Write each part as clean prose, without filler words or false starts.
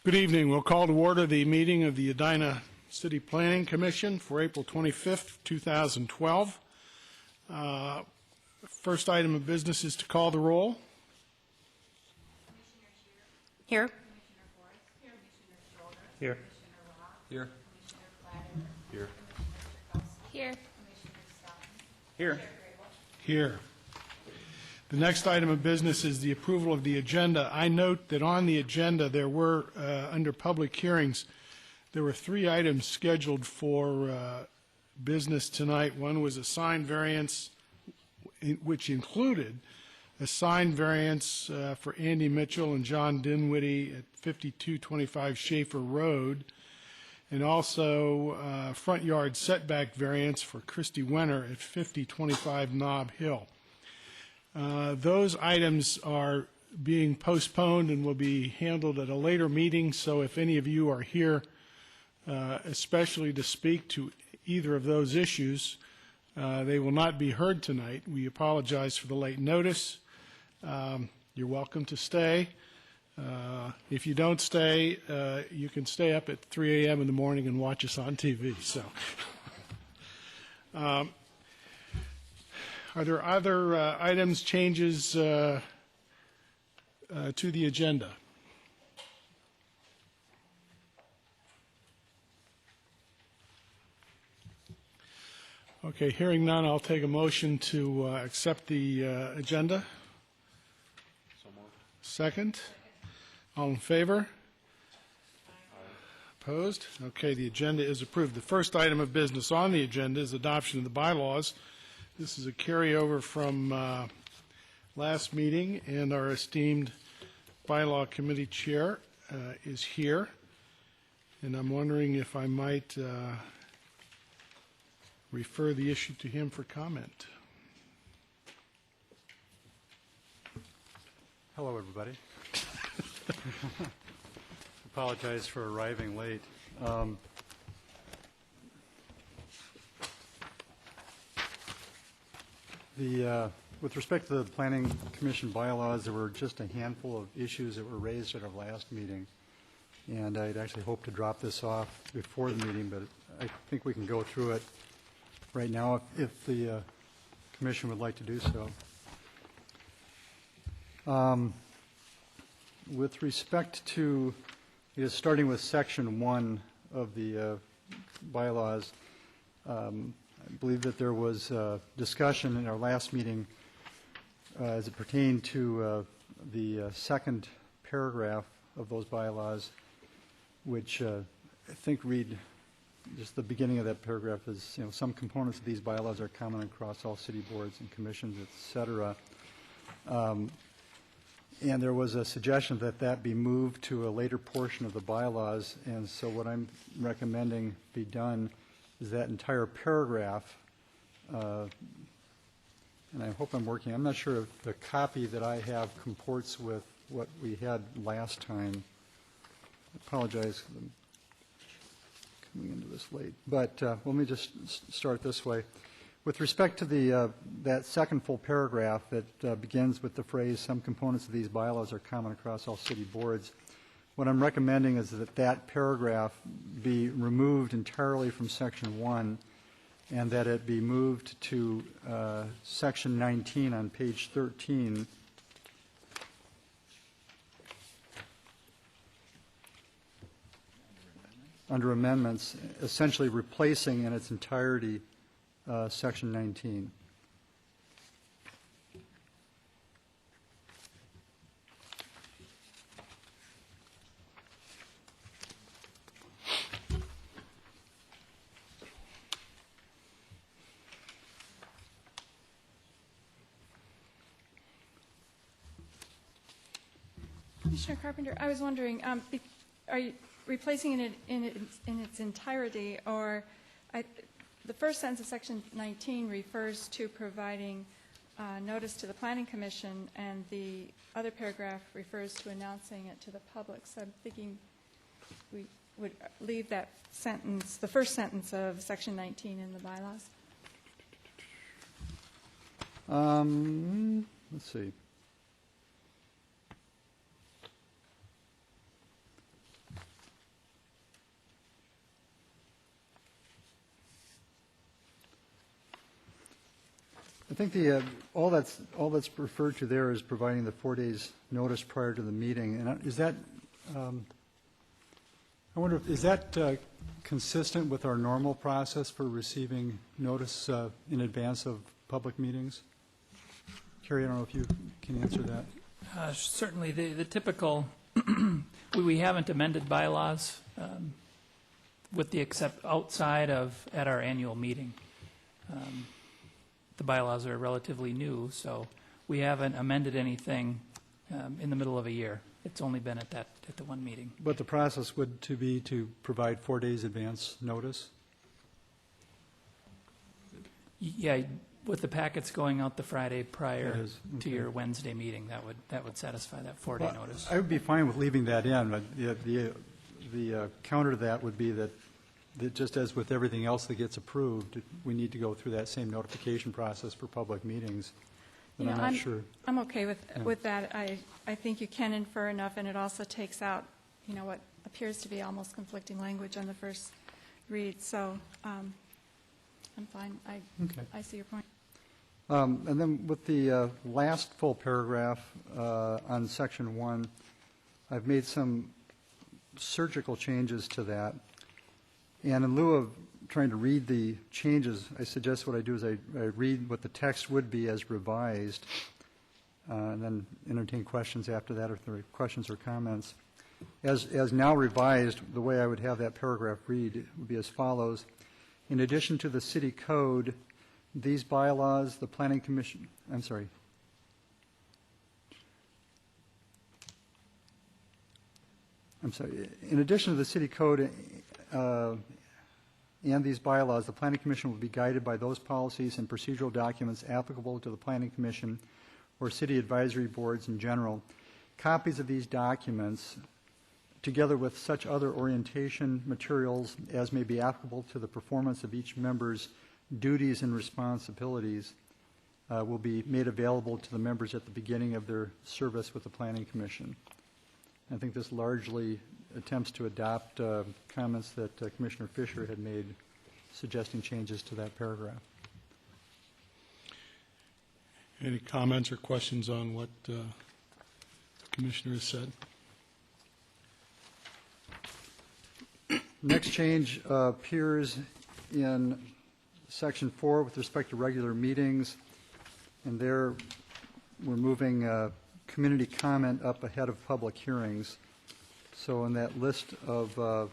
Good evening. We'll call to order the meeting of the Edina City Planning Commission for April 25th, 2012. First item of business is to call the roll. Here. Here. Here. Here. Here. Here. Here. The next item of business is the approval of the agenda. I note that on the agenda there were, under public hearings, there were 3 items scheduled for business tonight. One was a sign variance, which included a sign variance for Andy Mitchell and John Dinwiddie at 5225 Schaefer Road, and also front yard setback variance for Christy Wenner at 5025 Knob Hill. Those items are being postponed and will be handled at a later meeting, so if any of you are here, especially to speak to either of those issues, they will not be heard tonight. We apologize for the late notice. You're welcome to stay. If you don't stay, you can stay up at 3 a.m. in the morning and watch us on TV. So, are there other items, changes to the agenda? Okay, hearing none, I'll take a motion to accept the agenda. So moved. Second? All in favor? Opposed? Okay, the agenda is approved. The first item of business on the agenda is adoption of the bylaws. This is a carryover from last meeting, and our esteemed bylaw committee chair is here. And I'm wondering if I might refer the issue to him for comment. Hello, everybody. Apologize for arriving late. With respect to the Planning Commission bylaws, there were just a handful of issues that were raised at our last meeting, and I'd actually hoped to drop this off before the meeting, but I think we can go through it right now if the Commission would like to do so. With respect to, starting with Section 1 of the bylaws, I believe that there was discussion in our last meeting as it pertained to the second paragraph of those bylaws, which I think read, just the beginning of that paragraph is, some components of these bylaws are common across all city boards and commissions, et cetera. And there was a suggestion that that be moved to a later portion of the bylaws, and so what I'm recommending be done is that entire paragraph, and I hope I'm working. I'm not sure if the copy that I have comports with what we had last time. I apologize for coming into this late. But let me just start this way. With respect to that second full paragraph that begins with the phrase, some components of these bylaws are common across all city boards, what I'm recommending is that that paragraph be removed entirely from Section 1 and that it be moved to Section 19 on page 13. Under amendments, essentially replacing in its entirety Section 19. Commissioner Carpenter, I was wondering, are you replacing it in its entirety, or the first sentence of Section 19 refers to providing notice to the Planning Commission, and the other paragraph refers to announcing it to the public. So I'm thinking we would leave that sentence, the first sentence of Section 19 in the bylaws. Let's see. I think all that's referred to there is providing the 4 days' notice prior to the meeting. And is that, I wonder, is that consistent with our normal process for receiving notice in advance of public meetings? Carrie, I don't know if you can answer that. Certainly, the typical, we haven't amended bylaws with the except outside of at our annual meeting. The bylaws are relatively new, so we haven't amended anything in the middle of a year. It's only been at the one meeting. But the process would be to provide 4 days advance notice? Yeah, with the packets going out the Friday prior That is, to okay. your Wednesday meeting, that would satisfy that 4-day notice. I would be fine with leaving that in, but the counter to that would be that just as with everything else that gets approved, we need to go through that same notification process for public meetings. And I'm not sure. I'm okay with that. I think you can infer enough, and it also takes out, what appears to be almost conflicting language on the first read. So I'm fine. Okay. I see your point. And then with the last full paragraph on Section 1, I've made some surgical changes to that. And in lieu of trying to read the changes, I suggest what I do is I read what the text would be as revised, and then entertain questions after that if there are questions or comments. As now revised, the way I would have that paragraph read would be as follows. In addition to the city code, these bylaws, the planning commission, I'm sorry. In addition to the city code and these bylaws, the planning commission will be guided by those policies and procedural documents applicable to the planning commission or city advisory boards in general. Copies of these documents, together with such other orientation materials as may be applicable to the performance of each member's duties and responsibilities, will be made available to the members at the beginning of their service with the Planning Commission. I think this largely attempts to adopt comments that Commissioner Fisher had made suggesting changes to that paragraph. Any comments or questions on what the Commissioner has said? Next change appears in Section 4 with respect to regular meetings, and there we're moving community comment up ahead of public hearings. So in that list of the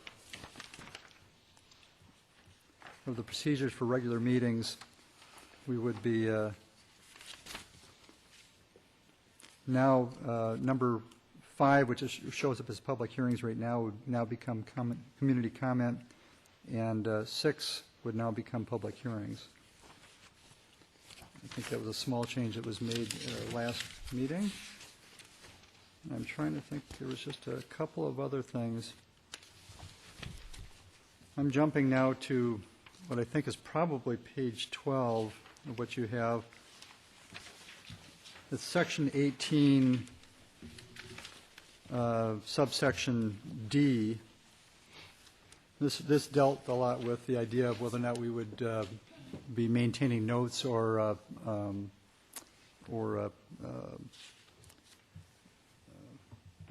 procedures for regular meetings, we would be now number 5, which shows up as public hearings right now, would now become community comment, and 6 would now become public hearings. I think that was a small change that was made at our last meeting. I'm trying to think, there was just a couple of other things. I'm jumping now to what I think is probably page 12 of what you have. It's Section 18, subsection D. This dealt a lot with the idea of whether or not we would be maintaining notes or what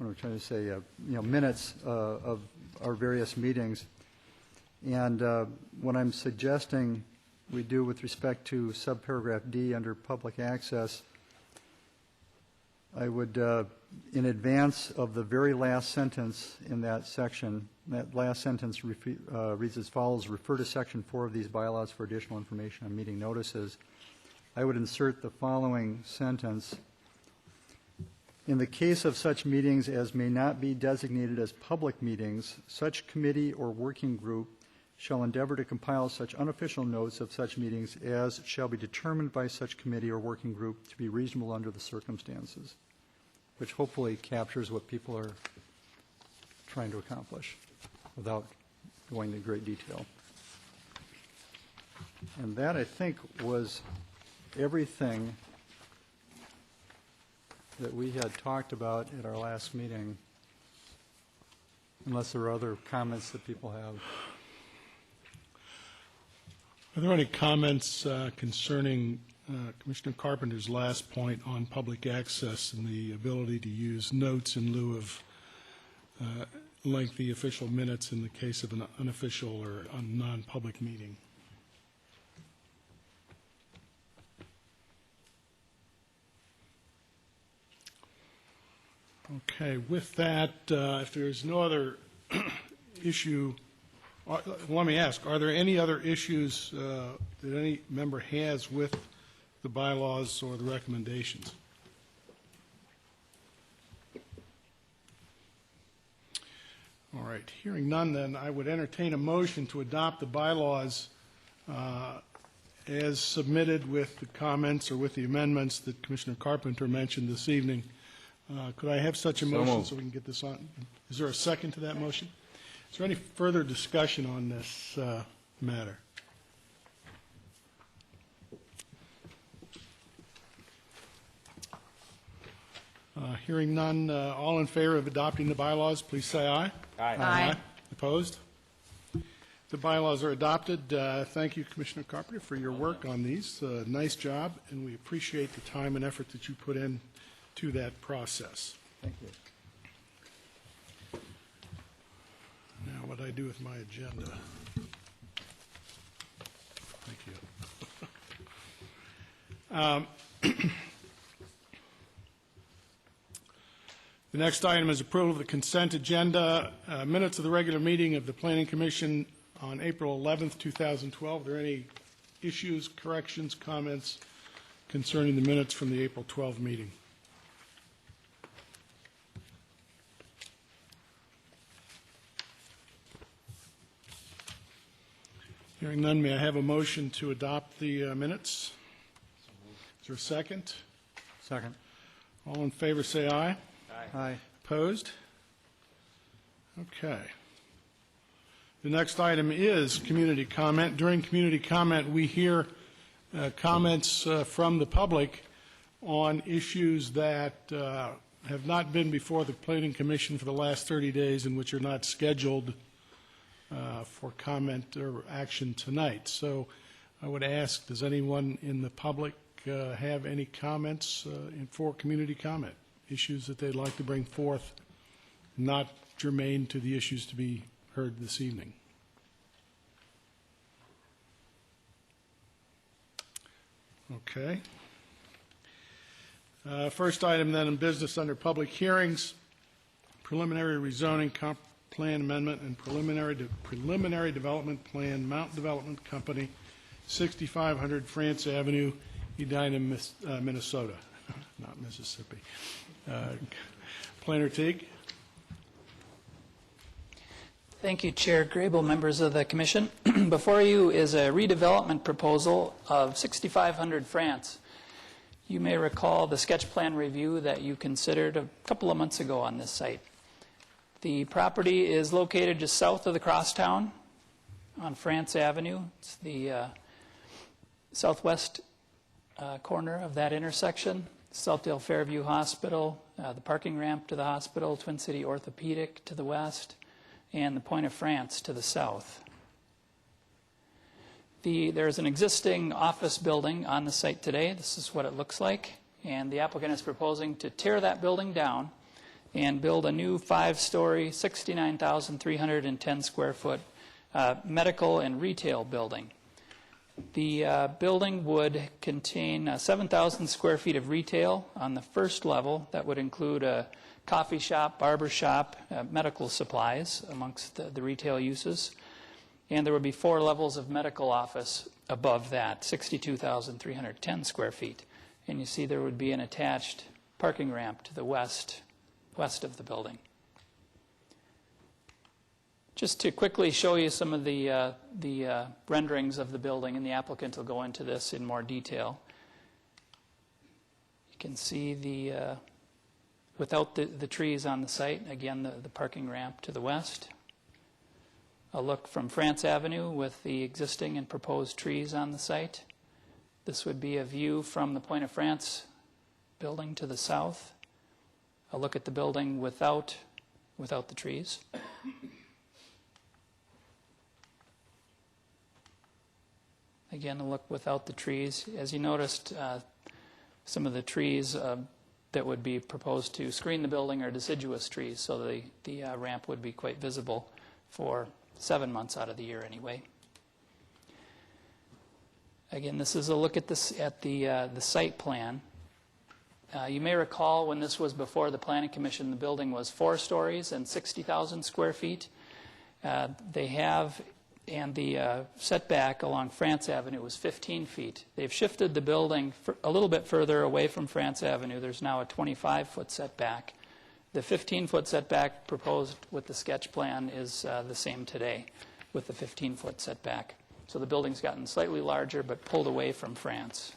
am I trying to say, minutes of our various meetings. And what I'm suggesting we do with respect to subparagraph D under public access, I would, in advance of the very last sentence in that section, that last sentence reads as follows: refer to Section 4 of these bylaws for additional information on meeting notices. I would insert the following sentence: in the case of such meetings as may not be designated as public meetings, such committee or working group shall endeavor to compile such unofficial notes of such meetings as shall be determined by such committee or working group to be reasonable under the circumstances, which hopefully captures what people are trying to accomplish without going into great detail. And that, I think, was everything that we had talked about at our last meeting, unless there are other comments that people have. Are there any comments concerning Commissioner Carpenter's last point on public access and the ability to use notes in lieu of lengthy official minutes in the case of an unofficial or a non-public meeting. Okay, with that, if there's no other issue, let me ask, are there any other issues that any member has with the bylaws or the recommendations? All right, hearing none, then I would entertain a motion to adopt the bylaws as submitted with the comments or with the amendments that Commissioner Carpenter mentioned this evening. Could I have such a motion so we can get this on? Is there a second to that motion? Is there any further discussion on this matter? Hearing none, all in favor of adopting the bylaws, please say aye. Aye. Aye. Opposed? The bylaws are adopted. Thank you, Commissioner Carpenter, for your work on these. Nice job, and we appreciate the time and effort that you put in to that process. Thank you. Now, what do I do with my agenda? Thank you. The next item is approval of the consent agenda. Minutes of the regular meeting of the Planning Commission on April 11th, 2012. Are there any issues, corrections, comments concerning the minutes from the April 12th meeting? Hearing none, may I have a motion to adopt the minutes? Is there a second? Second. All in favor, say aye. Aye. Opposed? Okay. The next item is community comment. During community comment, we hear comments from the public on issues that have not been before the Planning Commission for the last 30 days and which are not scheduled for comment or action tonight. So I would ask, does anyone in the public have any comments for community comment? Issues that they'd like to bring forth, not germane to the issues to be heard this evening? Okay. First item then in business under public hearings, preliminary rezoning comp plan amendment and preliminary development plan, Mountain Development Company, 6500 France Avenue, Edina, Minnesota, not Mississippi. Planner Teague. Thank you, Chair Grable, members of the Commission. Before you is a redevelopment proposal of 6500 France. You may recall the sketch plan review that you considered a couple of months ago on this site. The property is located just south of the crosstown on France Avenue. It's the southwest corner of that intersection. Southdale Fairview Hospital, the parking ramp to the hospital, Twin City Orthopedic to the west, and the Point of France to the south. There's an existing office building on the site today. This is what it looks like. And the applicant is proposing to tear that building down and build a new 5-story, 69,310 square foot medical and retail building. The building would contain 7,000 square feet of retail on the first level. That would include a coffee shop, barber shop, medical supplies amongst the retail uses. And there would be 4 levels of medical office above that, 62,310 square feet. And you see there would be an attached parking ramp to the west of the building. Just to quickly show you some of the renderings of the building, and the applicant will go into this in more detail. You can see without the trees on the site, again, the parking ramp to the west. A look from France Avenue with the existing and proposed trees on the site. This would be a view from the Point of France building to the south. A look at the building without the trees. Again, a look without the trees. As you noticed, some of the trees that would be proposed to screen the building are deciduous trees, so the ramp would be quite visible for 7 months out of the year anyway. Again, this is a look at the site plan. You may recall when this was before the Planning Commission, the building was 4 stories and 60,000 square feet. And the setback along France Avenue was 15 feet. They've shifted the building a little bit further away from France Avenue. There's now a 25-foot setback. The 15-foot setback proposed with the sketch plan is the same today with the 15-foot setback. So the building's gotten slightly larger but pulled away from France.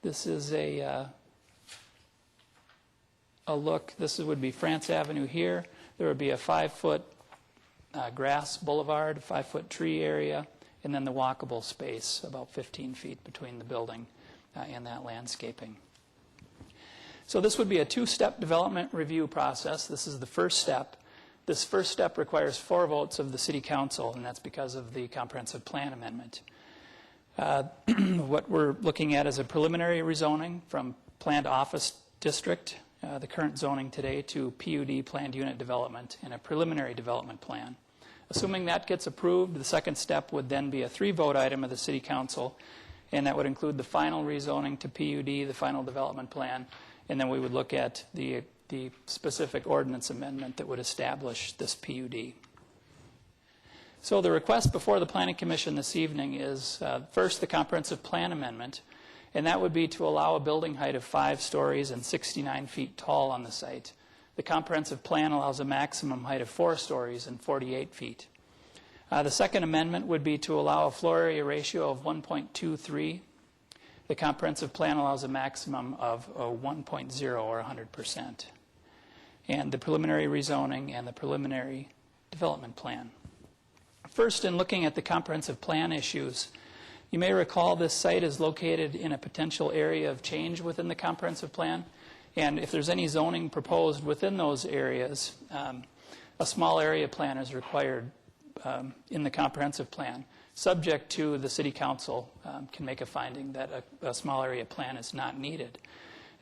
This is a look. This would be France Avenue here. There would be a 5-foot grass boulevard, a 5-foot tree area, and then the walkable space, about 15 feet between the building and that landscaping. So this would be a 2-step development review process. This is the first step. This first step requires 4 votes of the City Council, and that's because of the comprehensive plan amendment. What we're looking at is a preliminary rezoning from planned office district, the current zoning today, to PUD, planned unit development, and a preliminary development plan. Assuming that gets approved, the second step would then be a 3-vote item of the City Council, and that would include the final rezoning to PUD, the final development plan, and then we would look at the specific ordinance amendment that would establish this PUD. So the request before the Planning Commission this evening is first the comprehensive plan amendment, and that would be to allow a building height of 5 stories and 69 feet tall on the site. The comprehensive plan allows a maximum height of 4 stories and 48 feet. The second amendment would be to allow a floor area ratio of 1.23. The comprehensive plan allows a maximum of 1.0 or 100%. And the preliminary rezoning and the preliminary development plan. First, in looking at the comprehensive plan issues, you may recall this site is located in a potential area of change within the comprehensive plan. And if there's any zoning proposed within those areas, a small area plan is required in the comprehensive plan, subject to the City Council can make a finding that a small area plan is not needed.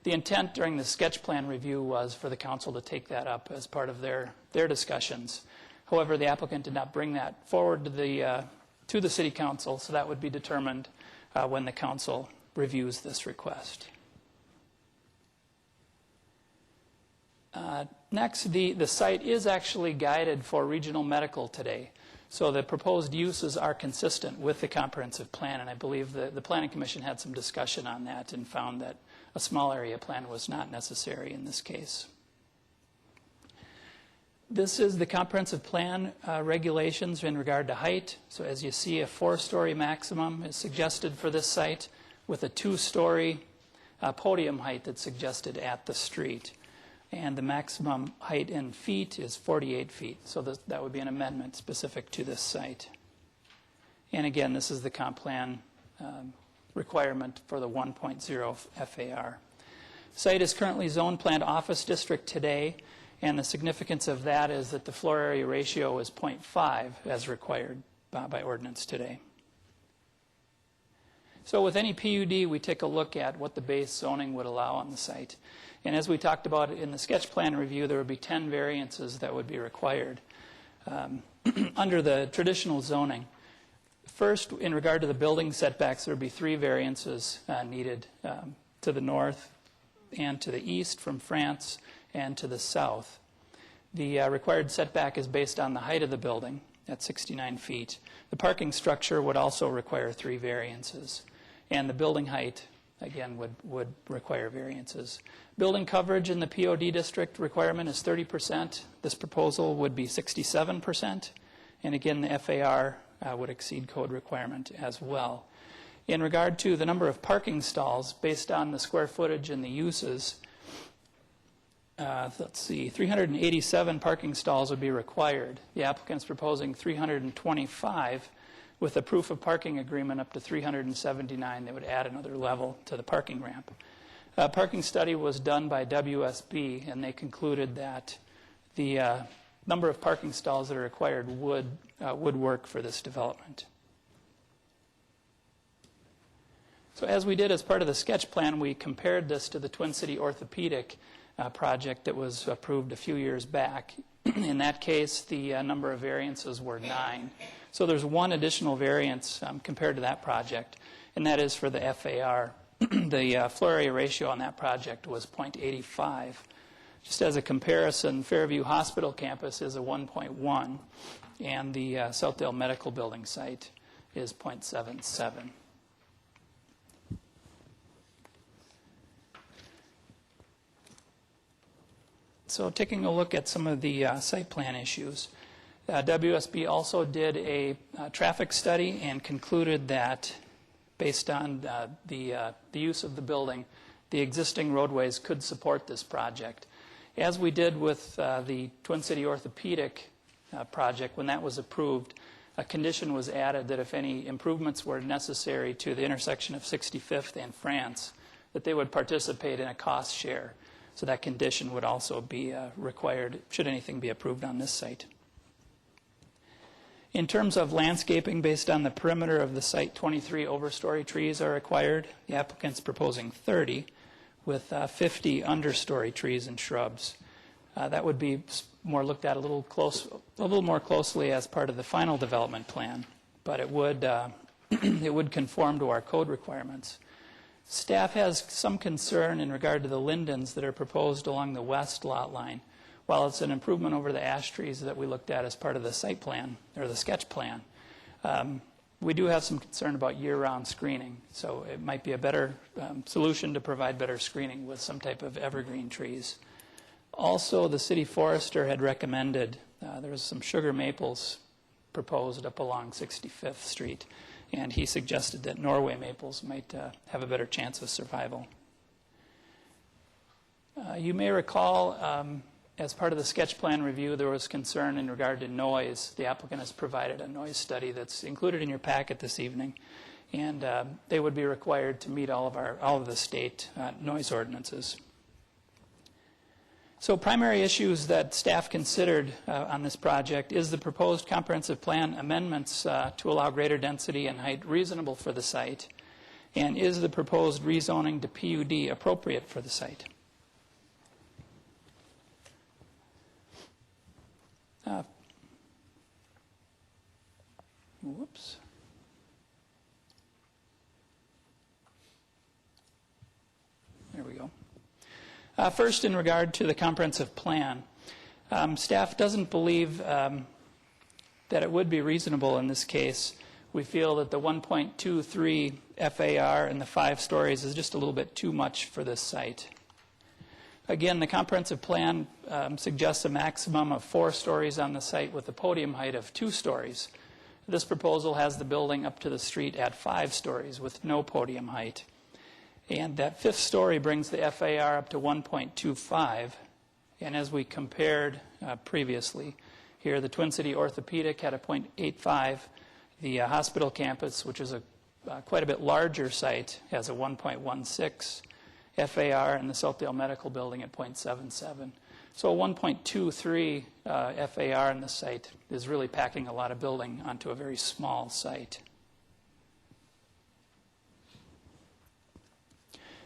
The intent during the sketch plan review was for the Council to take that up as part of their discussions. However, the applicant did not bring that forward to the City Council, so that would be determined when the Council reviews this request. Next, the site is actually guided for regional medical today. So the proposed uses are consistent with the comprehensive plan, and I believe the Planning Commission had some discussion on that and found that a small area plan was not necessary in this case. This is the comprehensive plan regulations in regard to height. So as you see, a 4-story maximum is suggested for this site with a 2-story podium height that's suggested at the street. And the maximum height in feet is 48 feet. So that would be an amendment specific to this site. And again, this is the comp plan requirement for the 1.0 FAR. Site is currently zoned planned office district today, and the significance of that is that the floor area ratio is 0.5 as required by ordinance today. So with any PUD, we take a look at what the base zoning would allow on the site. And as we talked about in the sketch plan review, there would be 10 variances that would be required under the traditional zoning. First, in regard to the building setbacks, there would be 3 variances needed to the north and to the east from France and to the south. The required setback is based on the height of the building at 69 feet. The parking structure would also require 3 variances. And the building height, again, would require variances. Building coverage in the POD district requirement is 30%. This proposal would be 67%. And again, the FAR would exceed code requirement as well. In regard to the number of parking stalls, based on the square footage and the uses, let's see, 387 parking stalls would be required. The applicant's proposing 325 with a proof of parking agreement up to 379. They would add another level to the parking ramp. A parking study was done by WSB, and they concluded that the number of parking stalls that are required would work for this development. So as we did as part of the sketch plan, we compared this to the Twin City Orthopedic project that was approved a few years back. In that case, the number of variances were 9. So there's one additional variance compared to that project, and that is for the FAR. The floor area ratio on that project was 0.85. Just as a comparison, Fairview Hospital campus is a 1.1, and the Southdale Medical Building site is 0.77. So taking a look at some of the site plan issues, WSB also did a traffic study and concluded that based on the use of the building, the existing roadways could support this project. As we did with the Twin City Orthopedic project, when that was approved, a condition was added that if any improvements were necessary to the intersection of 65th and France, that they would participate in a cost share. So that condition would also be required should anything be approved on this site. In terms of landscaping, based on the perimeter of the site, 23 overstory trees are required. The applicant's proposing 30, with 50 understory trees and shrubs. That would be more looked at a little more closely as part of the final development plan, but it would it would conform to our code requirements. Staff has some concern in regard to the lindens that are proposed along the west lot line. While it's an improvement over the ash trees that we looked at as part of the site plan, or the sketch plan, we do have some concern about year-round screening. So it might be a better solution to provide better screening with some type of evergreen trees. Also, the city forester had recommended, there was some sugar maples proposed up along 65th Street, and he suggested that Norway maples might have a better chance of survival. You may recall, as part of the sketch plan review, there was concern in regard to noise. The applicant has provided a noise study that's included in your packet this evening, and they would be required to meet all of the state noise ordinances. So primary issues that staff considered on this project is the proposed comprehensive plan amendments to allow greater density and height reasonable for the site, and is the proposed rezoning to PUD appropriate for the site. Whoops. There we go. First, in regard to the comprehensive plan, staff doesn't believe that it would be reasonable in this case. We feel that the 1.23 FAR and the 5 stories is just a little bit too much for this site. Again, the comprehensive plan suggests a maximum of 4 stories on the site with a podium height of 2 stories. This proposal has the building up to the street at 5 stories with no podium height. And that 5th story brings the FAR up to 1.25. And as we compared previously, here the Twin City Orthopedic had a 0.85. The hospital campus, which is a quite a bit larger site, has a 1.16 FAR, and the Southdale Medical Building at 0.77. So a 1.23 FAR in the site is really packing a lot of building onto a very small site.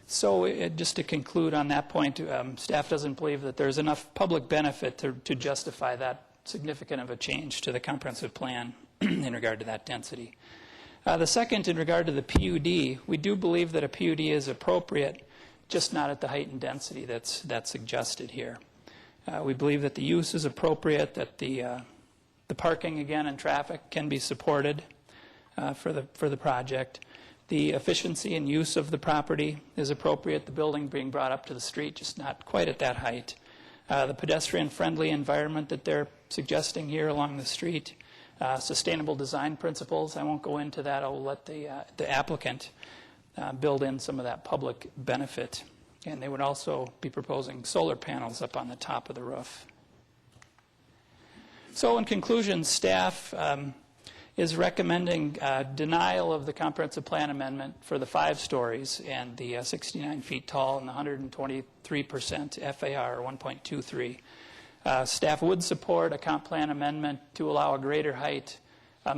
So just to conclude on that point, staff doesn't believe that there's enough public benefit to justify that significant of a change to the comprehensive plan in regard to that density. The second, in regard to the PUD, we do believe that a PUD is appropriate, just not at the height and density that's suggested here. We believe that the use is appropriate, that the parking, again, and traffic can be supported for the project. The efficiency and use of the property is appropriate, the building being brought up to the street, just not quite at that height. The pedestrian-friendly environment that they're suggesting here along the street, sustainable design principles, I won't go into that. I'll let the applicant build in some of that public benefit. And they would also be proposing solar panels up on the top of the roof. So in conclusion, staff is recommending denial of the comprehensive plan amendment for the 5 stories and the 69 feet tall and the 123% FAR, 1.23. Staff would support a comp plan amendment to allow a greater height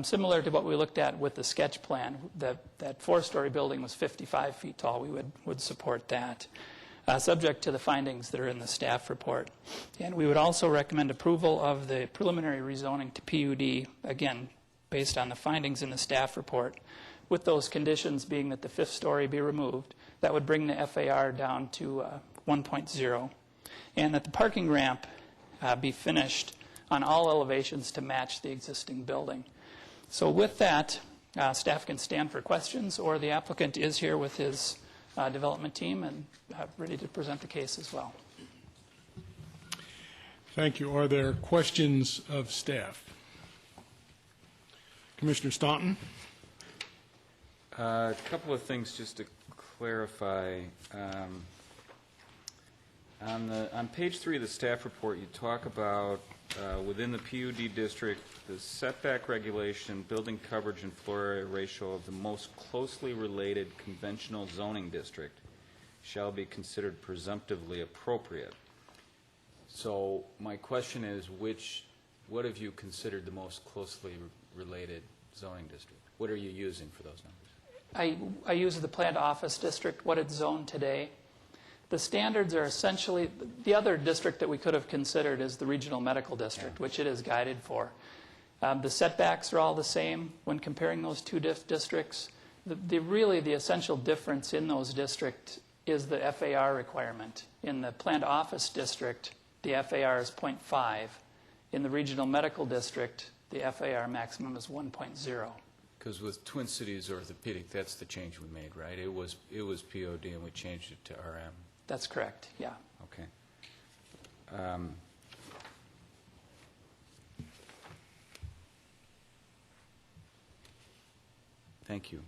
Similar to what we looked at with the sketch plan, that four-story building was 55 feet tall. We would support that, subject to the findings that are in the staff report. And we would also recommend approval of the preliminary rezoning to PUD, again, based on the findings in the staff report, with those conditions being that the fifth story be removed. That would bring the FAR down to 1.0, and that the parking ramp be finished on all elevations to match the existing building. So with that, staff can stand for questions, or the applicant is here with his development team and ready to present the case as well. Thank you. Are there questions of staff? Commissioner Staunton? A couple of things just to clarify. On page 3 of the staff report, you talk about within the PUD district, the setback regulation, building coverage, and floor area ratio of the most closely related conventional zoning district shall be considered presumptively appropriate. So my question is, what have you considered the most closely related zoning district? What are you using for those numbers? I use the planned office district, what it's zoned today. The standards are essentially, the other district that we could have considered is the regional medical district, which it is guided for. The setbacks are all the same when comparing those two districts. Really, the essential difference in those districts is the FAR requirement. In the planned office district, the FAR is 0.5. In the regional medical district, the FAR maximum is 1.0. Because with Twin Cities Orthopedic, that's the change we made, right? It was POD and we changed it to RM. That's correct, yeah. Okay. Thank you.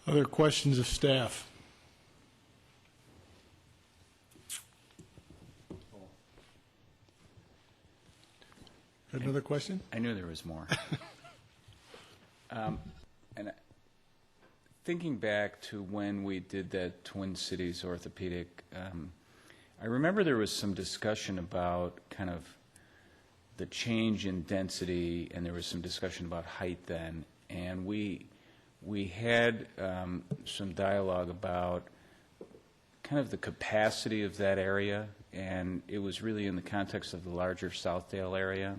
Other questions of staff? Another question? I knew there was more. And thinking back to when we did that Twin Cities Orthopedic, I remember there was some discussion about kind of the change in density, and there was some discussion about height then, and we had some dialogue about kind of the capacity of that area, and it was really in the context of the larger Southdale area.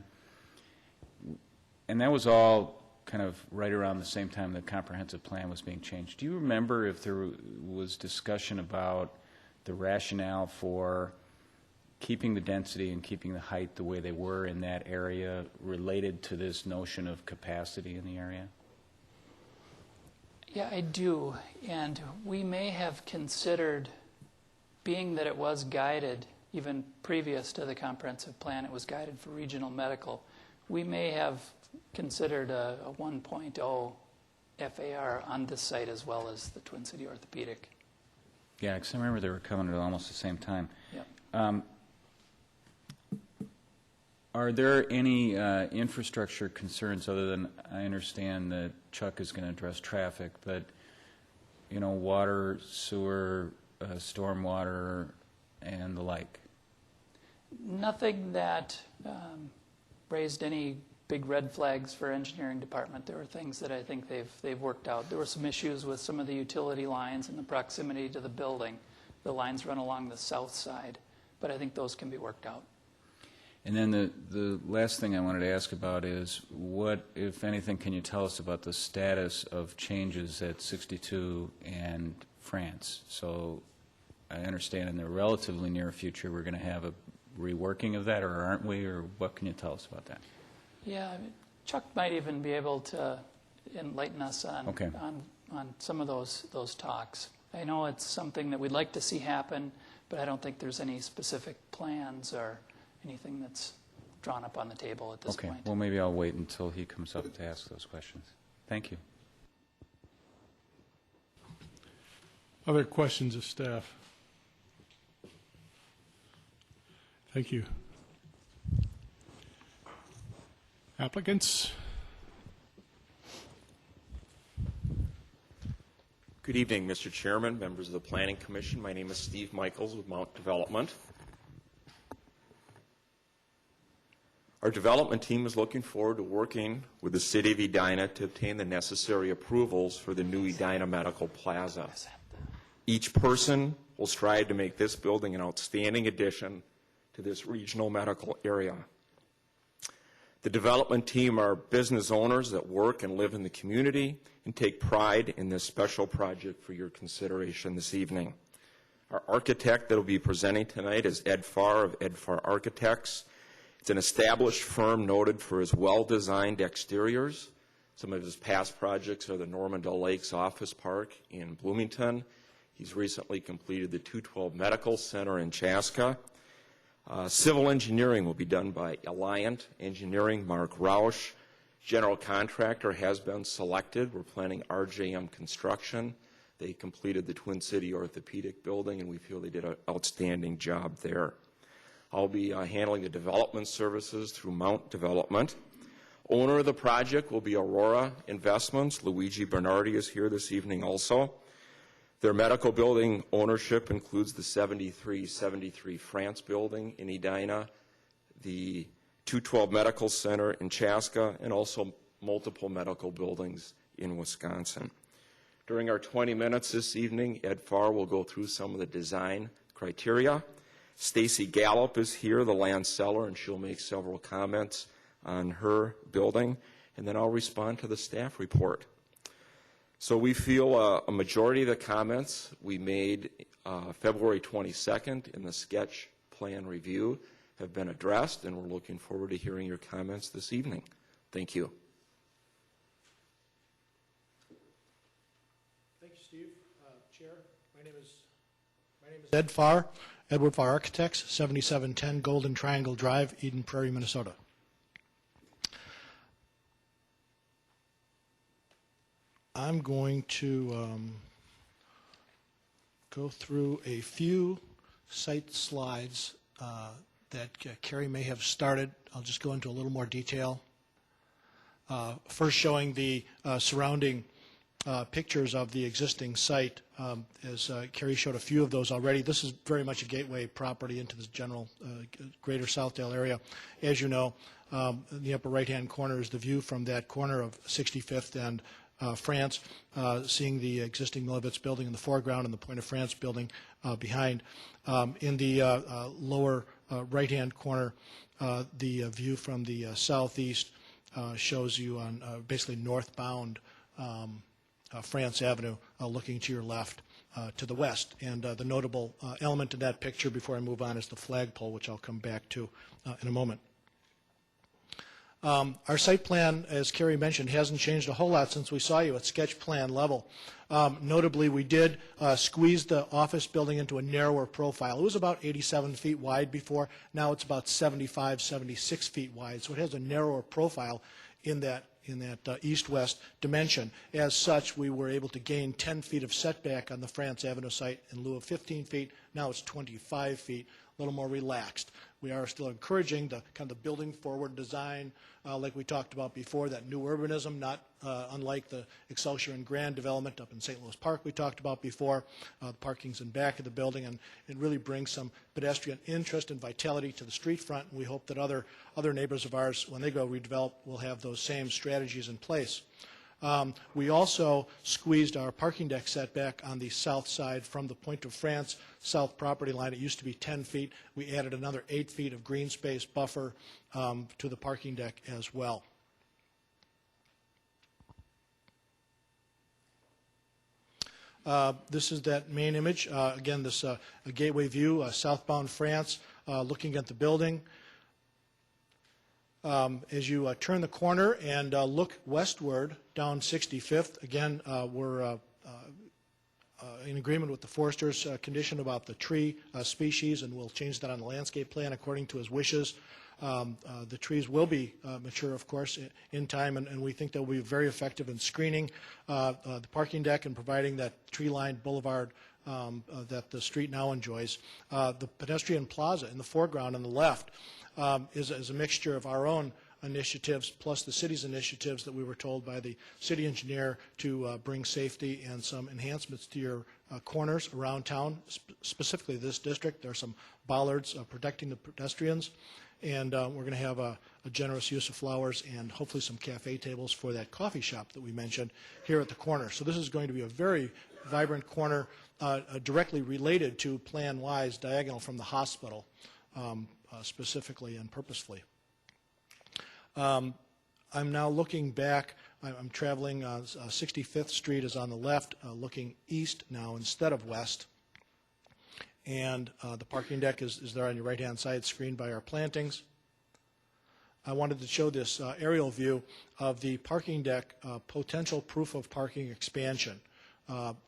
And that was all kind of right around the same time the comprehensive plan was being changed. Do you remember if there was discussion about the rationale for keeping the density and keeping the height the way they were in that area related to this notion of capacity in the area? Yeah, I do. And we may have considered, being that it was guided, even previous to the comprehensive plan, it was guided for regional medical, we may have considered a 1.0 FAR on this site as well as the Twin City Orthopedic. Yeah, because I remember they were coming at almost the same time. Yep. Are there any infrastructure concerns other than, I understand that Chuck is going to address traffic, but, you know, water, sewer, stormwater, and the like? Nothing that raised any big red flags for engineering department. There were things that I think they've worked out. There were some issues with some of the utility lines and the proximity to the building. The lines run along the south side, but I think those can be worked out. And then the last thing I wanted to ask about is what, if anything, can you tell us about the status of changes at 62 and France? So I understand in the relatively near future we're going to have a reworking of that, or aren't we, or what can you tell us about that? Yeah, I mean, Chuck might even be able to enlighten us on, Okay. on some of those talks. I know it's something that we'd like to see happen, but I don't think there's any specific plans or anything that's drawn up on the table at this point. Okay, well, maybe I'll wait until he comes up to ask those questions. Thank you. Other questions of staff? Thank you. Applicants? Good evening, Mr. Chairman, members of the Planning Commission. My name is Steve Michaels with Mount Development. Our development team is looking forward to working with the City of Edina to obtain the necessary approvals for the new Edina Medical Plaza. Each person will strive to make this building an outstanding addition to this regional medical area. The development team are business owners that work and live in the community and take pride in this special project for your consideration this evening. Our architect that will be presenting tonight is Ed Farr of Ed Farr Architects. It's an established firm noted for his well-designed exteriors. Some of his past projects are the Normandale Lakes Office Park in Bloomington. He's recently completed the 212 Medical Center in Chaska. Civil engineering will be done by Alliant Engineering, Mark Rausch. General contractor has been selected. We're planning RJM Construction. They completed the Twin City Orthopedic Building, and we feel they did an outstanding job there. I'll be handling the development services through Mount Development. Owner of the project will be Aurora Investments. Luigi Bernardi is here this evening also. Their medical building ownership includes the 7373 France building in Edina, the 212 Medical Center in Chaska, and also multiple medical buildings in Wisconsin. During our 20 minutes this evening, Ed Farr will go through some of the design criteria. Stacy Gallup is here, the land seller, and she'll make several comments on her building, and then I'll respond to the staff report. So we feel a majority of the comments we made February 22nd in the sketch plan review have been addressed, and we're looking forward to hearing your comments this evening. Thank you. Thank you, Steve. Chair, my name is Ed Farr, Edward Farr Architects, 7710 Golden Triangle Drive, Eden Prairie, Minnesota. I'm going to go through a few site slides that Carrie may have started. I'll just go into a little more detail. First, showing the surrounding pictures of the existing site. As Carrie showed a few of those already, this is very much a gateway property into the general greater Southdale area. As you know, in the upper right-hand corner is the view from that corner of 65th and France, seeing the existing Millivitz building in the foreground and the Point of France building behind. In the lower right-hand corner, the view from the southeast shows you on basically northbound France Avenue, looking to your left to the west. And the notable element in that picture before I move on is the flagpole, which I'll come back to in a moment. Our site plan, as Carrie mentioned, hasn't changed a whole lot since we saw you at sketch plan level. Notably, we did squeeze the office building into a narrower profile. It was about 87 feet wide before. Now it's about 75, 76 feet wide. So it has a narrower profile in that east-west dimension. As such, we were able to gain 10 feet of setback on the France Avenue site in lieu of 15 feet. Now it's 25 feet, a little more relaxed. We are still encouraging the kind of the building forward design, like we talked about before, that new urbanism, not unlike the Excelsior and Grand development up in St. Louis Park we talked about before. The parking's in back of the building, and it really brings some pedestrian interest and vitality to the street front. And we hope that other neighbors of ours, when they go redevelop, will have those same strategies in place. We also squeezed our parking deck setback on the south side from the Point of France south property line. It used to be 10 feet. We added another 8 feet of green space buffer to the parking deck as well. This is that main image. Again, this a gateway view, southbound France, looking at the building. As you turn the corner and look westward down 65th, again, we're in agreement with the forester's condition about the tree species, and we'll change that on the landscape plan according to his wishes. The trees will be mature, of course, in time, and we think they'll be very effective in screening the parking deck and providing that tree-lined boulevard that the street now enjoys. The pedestrian plaza in the foreground on the left is a mixture of our own initiatives plus the city's initiatives that we were told by the city engineer to bring safety and some enhancements to your corners around town, specifically this district. There are some bollards protecting the pedestrians. and we're going to have a generous use of flowers and hopefully some cafe tables for that coffee shop that we mentioned here at the corner. So this is going to be a very vibrant corner directly related to plan-wise, diagonal from the hospital, specifically and purposefully. I'm now looking back. I'm traveling 65th Street is on the left, looking east now instead of west. And the parking deck is there on your right-hand side, screened by our plantings. I wanted to show this aerial view of the parking deck potential proof of parking expansion.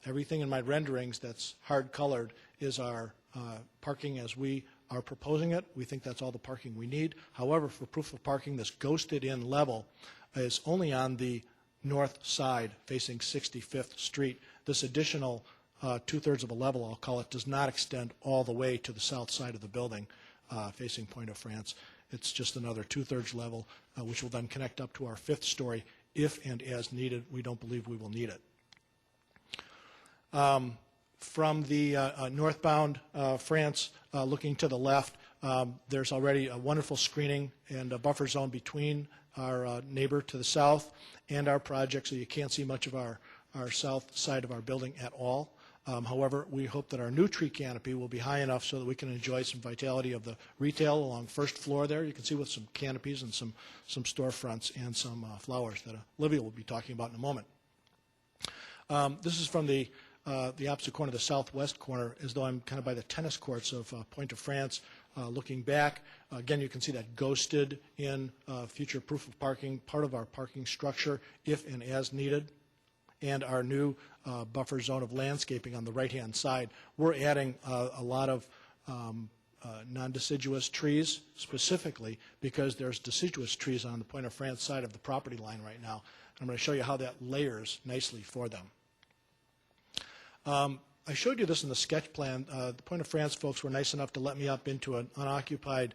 Everything in my renderings that's hard-colored is our parking as we are proposing it. We think that's all the parking we need. However, for proof of parking, this ghosted-in level is only on the north side facing 65th Street. This additional two-thirds of a level, I'll call it, does not extend all the way to the south side of the building facing Pointe-aux-France. It's just another two-thirds level, which will then connect up to our fifth story if and as needed. We don't believe we will need it. From the northbound France, looking to the left, there's already a wonderful screening and a buffer zone between our neighbor to the south and our project, so you can't see much of our south side of our building at all. However, we hope that our new tree canopy will be high enough so that we can enjoy some vitality of the retail along first floor there. You can see with some canopies and some storefronts and some flowers that Olivia will be talking about in a moment. This is from the opposite corner, the southwest corner, as though I'm kind of by the tennis courts of Pointe-aux-France. Looking back, again, you can see that ghosted in future proof of parking, part of our parking structure if and as needed, and our new buffer zone of landscaping on the right-hand side. We're adding a lot of non-deciduous trees specifically because there's deciduous trees on the Pointe-aux-France side of the property line right now. I'm going to show you how that layers nicely for them. I showed you this in the sketch plan. The Pointe-aux-France folks were nice enough to let me up into an unoccupied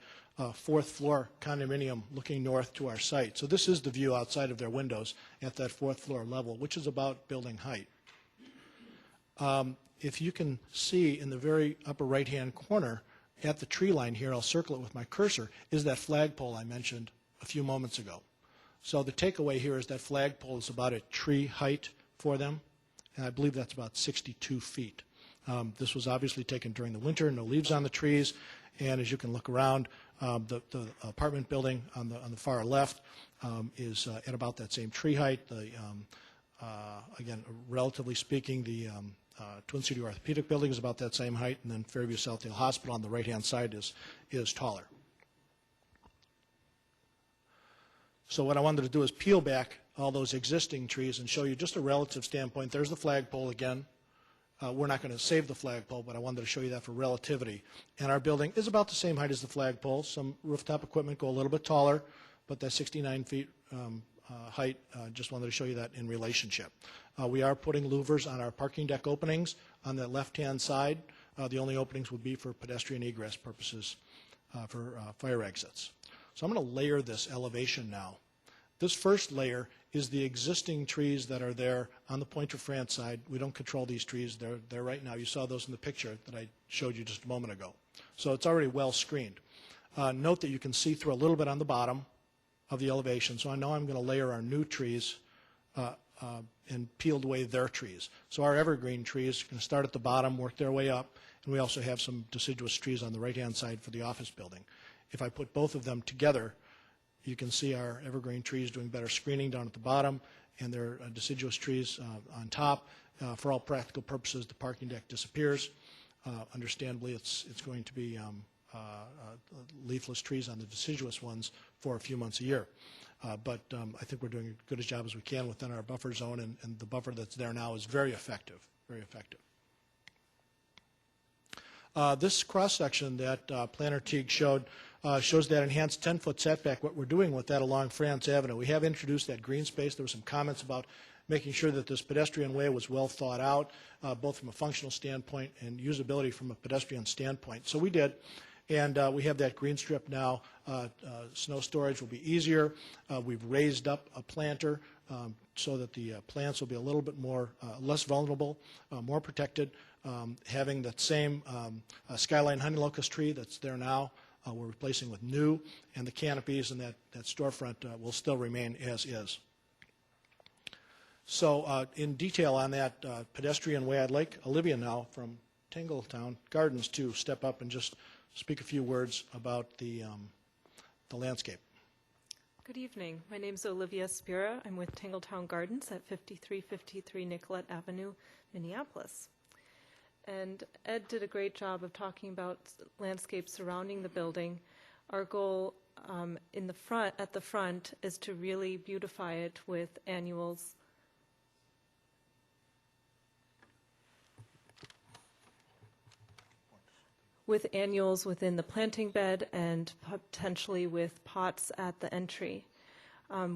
fourth floor condominium looking north to our site. So this is the view outside of their windows at that fourth floor level, which is about building height. If you can see in the very upper right-hand corner at the tree line here, I'll circle it with my cursor, is that flagpole I mentioned a few moments ago. So the takeaway here is that flagpole is about at tree height for them, and I believe that's about 62 feet. This was obviously taken during the winter, no leaves on the trees, and as you can look around, the apartment building on the far left is at about that same tree height. Again, relatively speaking, the Twin City Orthopedic Building is about that same height, and then Fairview Southdale Hospital on the right-hand side is taller. So what I wanted to do is peel back all those existing trees and show you just a relative standpoint. There's the flagpole again. We're not going to save the flagpole, but I wanted to show you that for relativity. And our building is about the same height as the flagpole. Some rooftop equipment go a little bit taller, but that 69 feet height, just wanted to show you that in relationship. We are putting louvers on our parking deck openings on the left-hand side. The only openings would be for pedestrian egress purposes for fire exits. So I'm going to layer this elevation now. This first layer is the existing trees that are there on the Pointe-aux-France side. We don't control these trees. They're there right now. You saw those in the picture that I showed you just a moment ago. So it's already well screened. Note that you can see through a little bit on the bottom of the elevation. So I know I'm going to layer our new trees and peeled away their trees. So our evergreen trees can start at the bottom, work their way up, and we also have some deciduous trees on the right-hand side for the office building. If I put both of them together, you can see our evergreen trees doing better screening down at the bottom, and their deciduous trees on top. For all practical purposes, the parking deck disappears. Understandably, it's going to be leafless trees on the deciduous ones for a few months a year. But I think we're doing as good a job as we can within our buffer zone, and the buffer that's there now is very effective, very effective. This cross-section that Planner Teague showed shows that enhanced 10-foot setback, what we're doing with that along France Avenue. We have introduced that green space. There were some comments about making sure that this pedestrian way was well thought out, both from a functional standpoint and usability from a pedestrian standpoint. So we did, and we have that green strip now. Snow storage will be easier. We've raised up a planter so that the plants will be a little bit more, less vulnerable, more protected. Having that same skyline honey locust tree that's there now we're replacing with new, and the canopies and that storefront will still remain as is. So in detail on that pedestrian way, I'd like Olivia now from Tingletown Gardens to step up and just speak a few words about the landscape. Good evening. My name is Olivia Spira. I'm with Tingletown Gardens at 5353 Nicollet Avenue, Minneapolis. And Ed did a great job of talking about landscape surrounding the building. Our goal at the front is to really beautify it with annuals. With annuals within the planting bed and potentially with pots at the entry.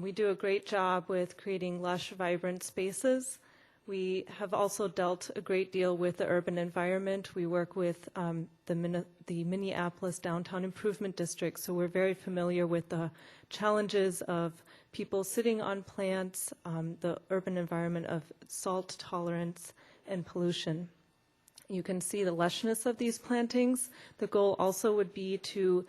We do a great job with creating lush, vibrant spaces. We have also dealt a great deal with the urban environment. We work with the Minneapolis Downtown Improvement District, so we're very familiar with the challenges of people sitting on plants, the urban environment of salt tolerance and pollution. You can see the lushness of these plantings. The goal also would be to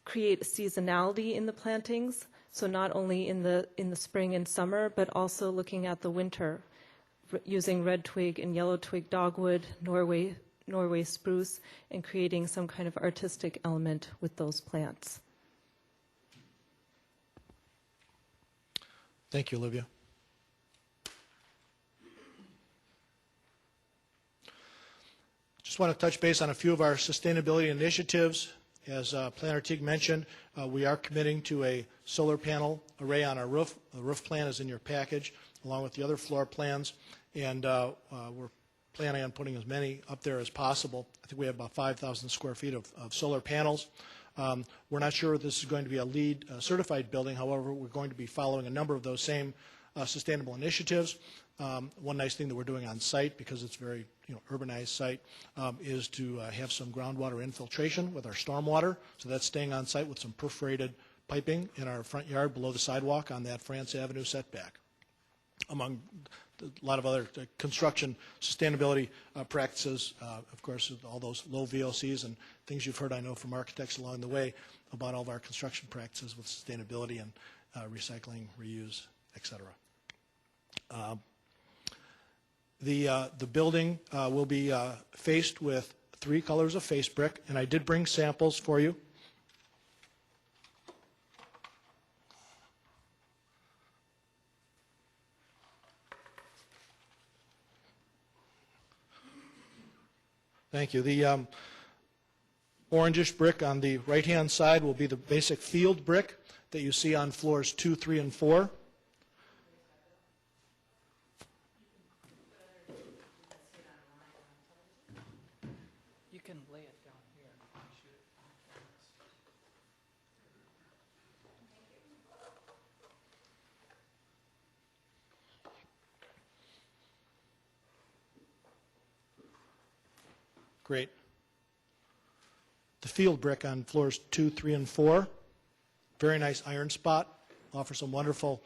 create seasonality in the plantings, so not only in the spring and summer, but also looking at the winter, using red twig and yellow twig dogwood, Norway spruce, and creating some kind of artistic element with those plants. Thank you, Olivia. Just want to touch base on a few of our sustainability initiatives. As Planner Teague mentioned, we are committing to a solar panel array on our roof. The roof plan is in your package, along with the other floor plans, and we're planning on putting as many up there as possible. I think we have about 5,000 square feet of solar panels. We're not sure if this is going to be a LEED certified building. However, we're going to be following a number of those same sustainable initiatives. One nice thing that we're doing on site, because it's very urbanized site, is to have some groundwater infiltration with our stormwater. So that's staying on site with some perforated piping in our front yard below the sidewalk on that France Avenue setback, among a lot of other construction sustainability practices. Of course, all those low VOCs and things you've heard, I know, from architects along the way about all of our construction practices with sustainability and recycling, reuse, et cetera. The building will be faced with 3 colors of face brick, and I did bring samples for you. Thank you. The orangish brick on the right-hand side will be the basic field brick that you see on floors 2, 3, and 4. You can lay it down here. Great. The field brick on floors 2, 3, and 4. Very nice iron spot. Offers some wonderful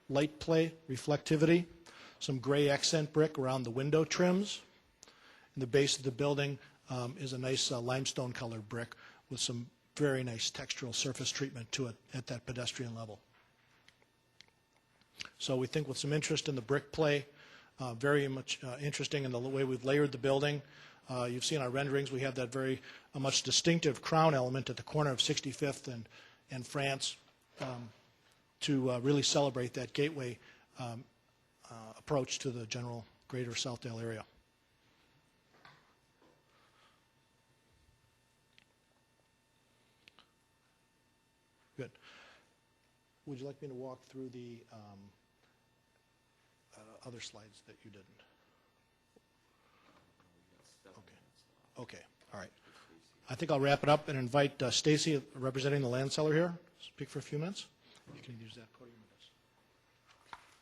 light play, reflectivity. Some gray accent brick around the window trims. In the base of the building is a nice limestone colored brick with some very nice textural surface treatment to it at that pedestrian level. So we think with some interest in the brick play, very much interesting in the way we've layered the building. You've seen our renderings. We have that very much distinctive crown element at the corner of 65th and France to really celebrate that gateway approach to the general greater Southdale area. Good. Would you like me to walk through the other slides that you didn't? Okay, all right. I think I'll wrap it up and invite Stacy, representing the land seller here, speak for a few minutes. You can use that podium with us.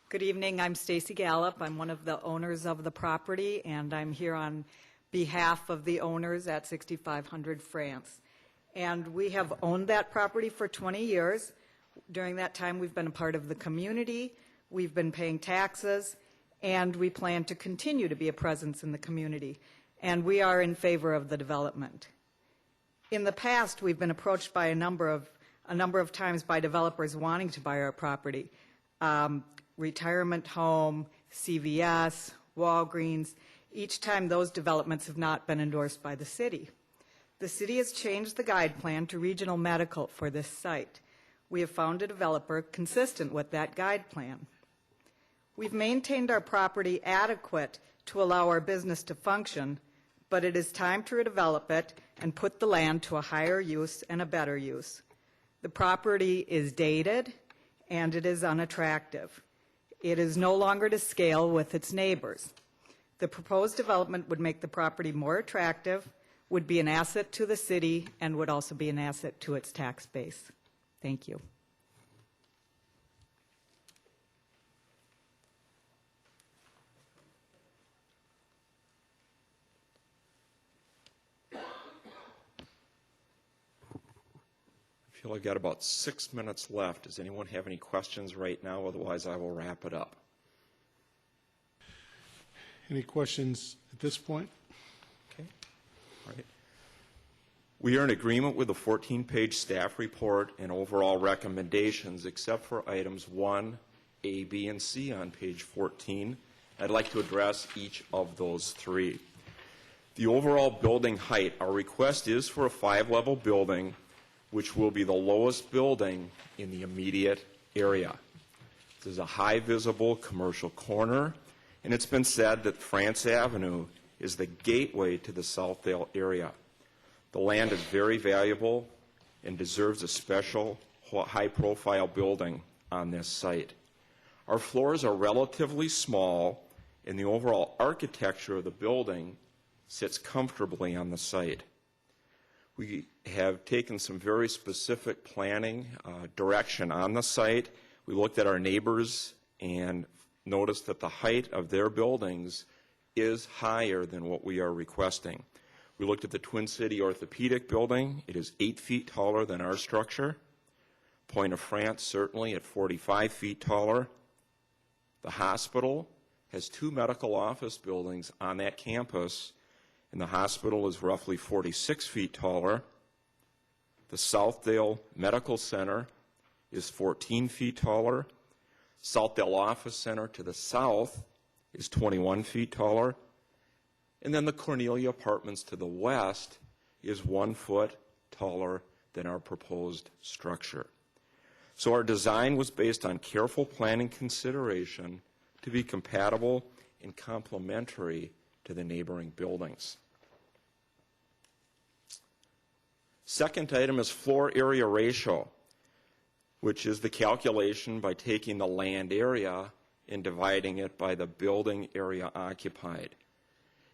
Good evening. I'm Stacy Gallup. I'm one of the owners of the property, and I'm here on behalf of the owners at 6500 France. And we have owned that property for 20 years. During that time, we've been a part of the community. We've been paying taxes, and we plan to continue to be a presence in the community. And we are in favor of the development. In the past, we've been approached by a number of times by developers wanting to buy our property. Retirement home, CVS, Walgreens. Each time those developments have not been endorsed by the city. The city has changed the guide plan to regional medical for this site. We have found a developer consistent with that guide plan. We've maintained our property adequate to allow our business to function, but it is time to redevelop it and put the land to a higher use and a better use. The property is dated and it is unattractive. It is no longer to scale with its neighbors. The proposed development would make the property more attractive, would be an asset to the city, and would also be an asset to its tax base. Thank you. I feel I've got about 6 minutes left. Does anyone have any questions right now? Otherwise, I will wrap it up. Any questions at this point? Okay. All right. We are in agreement with the 14-page staff report and overall recommendations, except for items 1, A, B, and C on page 14. I'd like to address each of those three. The overall building height, our request is for a 5-level building, which will be the lowest building in the immediate area. This is a high visible commercial corner, and it's been said that France Avenue is the gateway to the Southdale area. The land is very valuable and deserves a special high-profile building on this site. Our floors are relatively small, and the overall architecture of the building sits comfortably on the site. We have taken some very specific planning direction on the site. We looked at our neighbors and noticed that the height of their buildings is higher than what we are requesting. We looked at the Twin City Orthopedic Building. It is 8 feet taller than our structure. Point of France, certainly at 45 feet taller. The hospital has 2 medical office buildings on that campus, and the hospital is roughly 46 feet taller. The Southdale Medical Center is 14 feet taller. Southdale Office Center to the south is 21 feet taller. And then the Cornelia Apartments to the west is 1 foot taller than our proposed structure. So our design was based on careful planning consideration to be compatible and complementary to the neighboring buildings. Second item is floor area ratio, which is the calculation by taking the land area and dividing it by the building area occupied.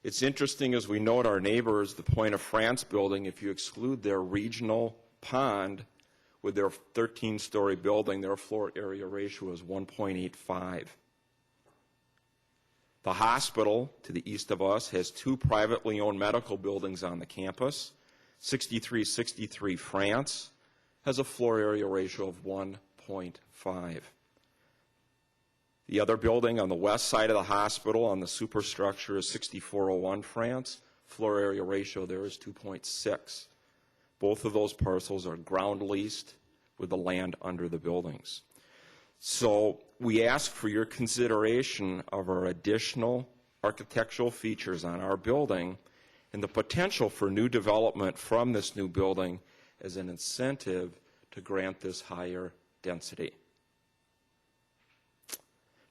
It's interesting, as we note our neighbors, the Point of France building, if you exclude their regional pond with their 13-story building, their floor area ratio is 1.85. The hospital to the east of us has 2 privately owned medical buildings on the campus. 6363 France has a floor area ratio of 1.5. The other building on the west side of the hospital on the superstructure is 6401 France. Floor area ratio there is 2.6. Both of those parcels are ground leased with the land under the buildings. So we ask for your consideration of our additional architectural features on our building and the potential for new development from this new building as an incentive to grant this higher density.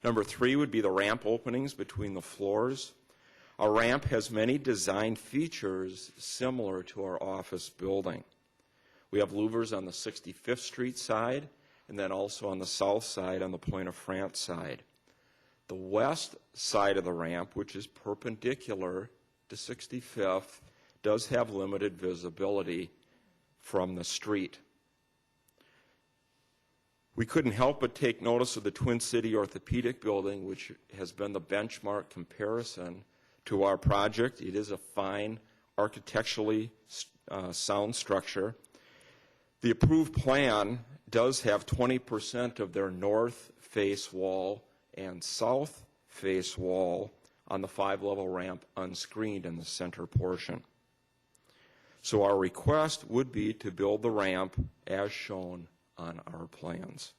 Number 3 would be the ramp openings between the floors. A ramp has many design features similar to our office building. We have louvers on the 65th Street side and then also on the south side on the Point of France side. The west side of the ramp, which is perpendicular to 65th, does have limited visibility from the street. We couldn't help but take notice of the Twin City Orthopedic Building, which has been the benchmark comparison to our project. It is a fine, architecturally sound structure. The approved plan does have 20% of their north face wall and south face wall on the 5-level ramp unscreened in the center portion. So our request would be to build the ramp as shown on our plans.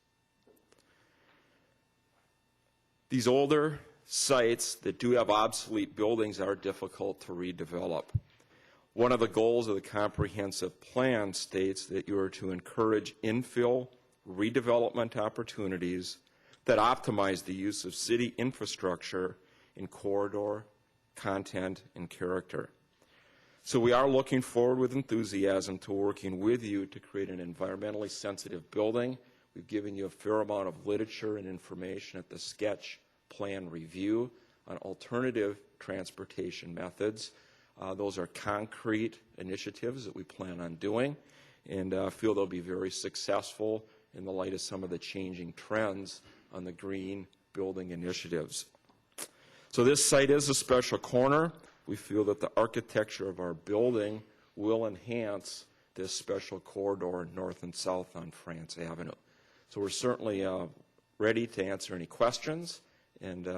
These older sites that do have obsolete buildings are difficult to redevelop. One of the goals of the comprehensive plan states that you are to encourage infill redevelopment opportunities that optimize the use of city infrastructure in corridor, content, and character. So we are looking forward with enthusiasm to working with you to create an environmentally sensitive building. We've given you a fair amount of literature and information at the sketch plan review on alternative transportation methods. Those are concrete initiatives that we plan on doing, and feel they'll be very successful in the light of some of the changing trends on the green building initiatives. So this site is a special corner. We feel that the architecture of our building will enhance this special corridor north and south on France Avenue. So we're certainly ready to answer any questions and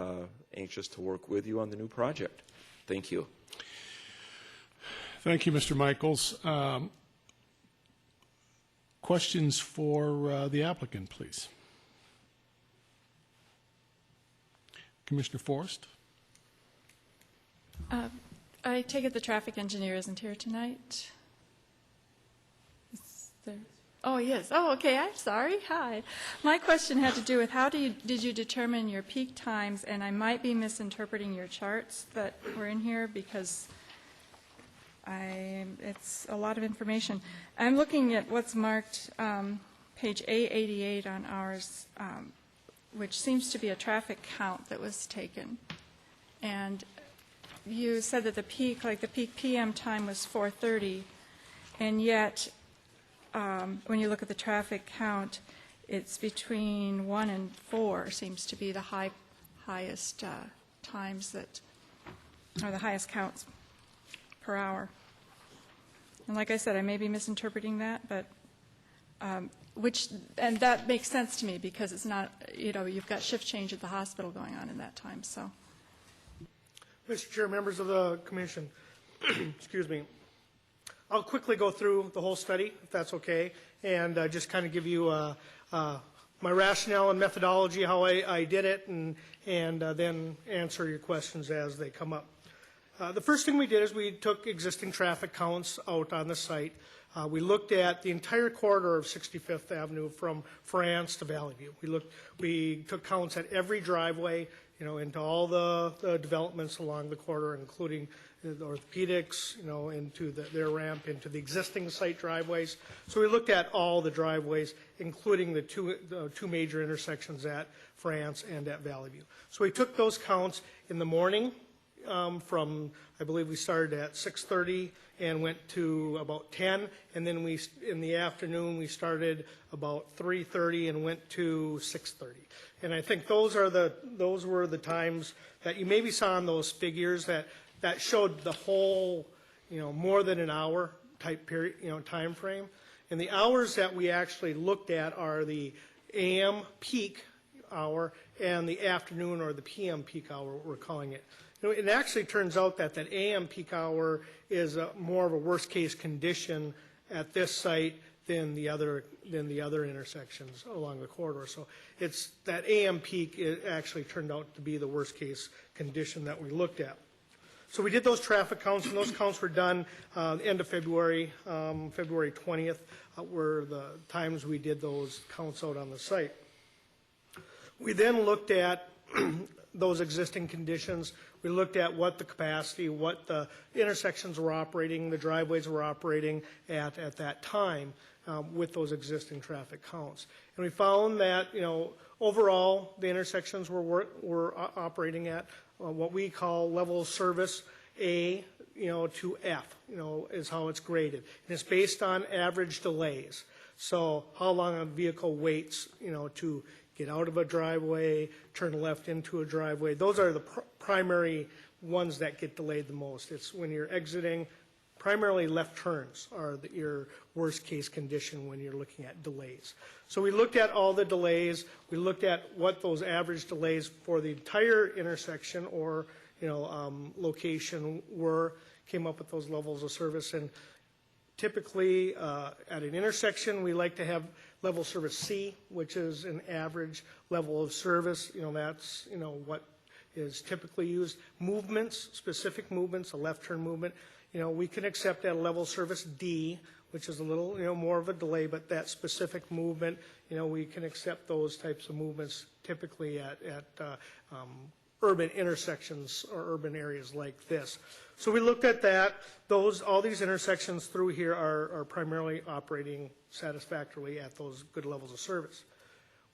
anxious to work with you on the new project. Thank you. Thank you, Mr. Michaels. Questions for the applicant, please. Commissioner Forrest? I take it the traffic engineer isn't here tonight? Is there? Oh, yes. Oh, okay. I'm sorry. Hi. My question had to do with how did you determine your peak times? And I might be misinterpreting your charts that were in here because it's a lot of information. I'm looking at what's marked page A88 on ours, which seems to be a traffic count that was taken. And you said that the peak PM time was 4:30, and yet when you look at the traffic count, it's between 1 and 4 seems to be the highest times that, or the highest counts per hour. And like I said, I may be misinterpreting that, but and that makes sense to me because it's not, you've got shift change at the hospital going on in that time, so. Mr. Chair, members of the commission, excuse me. I'll quickly go through the whole study, if that's okay, and just kind of give you my rationale and methodology, how I did it, and then answer your questions as they come up. The first thing we did is we took existing traffic counts out on the site. We looked at the entire corridor of 65th Avenue from France to Valley View. We took counts at every driveway, into all the developments along the corridor, including the orthopedics, into their ramp, into the existing site driveways. So we looked at all the driveways, including the two major intersections at France and at Valley View. So we took those counts in the morning from, I believe we started at 6:30 and went to about 10, and then in the afternoon we started about 3:30 and went to 6:30. And I think those were the times that you maybe saw in those figures that showed the whole, more than an hour type period, time frame. And the hours that we actually looked at are the AM peak hour and the afternoon or the PM peak hour, we're calling it. It actually turns out that AM peak hour is more of a worst case condition at this site than the other intersections along the corridor. So it's that AM peak, it actually turned out to be the worst case condition that we looked at. So we did those traffic counts, and those counts were done end of February, February 20th, were the times we did those counts out on the site. We then looked at those existing conditions. We looked at what the capacity, what the intersections were operating, the driveways were operating at that time with those existing traffic counts. And we found that, overall, the intersections were operating at what we call level of service A, to F, is how it's graded. And it's based on average delays. So how long a vehicle waits, to get out of a driveway, turn left into a driveway. Those are the primary ones that get delayed the most. It's when you're exiting, primarily left turns are your worst case condition when you're looking at delays. So we looked at all the delays. We looked at what those average delays for the entire intersection or location were, came up with those levels of service. And Typically, at an intersection, we like to have level service C, which is an average level of service. That's, what is typically used. Movements, specific movements, a left turn movement, we can accept at a level service D, which is a little, more of a delay, but that specific movement, we can accept those types of movements typically at urban intersections or urban areas like this. So we looked at that. All these intersections through here are primarily operating satisfactorily at those good levels of service.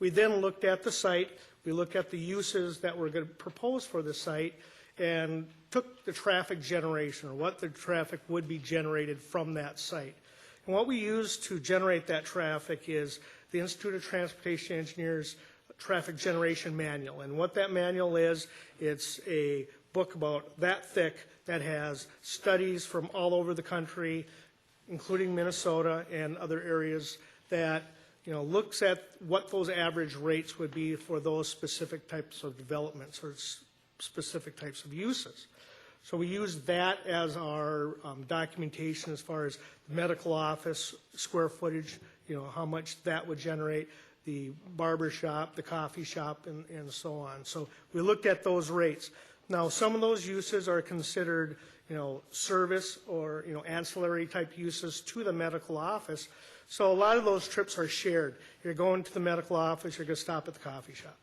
We then looked at the site. We looked at the uses that were going to propose for the site and took the traffic generation, or what the traffic would be generated from that site. And what we used to generate that traffic is the Institute of Transportation Engineers Traffic Generation Manual. And what that manual is, it's a book about that thick that has studies from all over the country, including Minnesota and other areas, that looks at what those average rates would be for those specific types of developments or specific types of uses. So we use that as our documentation as far as the medical office square footage, how much that would generate, the barber shop, the coffee shop, and so on. So we looked at those rates. Now, some of those uses are considered, service or, ancillary type uses to the medical office. So a lot of those trips are shared. You're going to the medical office, you're going to stop at the coffee shop.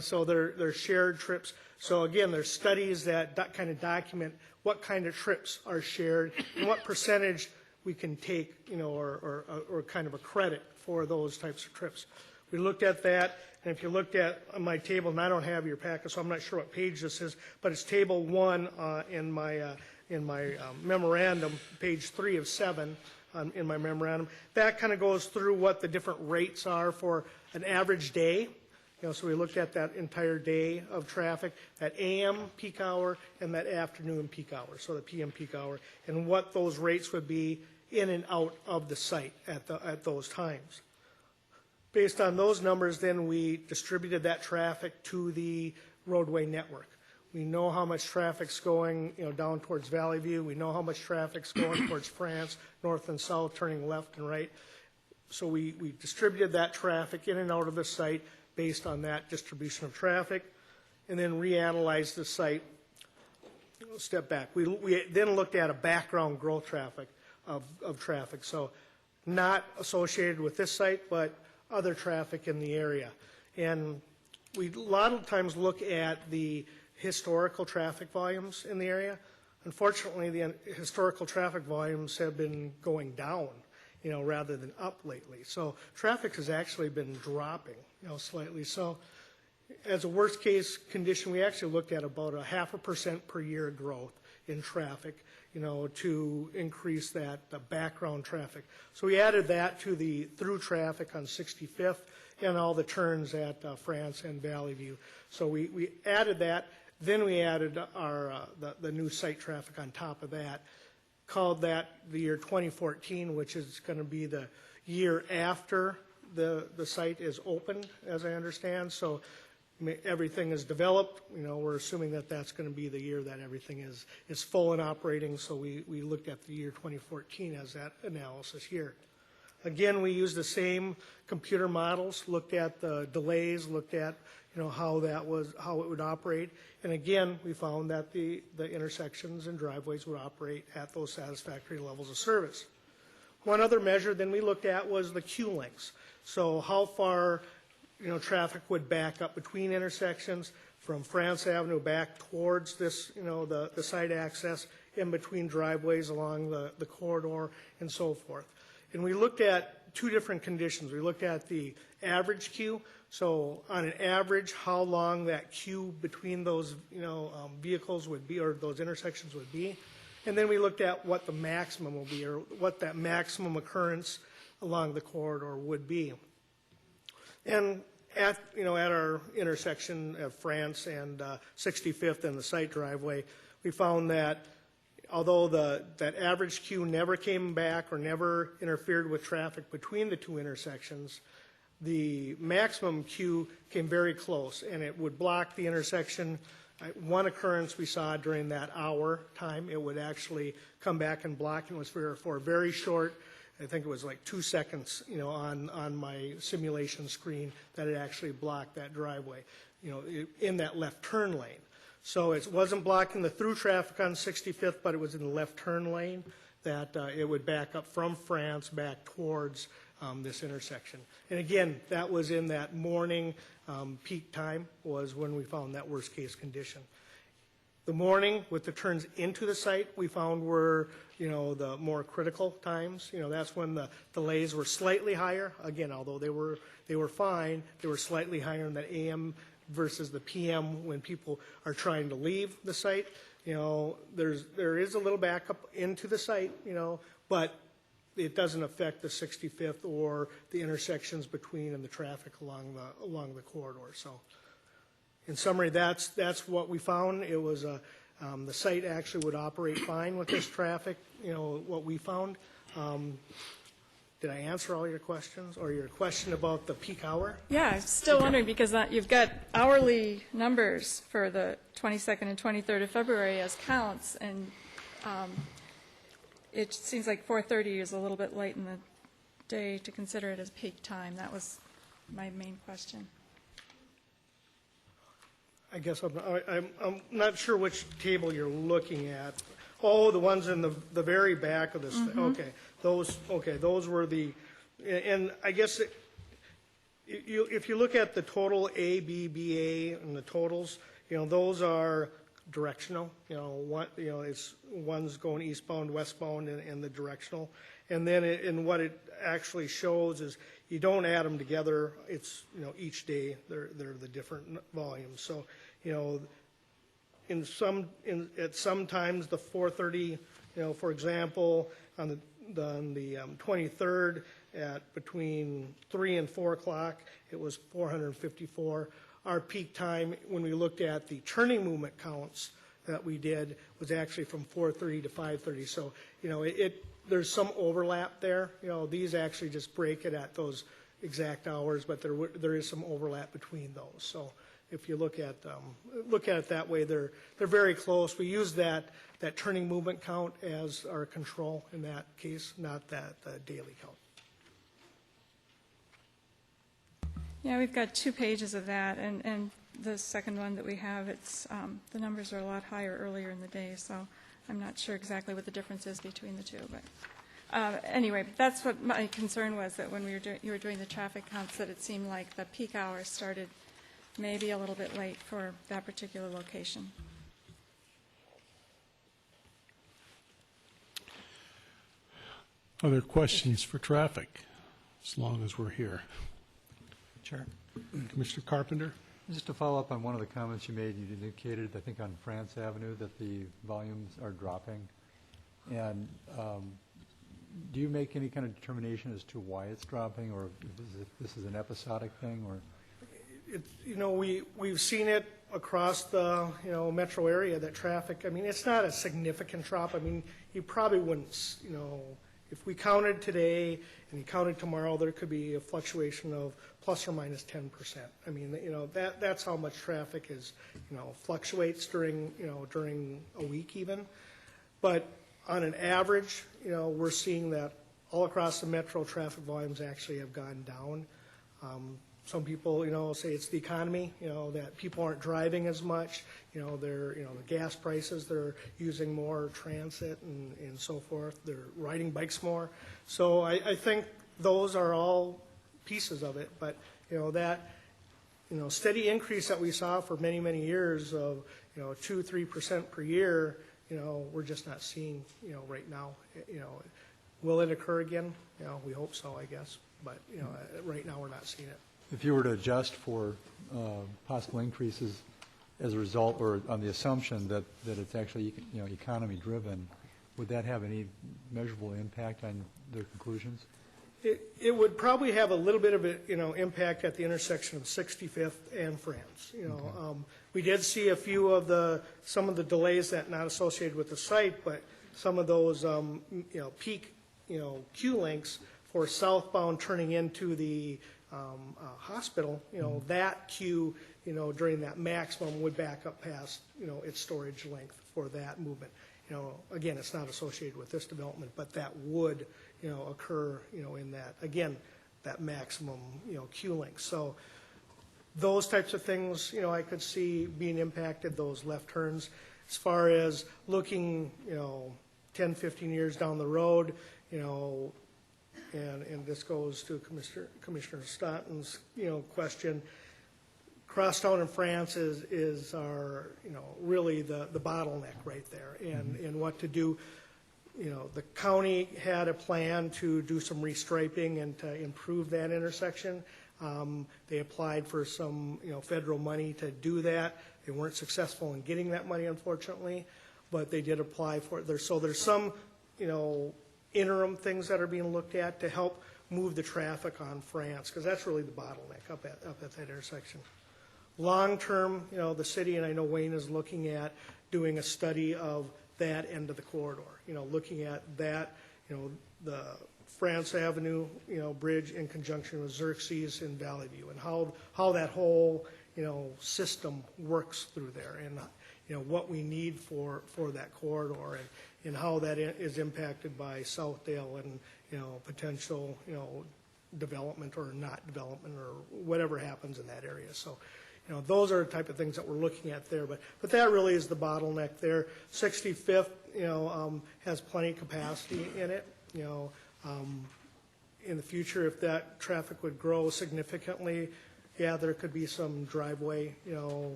So they're shared trips. So again, there's studies that kind of document what kind of trips are shared and what percentage we can take, or kind of a credit for those types of trips. We looked at that, and if you looked at my table, and I don't have your packet, so I'm not sure what page this is, but it's table 1 in my memorandum, page 3 of 7 in my memorandum. That kind of goes through what the different rates are for an average day. So we looked at that entire day of traffic, that AM peak hour and that afternoon peak hour, so the PM peak hour, and what those rates would be in and out of the site at those times. Based on those numbers, then we distributed that traffic to the roadway network. We know how much traffic's going, down towards Valley View. We know how much traffic's going towards France, north and south, turning left and right. So we distributed that traffic in and out of the site based on that distribution of traffic, and then reanalyzed the site. Step back. We then looked at a background growth traffic of traffic, so not associated with this site, but other traffic in the area. And we a lot of times look at the historical traffic volumes in the area. Unfortunately, the historical traffic volumes have been going down, rather than up lately. So traffic has actually been dropping, slightly. So as a worst case condition, we actually looked at about 0.5% per year growth in traffic, to increase that background traffic. So we added that to the through traffic on 65th and all the turns at France and Valley View. So we added that. Then we added our the new site traffic on top of that, called that the year 2014, which is going to be the year after the site is opened, as I understand. So everything is developed. We're assuming that that's going to be the year that everything is full and operating. So we looked at the year 2014 as that analysis here. Again, we used the same computer models, looked at the delays, looked at how it would operate, and again, we found that the intersections and driveways would operate at those satisfactory levels of service. One other measure then we looked at was the queue lengths. So how far traffic would back up between intersections from France Avenue back towards this, the site access, in between driveways along the corridor and so forth. And we looked at two different conditions. We looked at the average queue. So on an average, how long that queue between those, vehicles would be, or those intersections would be. And then we looked at what the maximum will be, or what that maximum occurrence along the corridor would be. And at our intersection of France and 65th and the site driveway, we found that although that average queue never came back or never interfered with traffic between the two intersections, the maximum queue came very close, and it would block the intersection, One occurrence we saw during that hour time, it would actually come back and block, and it was for a very short, I think it was like 2 seconds, on my simulation screen, that it actually blocked that driveway, in that left turn lane. So it wasn't blocking the through traffic on 65th, but it was in the left turn lane that it would back up from France back towards this intersection. And again, that was in that morning peak time was when we found that worst case condition. The morning with the turns into the site we found were, the more critical times. That's when the delays were slightly higher. Again, although they were fine, they were slightly higher in the AM versus the PM when people are trying to leave the site. There is a little backup into the site, but it doesn't affect the 65th or the intersections between and the traffic along the corridor. So, in summary, that's what we found. It was the site actually would operate fine with this traffic. What we found. Did I answer all your questions, or your question about the peak hour? Yeah, I'm still wondering, because you've got hourly numbers for the 22nd and 23rd of February as counts, and it seems like 4:30 is a little bit late in the day to consider it as peak time. That was my main question. I guess I'm not sure which table you're looking at. Oh, the ones in the very back of this. Okay, those were the, and I guess if you look at the total A, B, BA, and the totals, those are directional. It's one's going eastbound, westbound, and the directional. And then in what it actually shows is you don't add them together. It's each day they're the different volumes. So at some times the 4:30, for example, on the 23rd at between 3 and 4 o'clock, it was 454. Our peak time, when we looked at the turning movement counts that we did, was actually from 4:30 to 5:30. So, there's some overlap there. These actually just break it at those exact hours, but there is some overlap between those. So, if you look at it that way, they're very close. We use that turning movement count as our control in that case, not that daily count. Yeah, we've got 2 pages of that, and the second one that we have, it's the numbers are a lot higher earlier in the day, so I'm not sure exactly what the difference is between the two. But anyway, that's what my concern was, that when you were doing the traffic counts, that it seemed like the peak hours started maybe a little bit late for that particular location. Other questions for traffic, as long as we're here? Chair. Commissioner Carpenter? Just to follow up on one of the comments you made, you indicated, I think, on France Avenue that the volumes are dropping. And do you make any kind of determination as to why it's dropping, or if this is an episodic thing, or? We've seen it across the metro area, that traffic. I mean, it's not a significant drop. I mean, you probably wouldn't. If we counted today and you counted tomorrow, there could be a fluctuation of plus or minus 10%. I mean, that's how much traffic is fluctuates during a week even. But on an average, we're seeing that all across the metro, traffic volumes actually have gone down. Some people, say it's the economy, that people aren't driving as much. The gas prices, they're using more transit and so forth. They're riding bikes more. So I think those are all pieces of it. But, that, steady increase that we saw for many, many years of, 2-3% per year, we're just not seeing, right now. Will it occur again? We hope so, I guess. But, right now we're not seeing it. If you were to adjust for possible increases as a result, or on the assumption that it's actually economy driven, would that have any measurable impact on their conclusions? It would probably have a little bit of impact at the intersection of 65th and France. Okay. We did see a few of some of the delays that not associated with the site, but some of those peak Q links for southbound turning into the hospital, that queue, during that maximum would back up past, its storage length for that movement. Again, it's not associated with this development, but that would, occur, in that, again, that maximum, queue length. So those types of things, I could see being impacted, those left turns. As far as looking, 10, 15 years down the road, and this goes to Commissioner Stoughton's, question. Crosstown in France is our, really the bottleneck right there, and what to do. The county had a plan to do some restriping and to improve that intersection. They applied for some, federal money to do that. They weren't successful in getting that money, unfortunately, but they did apply for it. So there's some, interim things that are being looked at to help move the traffic on France, because that's really the bottleneck up at that intersection. Long term, the city, and I know Wayne is looking at doing a study of that end of the corridor, looking at that, the France Avenue, bridge in conjunction with Xerxes and Valley View, and how that whole, system works through there, and what we need for that corridor, and how that is impacted by Southdale and, potential, development or not development or whatever happens in that area. So, those are the type of things that we're looking at there, but that really is the bottleneck there. 65th, has plenty of capacity in it, in the future, if that traffic would grow significantly, yeah, there could be some driveway,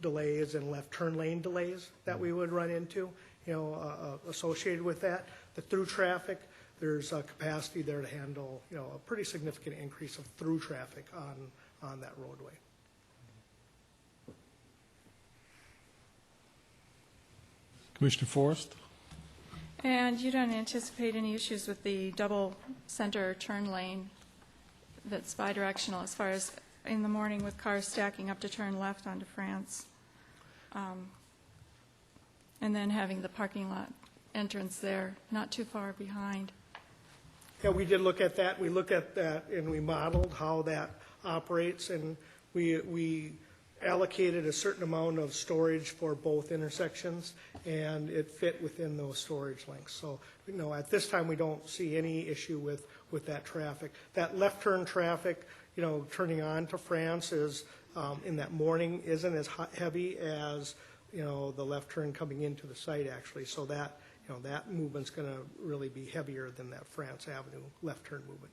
delays and left turn lane delays that we would run into, associated with that. The through traffic, there's a capacity there to handle, a pretty significant increase of through traffic on that roadway. Commissioner Forrest? And you don't anticipate any issues with the double center turn lane that's bidirectional as far as in the morning with cars stacking up to turn left onto France? And then having the parking lot entrance there, not too far behind. Yeah, we did look at that. We looked at that and we modeled how that operates, and we allocated a certain amount of storage for both intersections, and it fit within those storage lengths. So, at this time, we don't see any issue with that traffic. That left turn traffic, turning on to France is, in that morning, isn't as heavy as, the left turn coming into the site, actually. So that, that movement's going to really be heavier than that France Avenue left turn movement.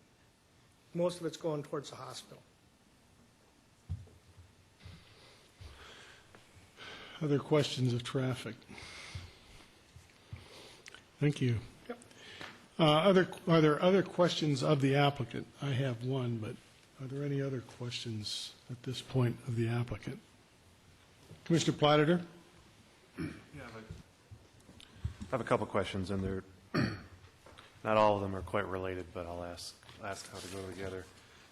Most of it's going towards the hospital. Other questions of traffic? Thank you. Yep. Are there other questions of the applicant? I have one, but are there any other questions at this point of the applicant? Commissioner Platter? Yeah, I have a couple questions, and they're not all of them are quite related, but I'll ask how to go together.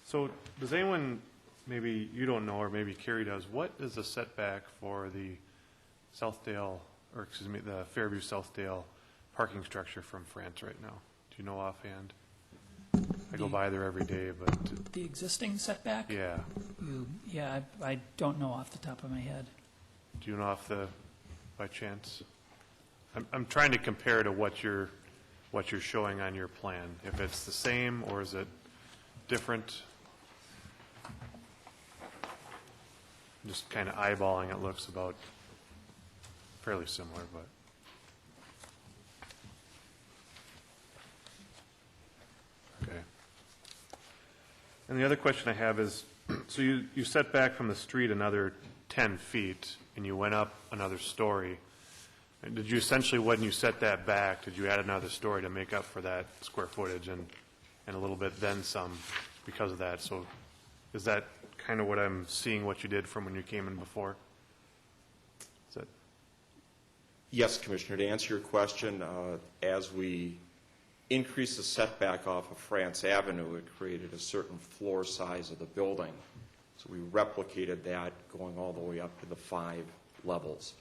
So, does anyone, maybe you don't know, or maybe Carrie does, what is the setback for the the Fairview Southdale parking structure from France right now? Do you know offhand? I go by there every day, but The existing setback? yeah. Yeah, I don't know off the top of my head. Do you know by chance? I'm trying to compare to what you're showing on your plan. If it's the same or is it different? I'm just kind of eyeballing. It looks about fairly similar, but. Okay. And the other question I have is, so you set back from the street another 10 feet, and you went up another story. And did you essentially, when you set that back, did you add another story to make up for that square footage and a little bit then some because of that? So is that kind of what I'm seeing what you did from when you came in before? Is that? Yes, Commissioner, to answer your question, as we increased the setback off of France Avenue, it created a certain floor size of the building. So we replicated that going all the way up to the 5 levels.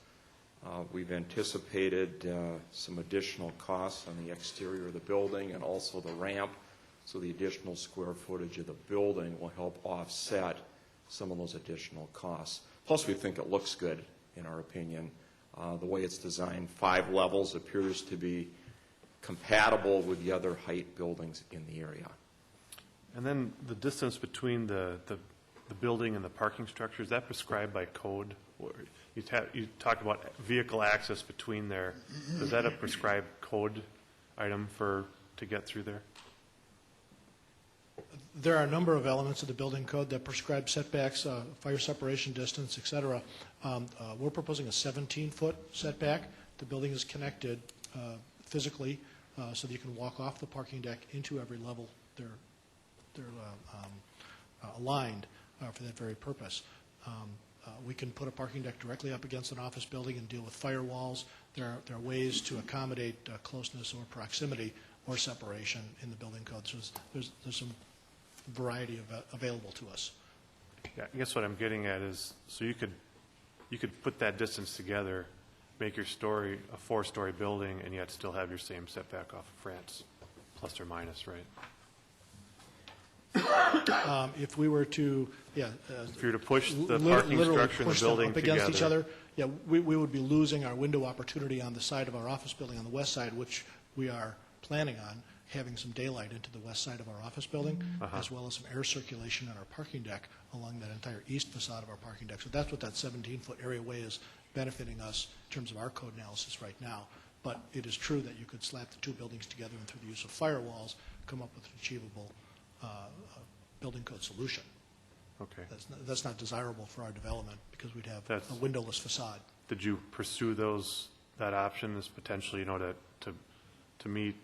We've anticipated some additional costs on the exterior of the building and also the ramp. So the additional square footage of the building will help offset some of those additional costs. Plus, we think it looks good, in our opinion. The way it's designed, 5 levels, appears to be compatible with the other height buildings in the area. And then the distance between the building and the parking structure, is that prescribed by code? Or you talked about vehicle access between there. Is that a prescribed code item to get through there? There are a number of elements of the building code that prescribe setbacks, fire separation distance, et cetera. We're proposing a 17-foot setback. The building is connected physically so that you can walk off the parking deck into every level. They're aligned for that very purpose. We can put a parking deck directly up against an office building and deal with firewalls. There are ways to accommodate closeness or proximity or separation in the building code. So there's some variety available to us. Yeah, I guess what I'm getting at is, so you could put that distance together, make your story a 4-story building, and yet still have your same setback off of France, plus or minus, right? If we were to, If you were to push the parking structure and the building up against each together. other, we would be losing our window opportunity on the side of our office building on the west side, which we are planning on having some daylight into the west side of our office building, as well as some air circulation on our parking deck along that entire east facade of our parking deck. So that's what that 17-foot area way is benefiting us in terms of our code analysis right now. But it is true that you could slap the 2 buildings together and through the use of firewalls, come up with an achievable building code solution. Okay. That's not desirable for our development because we'd have That's- a windowless facade. Did you pursue that option as potentially, to meet,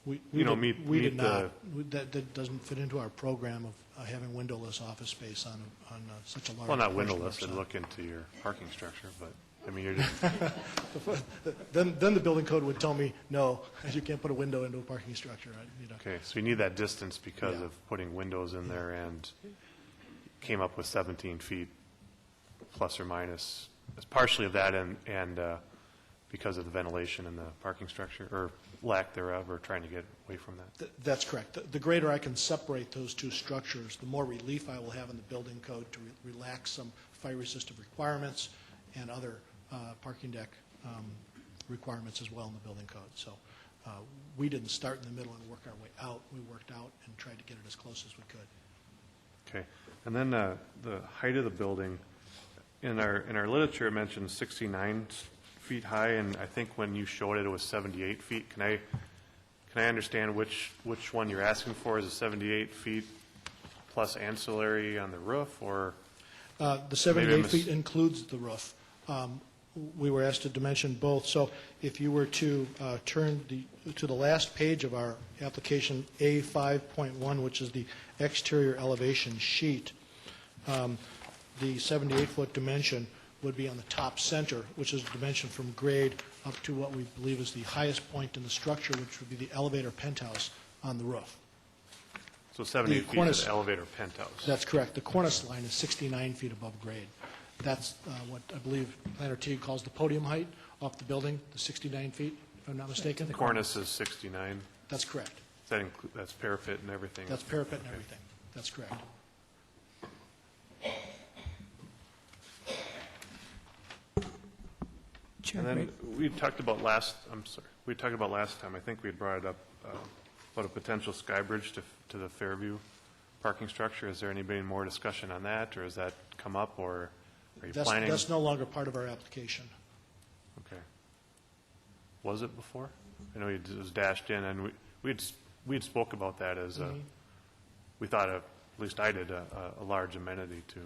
We meet did the- not. That doesn't fit into our program of having windowless office space on such a large. well, not portion of our windowless, I'd site. look into your parking structure, but, I mean, you're just, Then the building code would tell me, no, you can't put a window into a parking structure. okay, so you need that distance because Yeah. of putting windows in there, and came up with 17 feet plus or minus. It's partially of that and because of the ventilation in the parking structure, or lack thereof, or trying to get away from that. That's correct. The greater I can separate those 2 structures, the more relief I will have in the building code to relax some fire-resistant requirements and other parking deck requirements as well in the building code. So we didn't start in the middle and work our way out. We worked out and tried to get it as close as we could. Okay, and then the height of the building, in our literature, it mentions 69 feet high, and I think when you showed it, it was 78 feet. Can I understand which one you're asking for? Is it 78 feet plus ancillary on the roof, or? The 78 feet includes the roof. We were asked to dimension both. So if you were to turn to the last page of our application, A5.1, which is the exterior elevation sheet, the 78-foot dimension would be on the top center, which is a dimension from grade up to what we believe is the highest point in the structure, which would be the elevator penthouse on the roof. So 78 feet is the elevator penthouse. That's correct. The cornice line is 69 feet above grade. That's what I believe Planner Teague calls the podium height off the building, the 69 feet, if I'm not mistaken. The cornice is 69. That's correct. That's parapet and everything? That's parapet and everything. That's correct. And then we talked about last time, I think we had brought it up, about a potential sky bridge to the Fairview parking structure. Is there any more discussion on that, or has that come up, or are you planning? That's no longer part of our application. Okay. Was it before? I know it was dashed in, and we had spoke about that as we thought, at least I did, a large amenity to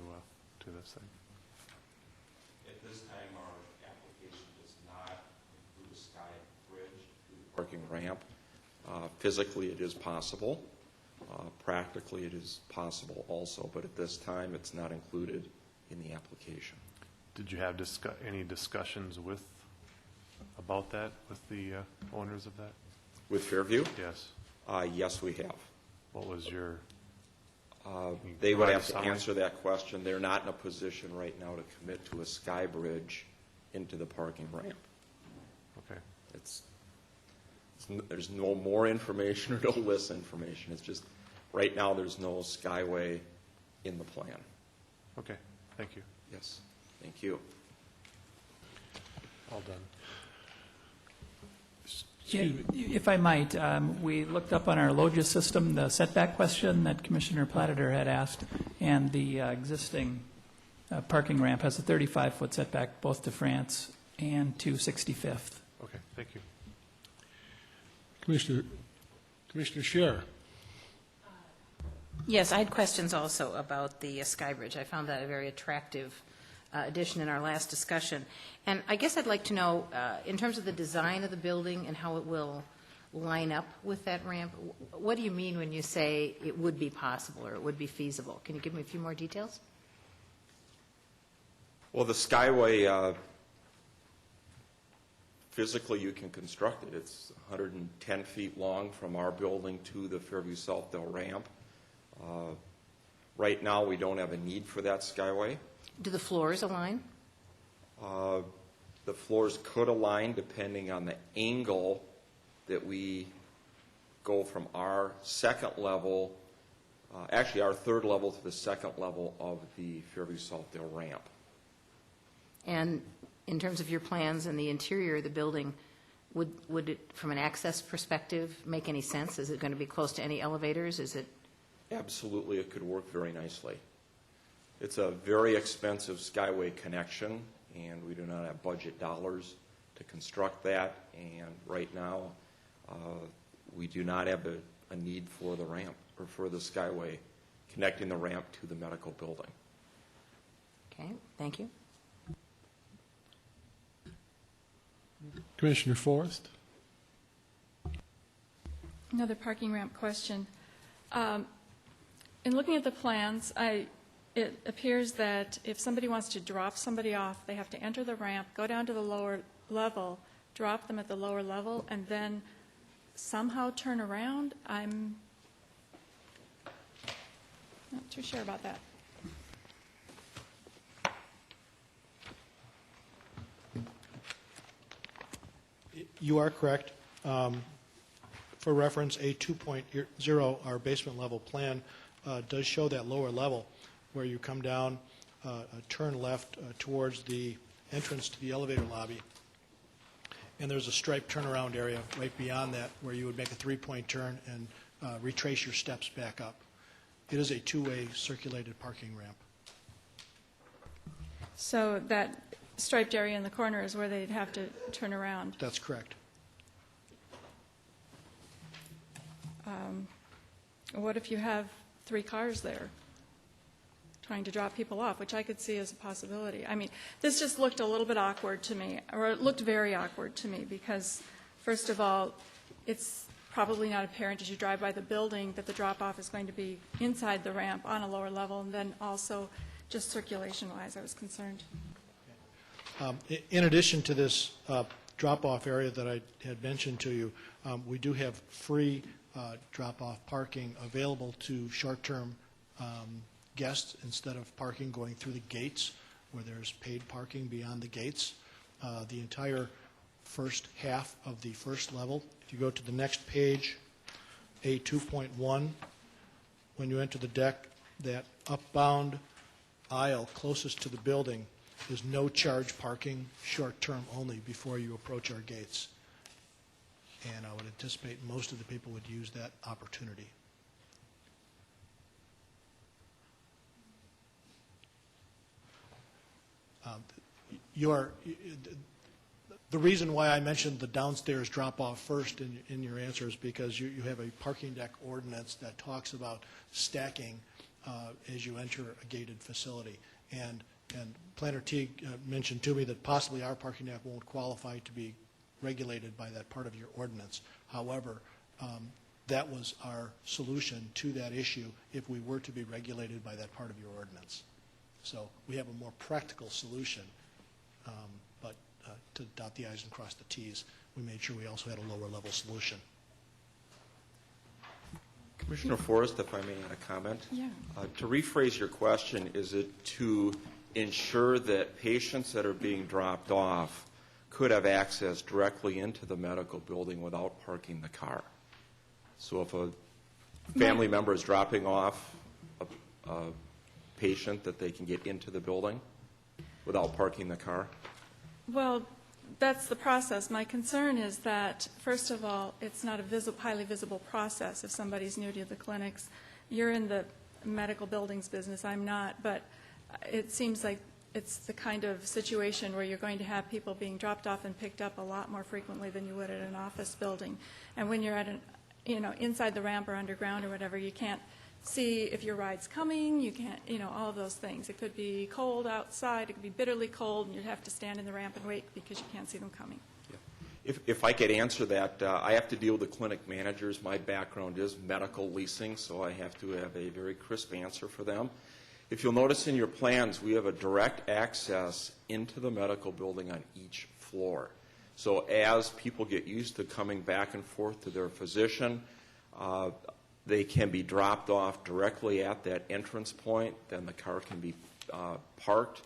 this thing. At this time, our application does not include a sky bridge to the parking ramp. Physically, it is possible. Practically, it is possible also, but at this time, it's not included in the application. Did you have any discussions about that with the owners of that? With Fairview? Yes. Yes, we have. What was your? They would have to summary? answer that question. They're not in a position right now to commit to a sky bridge into the parking ramp. Okay. It's There's no more information or no less information. It's just, right now, there's no skyway in the plan. Okay, thank you. Yes, thank you. All done. Excuse me. If I might, we looked up on our Logis system the setback question that Commissioner Platter had asked, and the existing parking ramp has a 35-foot setback both to France and to 65th. Okay, thank you. Commissioner Scherer. Yes, I had questions also about the Sky Bridge. I found that a very attractive addition in our last discussion. And I guess I'd like to know, in terms of the design of the building and how it will line up with that ramp, what do you mean when you say it would be possible or it would be feasible? Can you give me a few more details? Well, the skyway, physically you can construct it. It's 110 feet long from our building to the Fairview Southdale ramp. Right now, we don't have a need for that skyway. Do the floors align? The floors could align depending on the angle that we go from our second level, actually our third level to the second level of the Fairview Southdale ramp. And in terms of your plans and the interior of the building, would it, from an access perspective, make any sense? Is it going to be close to any elevators? Is it? Absolutely, it could work very nicely. It's a very expensive skyway connection, and we do not have budget dollars to construct that. And right now, we do not have a need for the ramp or for the skyway connecting the ramp to the medical building. Okay, thank you. Commissioner Forrest. Another parking ramp question. In looking at the plans, it appears that if somebody wants to drop somebody off, they have to enter the ramp, go down to the lower level, drop them at the lower level, and then somehow turn around. I'm not too sure about that. You are correct. For reference, a 2.0, our basement level plan, does show that lower level where you come down, turn left towards the entrance to the elevator lobby. And there's a striped turnaround area right beyond that where you would make a three-point turn and retrace your steps back up. It is a two-way circulated parking ramp. So that striped area in the corner is where they'd have to turn around. That's correct. What if you have 3 cars there trying to drop people off, which I could see as a possibility? I mean, this just looked a little bit awkward to me, or it looked very awkward to me because, first of all, it's probably not apparent as you drive by the building that the drop-off is going to be inside the ramp on a lower level, and then also just circulation-wise, I was concerned. In addition to this drop-off area that I had mentioned to you, we do have free drop-off parking available to short-term guests instead of parking going through the gates where there's paid parking beyond the gates. The entire first half of the first level, if you go to the next page, A2.1, when you enter the deck, that upbound aisle closest to the building is no charge parking, short-term only, before you approach our gates. And I would anticipate most of the people would use that opportunity. The reason why I mentioned the downstairs drop-off first in your answer is because you have a parking deck ordinance that talks about stacking as you enter a gated facility. And Planner Teague mentioned to me that possibly our parking deck won't qualify to be regulated by that part of your ordinance. However, that was our solution to that issue if we were to be regulated by that part of your ordinance. So we have a more practical solution, but to dot the i's and cross the t's, we made sure we also had a lower level solution. Commissioner Forrest, if I may add a comment. Yeah. To rephrase your question, is it to ensure that patients that are being dropped off could have access directly into the medical building without parking the car. So if a family member is dropping off a patient, that they can get into the building without parking the car? Well, that's the process. My concern is that, first of all, it's not a highly visible process if somebody's new to the clinics. You're in the medical buildings business, I'm not, but it seems like it's the kind of situation where you're going to have people being dropped off and picked up a lot more frequently than you would at an office building. And when you're at inside the ramp or underground or whatever, you can't see if your ride's coming, you can't, all of those things. It could be cold outside, it could be bitterly cold, and you'd have to stand in the ramp and wait because you can't see them coming. Yeah. If I could answer that, I have to deal with the clinic managers. My background is medical leasing, so I have to have a very crisp answer for them. If you'll notice in your plans, we have a direct access into the medical building on each floor. So as people get used to coming back and forth to their physician, they can be dropped off directly at that entrance point. Then the car can be parked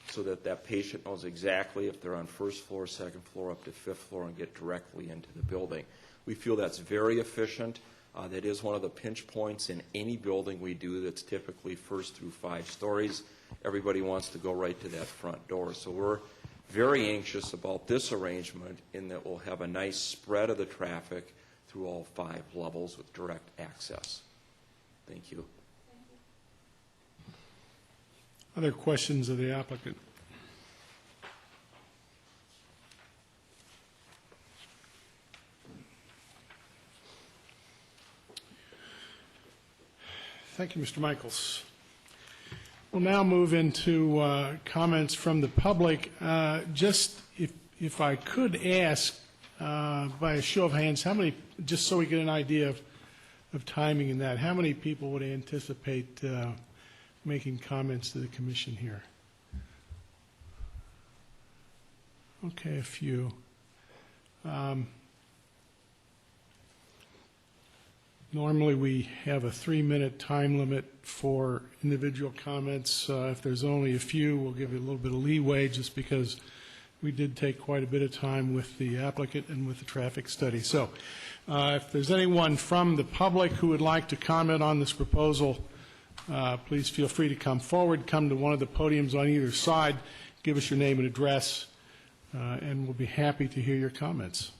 so that that patient knows exactly if they're on first floor, second floor, up to fifth floor, and get directly into the building. We feel that's very efficient. That is one of the pinch points in any building we do that's typically first through 5 stories. Everybody wants to go right to that front door. So we're very anxious about this arrangement in that we'll have a nice spread of the traffic through all 5 levels with direct access. Thank you. Other questions of the applicant? Thank you, Mr. Michaels. We'll now move into comments from the public. Just if I could ask, by a show of hands, how many, just so we get an idea of timing in that, how many people would anticipate making comments to the commission here? Okay, a few. Normally we have a 3-minute time limit for individual comments. If there's only a few, we'll give you a little bit of leeway just because we did take quite a bit of time with the applicant and with the traffic study. So if there's anyone from the public who would like to comment on this proposal, please feel free to come forward, come to one of the podiums on either side, give us your name and address, and we'll be happy to hear your comments.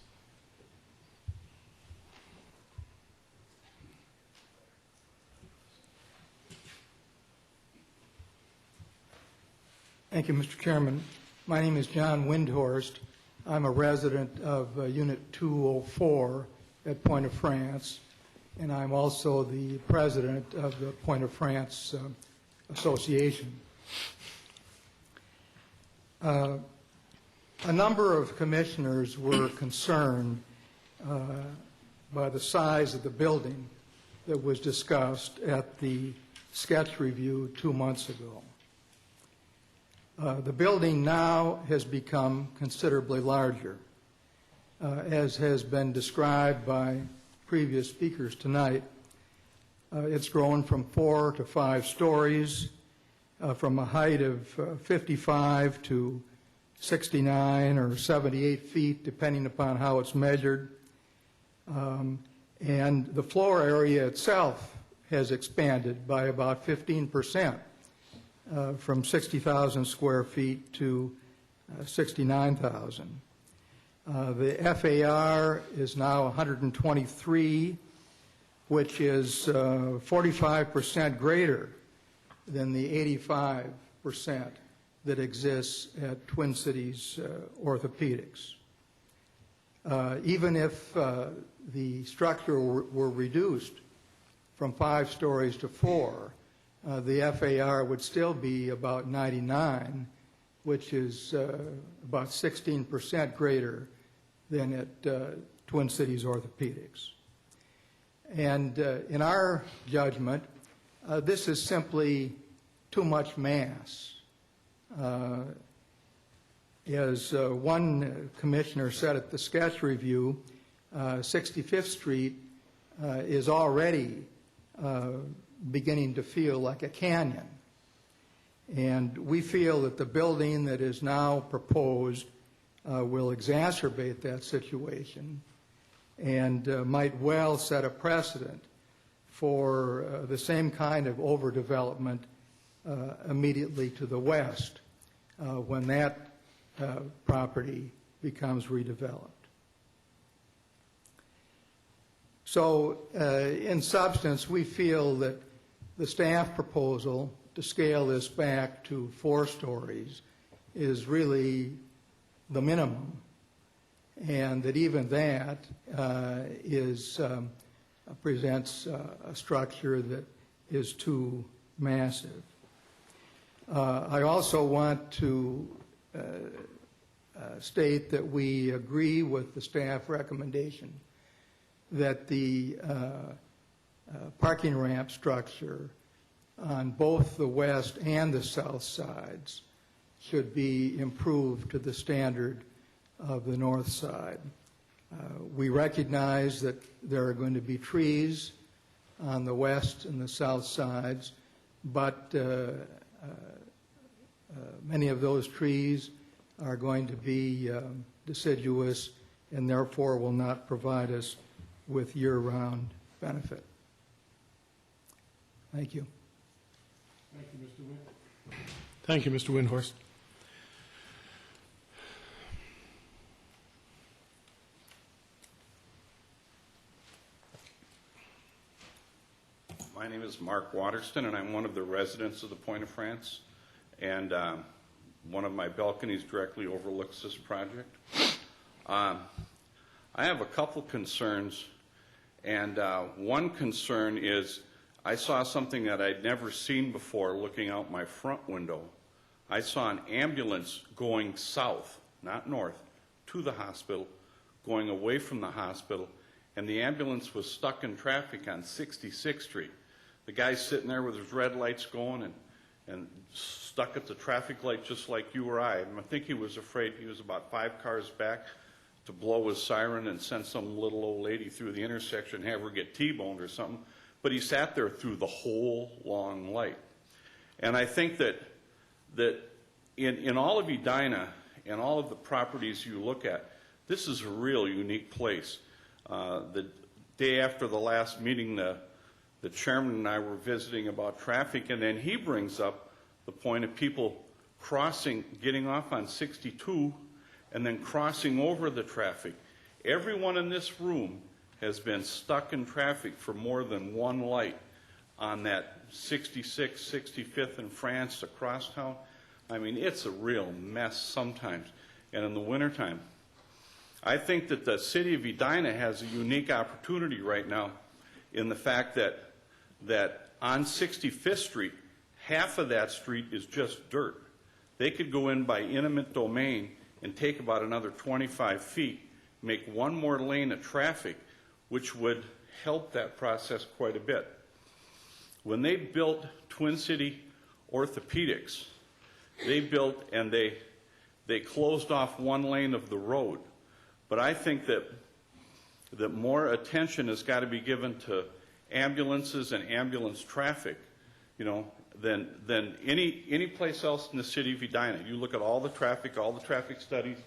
Thank you, Mr. Chairman. My name is John Windhorst. I'm a resident of Unit 204 at Point-de-France, and I'm also the president of the Point-de-France Association. A number of commissioners were concerned by the size of the building that was discussed at the sketch review 2 months ago. The building now has become considerably larger. As has been described by previous speakers tonight, it's grown from 4 to 5 stories, from a height of 55 to 69 or 78 feet, depending upon how it's measured. And the floor area itself has expanded by about 15%. From 60,000 square feet to 69,000. The FAR is now 123, which is 45% greater than the 85% that exists at Twin Cities Orthopedics. Even if the structure were reduced from 5 stories to 4, the FAR would still be about 99, which is about 16% greater than at Twin Cities Orthopedics. And in our judgment, this is simply too much mass. As one commissioner said at the sketch review, 65th Street is already beginning to feel like a canyon. And we feel that the building that is now proposed will exacerbate that situation and might well set a precedent for the same kind of overdevelopment immediately to the west when that property becomes redeveloped. So in substance, we feel that the staff proposal to scale this back to 4 stories is really the minimum, and that even that presents a structure that is too massive. I also want to state that we agree with the staff recommendation that the parking ramp structure on both the west and the south sides should be improved to the standard of the north side. We recognize that there are going to be trees on the west and the south sides, but many of those trees are going to be deciduous and therefore will not provide us with year-round benefit. Thank you. Thank you, Mr. Win. Thank you, Mr. Windhorst. My name is Mark Waterston, and I'm one of the residents of the Point of France, and one of my balconies directly overlooks this project. I have a couple concerns, and one concern is I saw something that I'd never seen before looking out my front window. I saw an ambulance going south, not north, to the hospital, going away from the hospital, and the ambulance was stuck in traffic on 66th Street. The guy's sitting there with his red lights going and stuck at the traffic light just like you or I. And I think he was afraid he was about 5 cars back to blow his siren and send some little old lady through the intersection and have her get T-boned or something. But he sat there through the whole long light. And I think that in all of Edina and all of the properties you look at, this is a real unique place. The day after the last meeting, the chairman and I were visiting about traffic, and then he brings up the point of people crossing, getting off on 62, and then crossing over the traffic. Everyone in this room has been stuck in traffic for more than one light on that 66th, 65th in France across town. I mean, it's a real mess sometimes. And in the wintertime, I think that the city of Edina has a unique opportunity right now in the fact that on 65th Street, half of that street is just dirt. They could go in by eminent domain and take about another 25 feet, make one more lane of traffic, which would help that process quite a bit. When they built Twin City Orthopedics, they built and they closed off one lane of the road. But I think that more attention has got to be given to ambulances and ambulance traffic, you know, than any place else in the city of Edina. You look at all the traffic studies,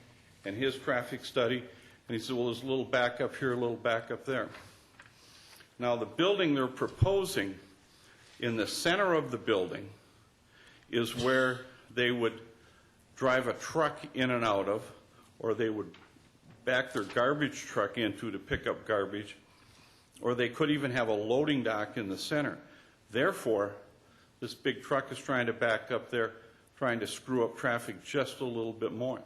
and his traffic study, and he said, well, there's a little back up here, a little back up there. Now, the building they're proposing, in the center of the building, is where they would drive a truck in and out of, or they would back their garbage truck into to pick up garbage, or they could even have a loading dock in the center. Therefore, this big truck is trying to back up there, trying to screw up traffic just a little bit more.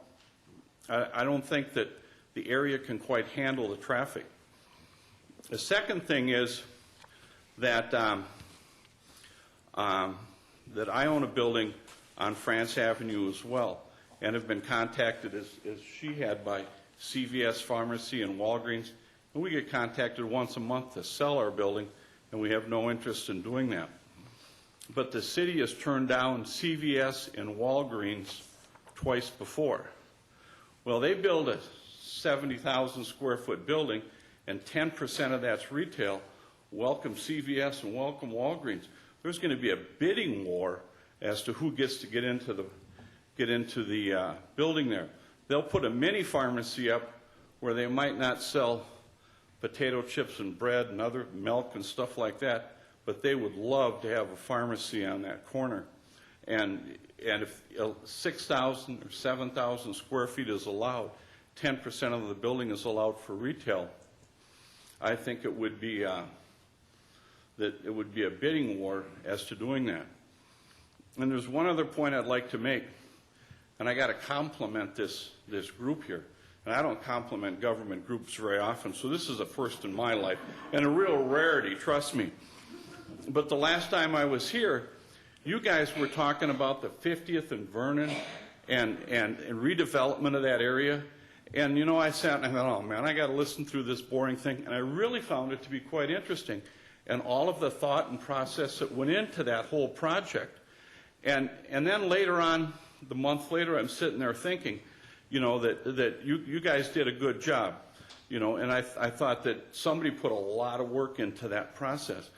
I don't think that the area can quite handle the traffic. The second thing is that that I own a building on France Avenue as well, and have been contacted, as she had, by CVS Pharmacy and Walgreens. And we get contacted once a month to sell our building, and we have no interest in doing that. But the city has turned down CVS and Walgreens twice before. Well, they build a 70,000 square foot building, and 10% of that's retail. Welcome CVS and welcome Walgreens. There's going to be a bidding war as to who gets to get into the building there. they'll put a mini pharmacy up where they might not sell potato chips and bread and other milk and stuff like that, but they would love to have a pharmacy on that corner. And if 6,000 or 7,000 square feet is allowed, 10% of the building is allowed for retail, I think it would be a bidding war as to doing that. And there's one other point I'd like to make, and I got to compliment this group here. And I don't compliment government groups very often, so this is a first in my life, and a real rarity, trust me. But the last time I was here, you guys were talking about the 50th and Vernon and redevelopment of that area. And, you know, I sat and I thought, oh, man, I got to listen through this boring thing. And I really found it to be quite interesting. And all of the thought and process that went into that whole project. And then later on, the month later, I'm sitting there thinking, you know, that you guys did a good job. You know, and I thought that somebody put a lot of work into that process.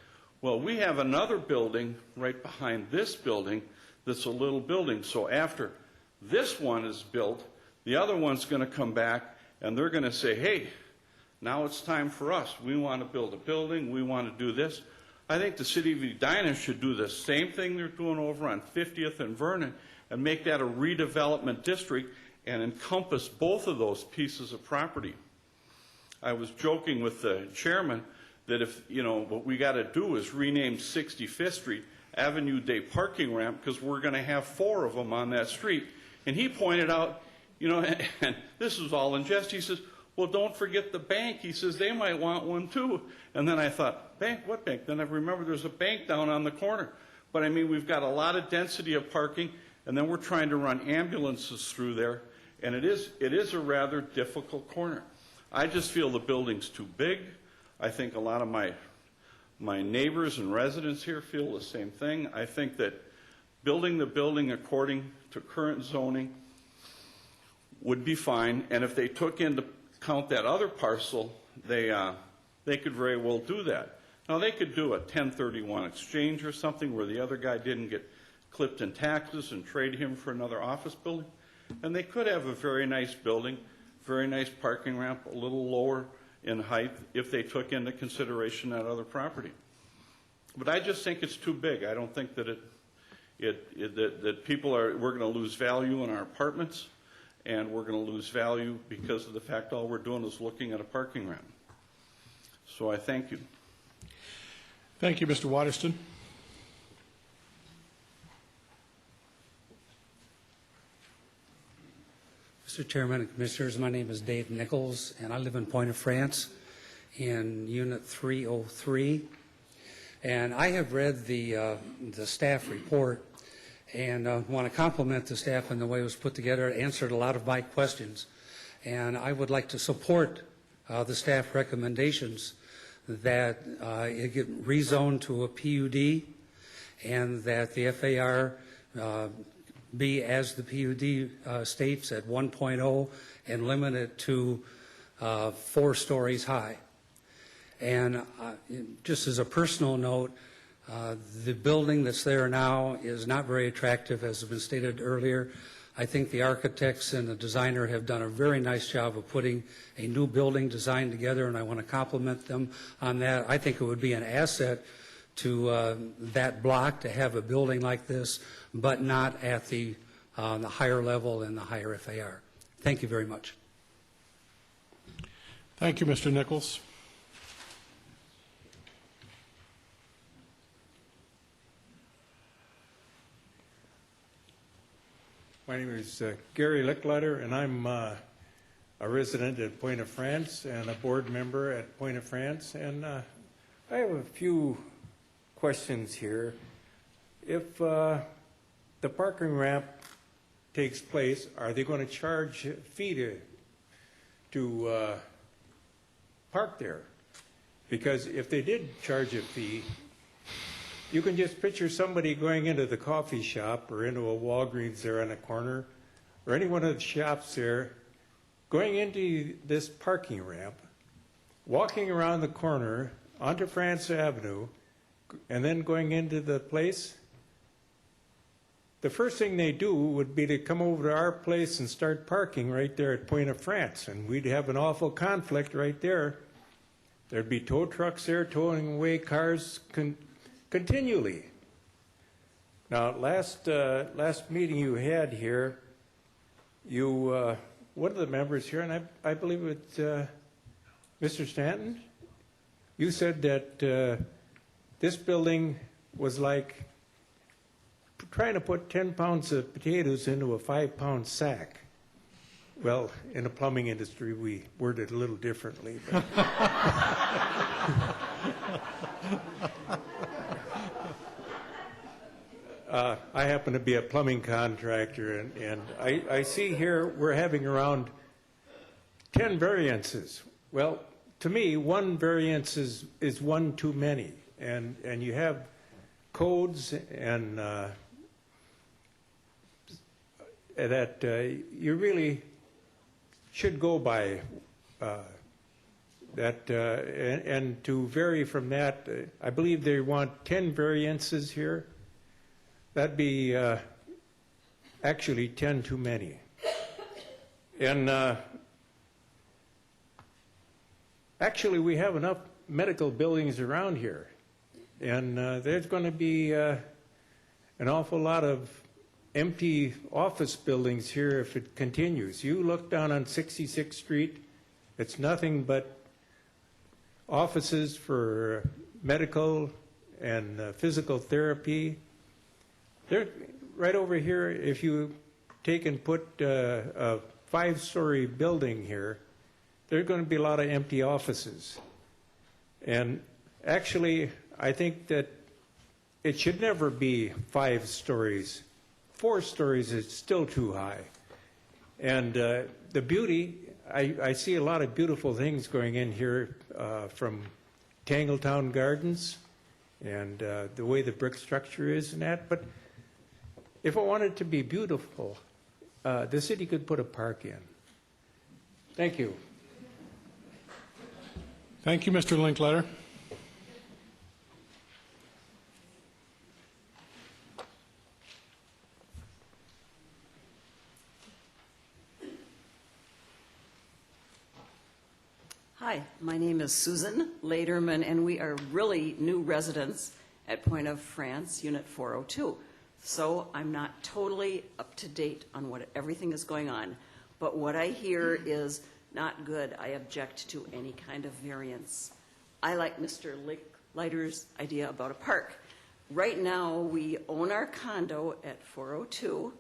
Well, we have another building right behind this building that's a little building. So after this one is built, the other one's going to come back, and they're going to say, hey, now it's time for us. We want to build a building. We want to do this. I think the city of Edina should do the same thing they're doing over on 50th and Vernon and make that a redevelopment district and encompass both of those pieces of property. I was joking with the chairman that if, you know, what we got to do is rename 65th Street Avenue Day Parking Ramp because we're going to have 4 of them on that street. And he pointed out, you know, and this was all in jest, he says, well, don't forget the bank. He says, they might want one too. And then I thought, bank? What bank? Then I remember there's a bank down on the corner. But I mean, we've got a lot of density of parking, and then we're trying to run ambulances through there, and it is a rather difficult corner. I just feel the building's too big. I think a lot of my neighbors and residents here feel the same thing. I think that building the building according to current zoning would be fine, and if they took into account that other parcel, they could very well do that. Now, they could do a 1031 exchange or something where the other guy didn't get clipped in taxes and trade him for another office building, and they could have a very nice building, very nice parking ramp, a little lower in height if they took into consideration that other property. But I just think it's too big. I don't think that that people we're going to lose value in our apartments, and we're going to lose value because of the fact all we're doing is looking at a parking ramp. So I thank you. Thank you, Mr. Waterston. Mr. Chairman and Commissioners, my name is Dave Nichols, and I live in Pointe-aux-France in Unit 303. And I have read the staff report and want to compliment the staff on the way it was put together. It answered a lot of my questions. And I would like to support the staff recommendations that it get rezoned to a PUD and that the FAR be as the PUD states at 1.0 and limit it to 4 stories high. And just as a personal note, the building that's there now is not very attractive, as has been stated earlier. I think the architects and the designer have done a very nice job of putting a new building design together, and I want to compliment them on that. I think it would be an asset to that block to have a building like this, but not at the higher level and the higher FAR. Thank you very much. Thank you, Mr. Nichols. My name is Gary Lickletter, and I'm a resident at Pointe-aux-France and a board member at Pointe-aux-France. And I have a few questions here. If the parking ramp takes place, are they going to charge a fee to park there? Because if they did charge a fee, you can just picture somebody going into the coffee shop or into a Walgreens there on the corner, or any one of the shops there, going into this parking ramp, walking around the corner onto France Avenue, and then going into the place. the first thing they do would be to come over to our place and start parking right there at Point of France, and we'd have an awful conflict right there. There'd be tow trucks there towing away cars continually. Now, last meeting you had here, one of the members here, and I believe it's Mr. Stanton, you said that this building was like trying to put 10 pounds of potatoes into a 5-pound sack. Well, in the plumbing industry, we word it a little differently. But I happen to be a plumbing contractor, and I see here we're having around 10 variances. Well, to me, one variance is one too many, and you have codes and that you really should go by that, and to vary from that, I believe they want 10 variances here. That'd be actually 10 too many. And actually, we have enough medical buildings around here, and there's going to be an awful lot of empty office buildings here if it continues. You look down on 66th Street, it's nothing but offices for medical and physical therapy. They're right over here. If you take and put a 5-story building here, there are going to be a lot of empty offices. And actually, I think that it should never be 5 stories. 4 stories is still too high. And the beauty, I see a lot of beautiful things going in here from Tangletown Gardens and the way the brick structure is and that. But if I wanted it to be beautiful, the city could put a park in. Thank you. Thank you, Mr. Linkletter. Hi, my name is Susan Laderman, and we are really new residents at Point of France, Unit 402. So I'm not totally up to date on what everything is going on. But what I hear is not good. I object to any kind of variance. I like Mr. Leiter's idea about a park. Right now, we own our condo at 402.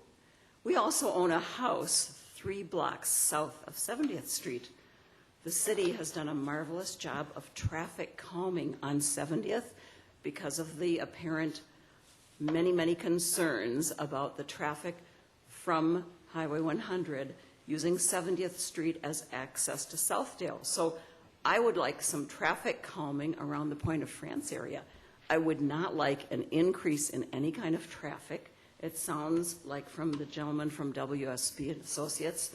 We also own a house 3 blocks south of 70th Street. The city has done a marvelous job of traffic calming on 70th because of the apparent many concerns about the traffic from Highway 100 using 70th Street as access to Southdale. So I would like some traffic calming around the Point of France area. I would not like an increase in any kind of traffic. It sounds like from the gentleman from WSP and Associates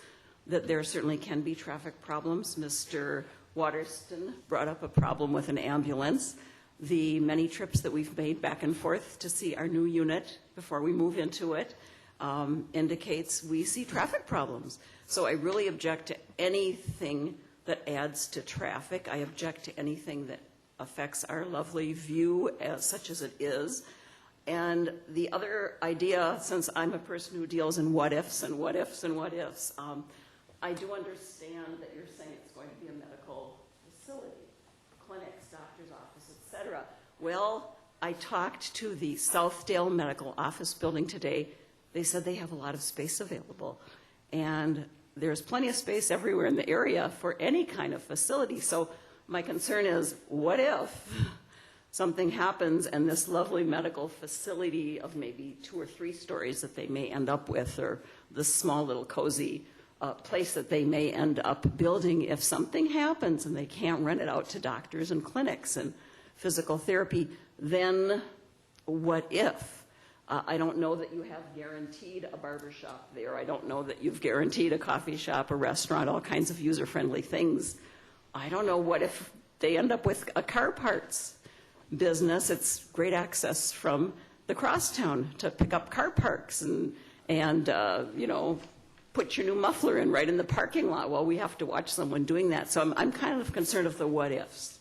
that there certainly can be traffic problems. Mr. Waterston brought up a problem with an ambulance. The many trips that we've made back and forth to see our new unit before we move into it indicates we see traffic problems. So I really object to anything that adds to traffic. I object to anything that affects our lovely view such as it is. And the other idea, since I'm a person who deals in what ifs and what ifs and what ifs, I do understand that you're saying it's going to be a medical facility, clinics, doctor's office, etc. Well, I talked to the Southdale Medical Office building today. They said they have a lot of space available. And there's plenty of space everywhere in the area for any kind of facility. So my concern is, what if something happens and this lovely medical facility of maybe 2 or 3 stories that they may end up with, or this small little cozy place that they may end up building, if something happens and they can't rent it out to doctors and clinics and physical therapy, then what if? I don't know that you have guaranteed a barber shop there. I don't know that you've guaranteed a coffee shop, a restaurant, all kinds of user-friendly things. I don't know what if they end up with a car parts business. It's great access from the crosstown to pick up car parks and put your new muffler in right in the parking lot. Well, we have to watch someone doing that. So I'm kind of concerned of the what ifs.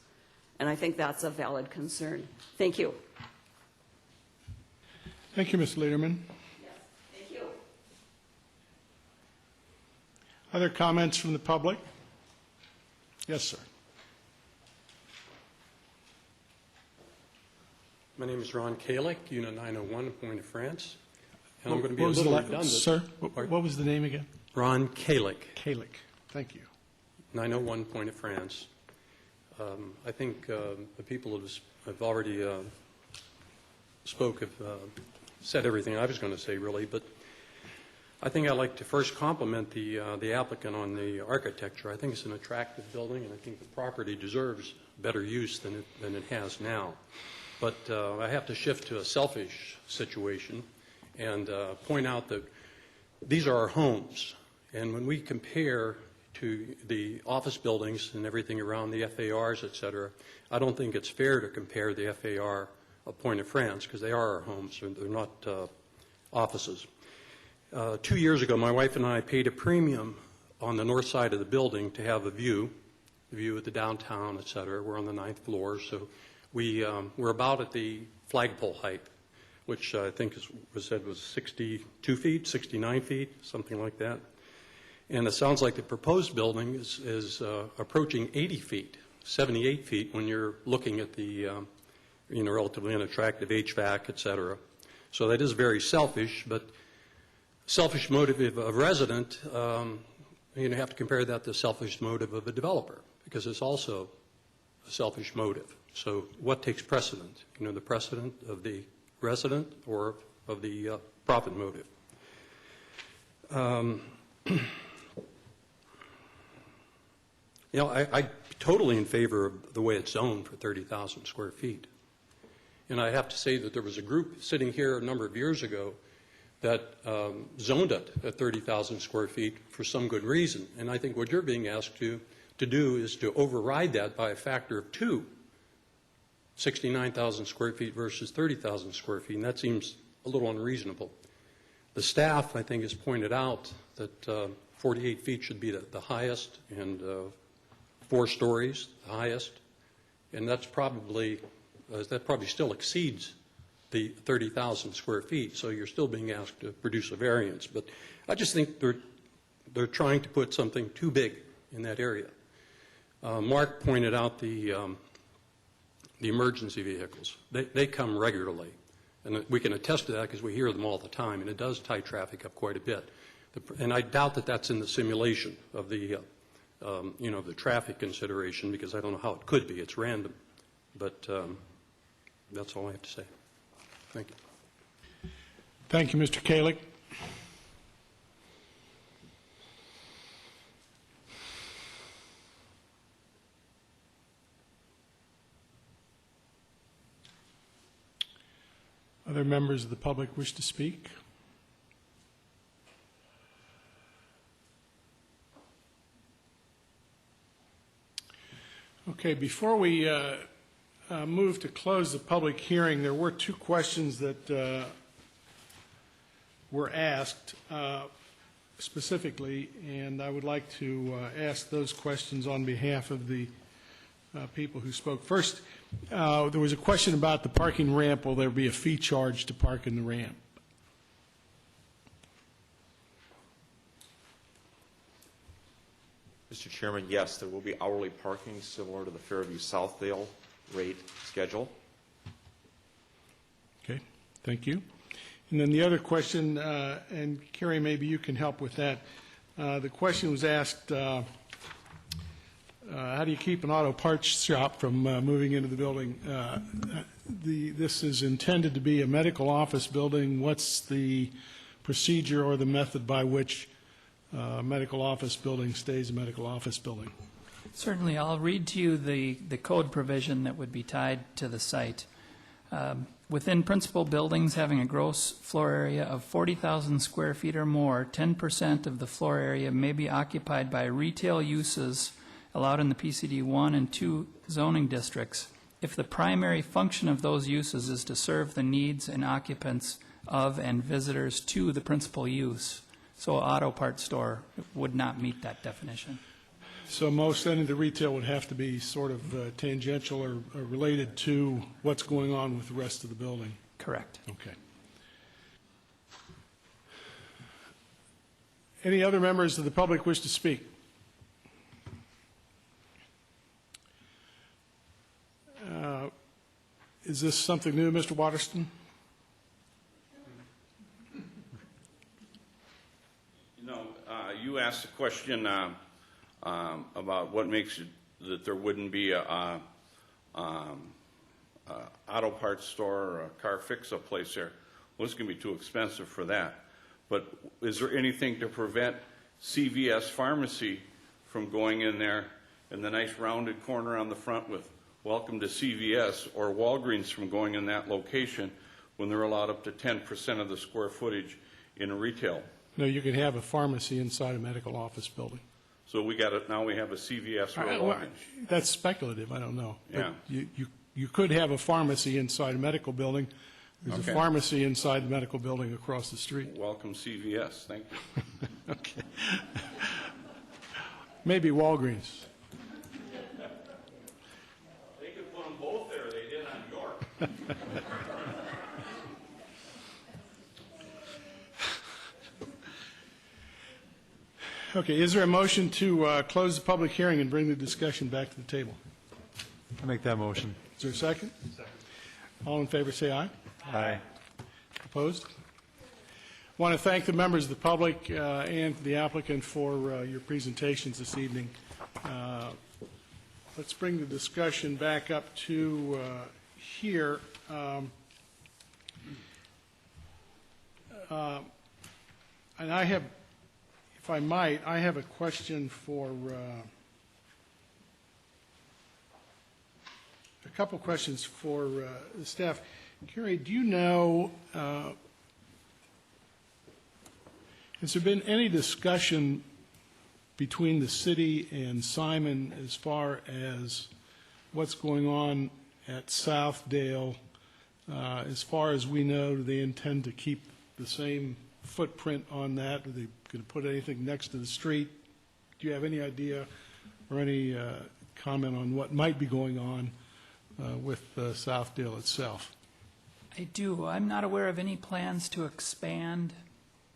And I think that's a valid concern. Thank you. Thank you, Ms. Lederman. Yes, thank you. Other comments from the public? Yes, sir. My name is Ron Kalick, Unit 901, Point of France. And I'm going to be What a was the little la- redundant. Sir, what was the name again? Ron Kalick, Kalick. Thank you. 901, Point of France. I think the people have already said everything I was going to say, really, but I think I'd like to first compliment the applicant on the architecture. I think it's an attractive building, and I think the property deserves better use than it has now. But I have to shift to a selfish situation and point out that these are our homes. And when we compare to the office buildings and everything around the FARs, et cetera, I don't think it's fair to compare the FAR of Point of France, because they are our homes. They're not offices. 2 years ago, my wife and I paid a premium on the north side of the building to have a view of the downtown, et cetera. We're on the 9th floor, so we're about at the flagpole height, which I think was 62 feet, 69 feet, something like that. And it sounds like the proposed building is approaching 80 feet, 78 feet when you're looking at the relatively unattractive HVAC, et cetera. So that is very selfish, but selfish motive of a resident, you have to compare that to the selfish motive of a developer, because it's also a selfish motive. So what takes precedent? The precedent of the resident or of the profit motive? I'm totally in favor of the way it's zoned for 30,000 square feet. And I have to say that there was a group sitting here a number of years ago that zoned it at 30,000 square feet for some good reason. And I think what you're being asked to do is to override that by a factor of 2, 69,000 square feet versus 30,000 square feet, and that seems a little unreasonable. The staff, I think, has pointed out that 48 feet should be the highest, and 4 stories, the highest, and that probably still exceeds the 30,000 square feet, so you're still being asked to produce a variance. But I just think they're trying to put something too big in that area. Mark pointed out the emergency vehicles. They come regularly, and we can attest to that because we hear them all the time, and it does tie traffic up quite a bit. And I doubt that that's in the simulation of the the traffic consideration, because I don't know how it could be. It's random. But that's all I have to say. Thank you. Thank you, Mr. Kalick. Other members of the public wish to speak? Okay, before we move to close the public hearing, there were 2 questions that were asked specifically, and I would like to ask those questions on behalf of the people who spoke. First, there was a question about the parking ramp. Will there be a fee charge to park in the ramp? Mr. Chairman, yes, there will be hourly parking similar to the Fairview Southdale rate schedule. Okay, thank you. And then the other question, and Carrie, maybe you can help with that. The question was asked, how do you keep an auto parts shop from moving into the building? This is intended to be a medical office building. What's the procedure or the method by which a medical office building stays a medical office building? Certainly. I'll read to you the code provision that would be tied to the site. Within principal buildings having a gross floor area of 40,000 square feet or more, 10% of the floor area may be occupied by retail uses allowed in the PCD 1 and 2 zoning districts if the primary function of those uses is to serve the needs and occupants of and visitors to the principal use. So an auto parts store would not meet that definition. So most any of the retail would have to be sort of tangential or related to what's going on with the rest of the building? Correct. Okay. Any other members of the public wish to speak? Is this something new, Mr. Waterston? You know, you asked a question about what makes it that there wouldn't be a auto parts store or a car fix-up place there. Well, it's going to be too expensive for that. But is there anything to prevent CVS Pharmacy from going in there and the nice rounded corner on the front with "Welcome to CVS" or Walgreens from going in that location when they're allowed up to 10% of the square footage in retail? No, you could have a pharmacy inside a medical office building. So we got it now. We have a CVS or a Well, Walgreens. that's speculative. I don't know. But Yeah. you could have a pharmacy inside a medical building. There's Okay. a pharmacy inside the medical building across the street. Welcome CVS. Thank you. Okay. Maybe Walgreens. They could put them both there. They did on York. Okay, is there a motion to close the public hearing and bring the discussion back to the table? I make that motion. Is there a second? Second. All in favor, say aye. Aye. Opposed? I want to thank the members of the public and the applicant for your presentations this evening. Let's bring the discussion back up to here. And I have, if I might, I have a question for a couple questions for the staff. Carrie, do you know, has there been any discussion between the city and Simon as far as what's going on at Southdale? As far as we know, do they intend to keep the same footprint on that? Are they going to put anything next to the street? Do you have any idea or any comment on what might be going on with Southdale itself? I do. I'm not aware of any plans to expand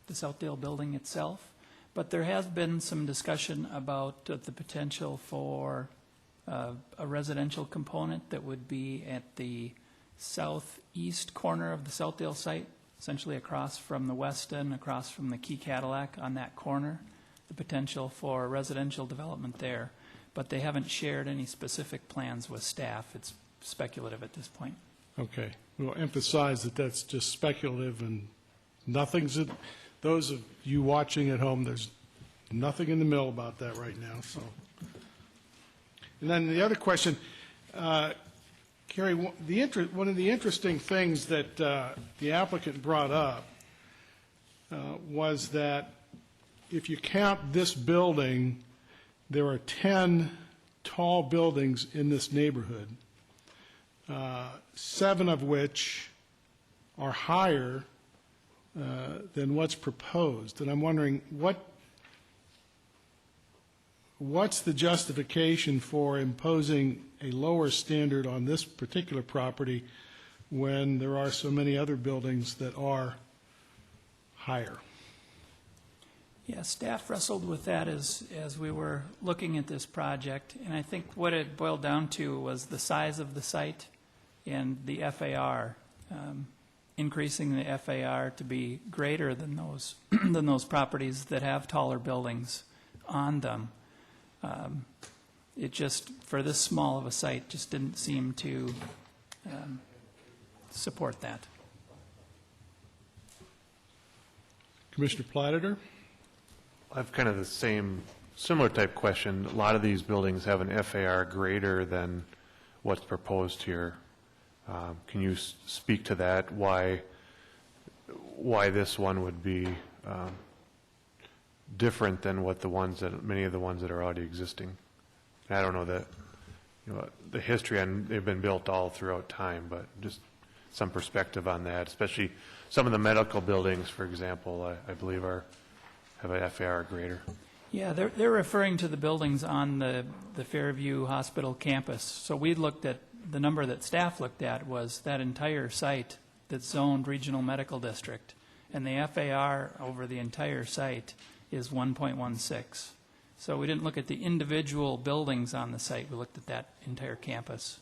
the Southdale building itself, but there has been some discussion about the potential for a residential component that would be at the southeast corner of the Southdale site, essentially across from the Westin, across from the Key Cadillac on that corner, the potential for residential development there. But they haven't shared any specific plans with staff. It's speculative at this point. Okay. We'll emphasize that that's just speculative and nothing's, those of you watching at home, there's nothing in the mill about that right now. So, and then the other question, Carrie, one of the interesting things that the applicant brought up was that if you count this building, there are 10 tall buildings in this neighborhood, 7 of which are higher than what's proposed. And I'm wondering, what's the justification for imposing a lower standard on this particular property when there are so many other buildings that are higher? Yeah, staff wrestled with that as we were looking at this project, and I think what it boiled down to was the size of the site and the FAR, increasing the FAR to be greater than those than those properties that have taller buildings on them. It just, for this small of a site, just didn't seem to support that. Commissioner Platter? I have kind of the similar type question. A lot of these buildings have an FAR greater than what's proposed here. Can you speak to that? Why this one would be different than what many of the ones that are already existing? I don't know that the history, and they've been built all throughout time, but just some perspective on that, especially some of the medical buildings, for example, I believe have a FAR greater. Yeah, they're referring to the buildings on the Fairview Hospital campus. So we looked at, the number that staff looked at was that entire site that's zoned regional medical district. And the FAR over the entire site is 1.16. So we didn't look at the individual buildings on the site. We looked at that entire campus.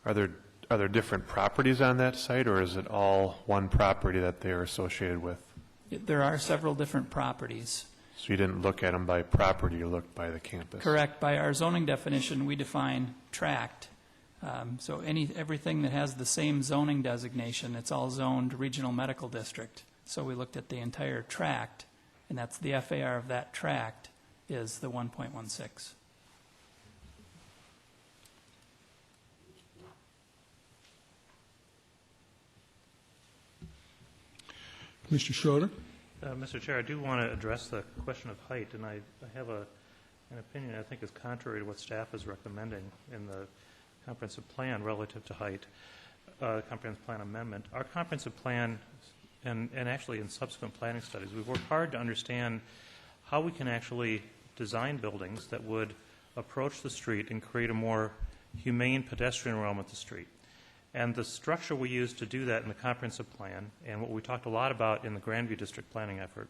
Are there different properties on that site, or is it all one property that they are associated with? There are several different properties. So you didn't look at them by property, you looked by the campus? Correct. By our zoning definition, we define tract. So everything that has the same zoning designation, it's all zoned regional medical district. So we looked at the entire tract, and that's the FAR of that tract is the 1.16. Mr. Schroeder? Mr. Chair, I do want to address the question of height, and I have an opinion I think is contrary to what staff is recommending in the comprehensive plan relative to height, comprehensive plan amendment. Our comprehensive plan, and actually in subsequent planning studies, we've worked hard to understand how we can actually design buildings that would approach the street and create a more humane pedestrian realm at the street. And the structure we used to do that in the comprehensive plan, and what we talked a lot about in the Grandview District planning effort,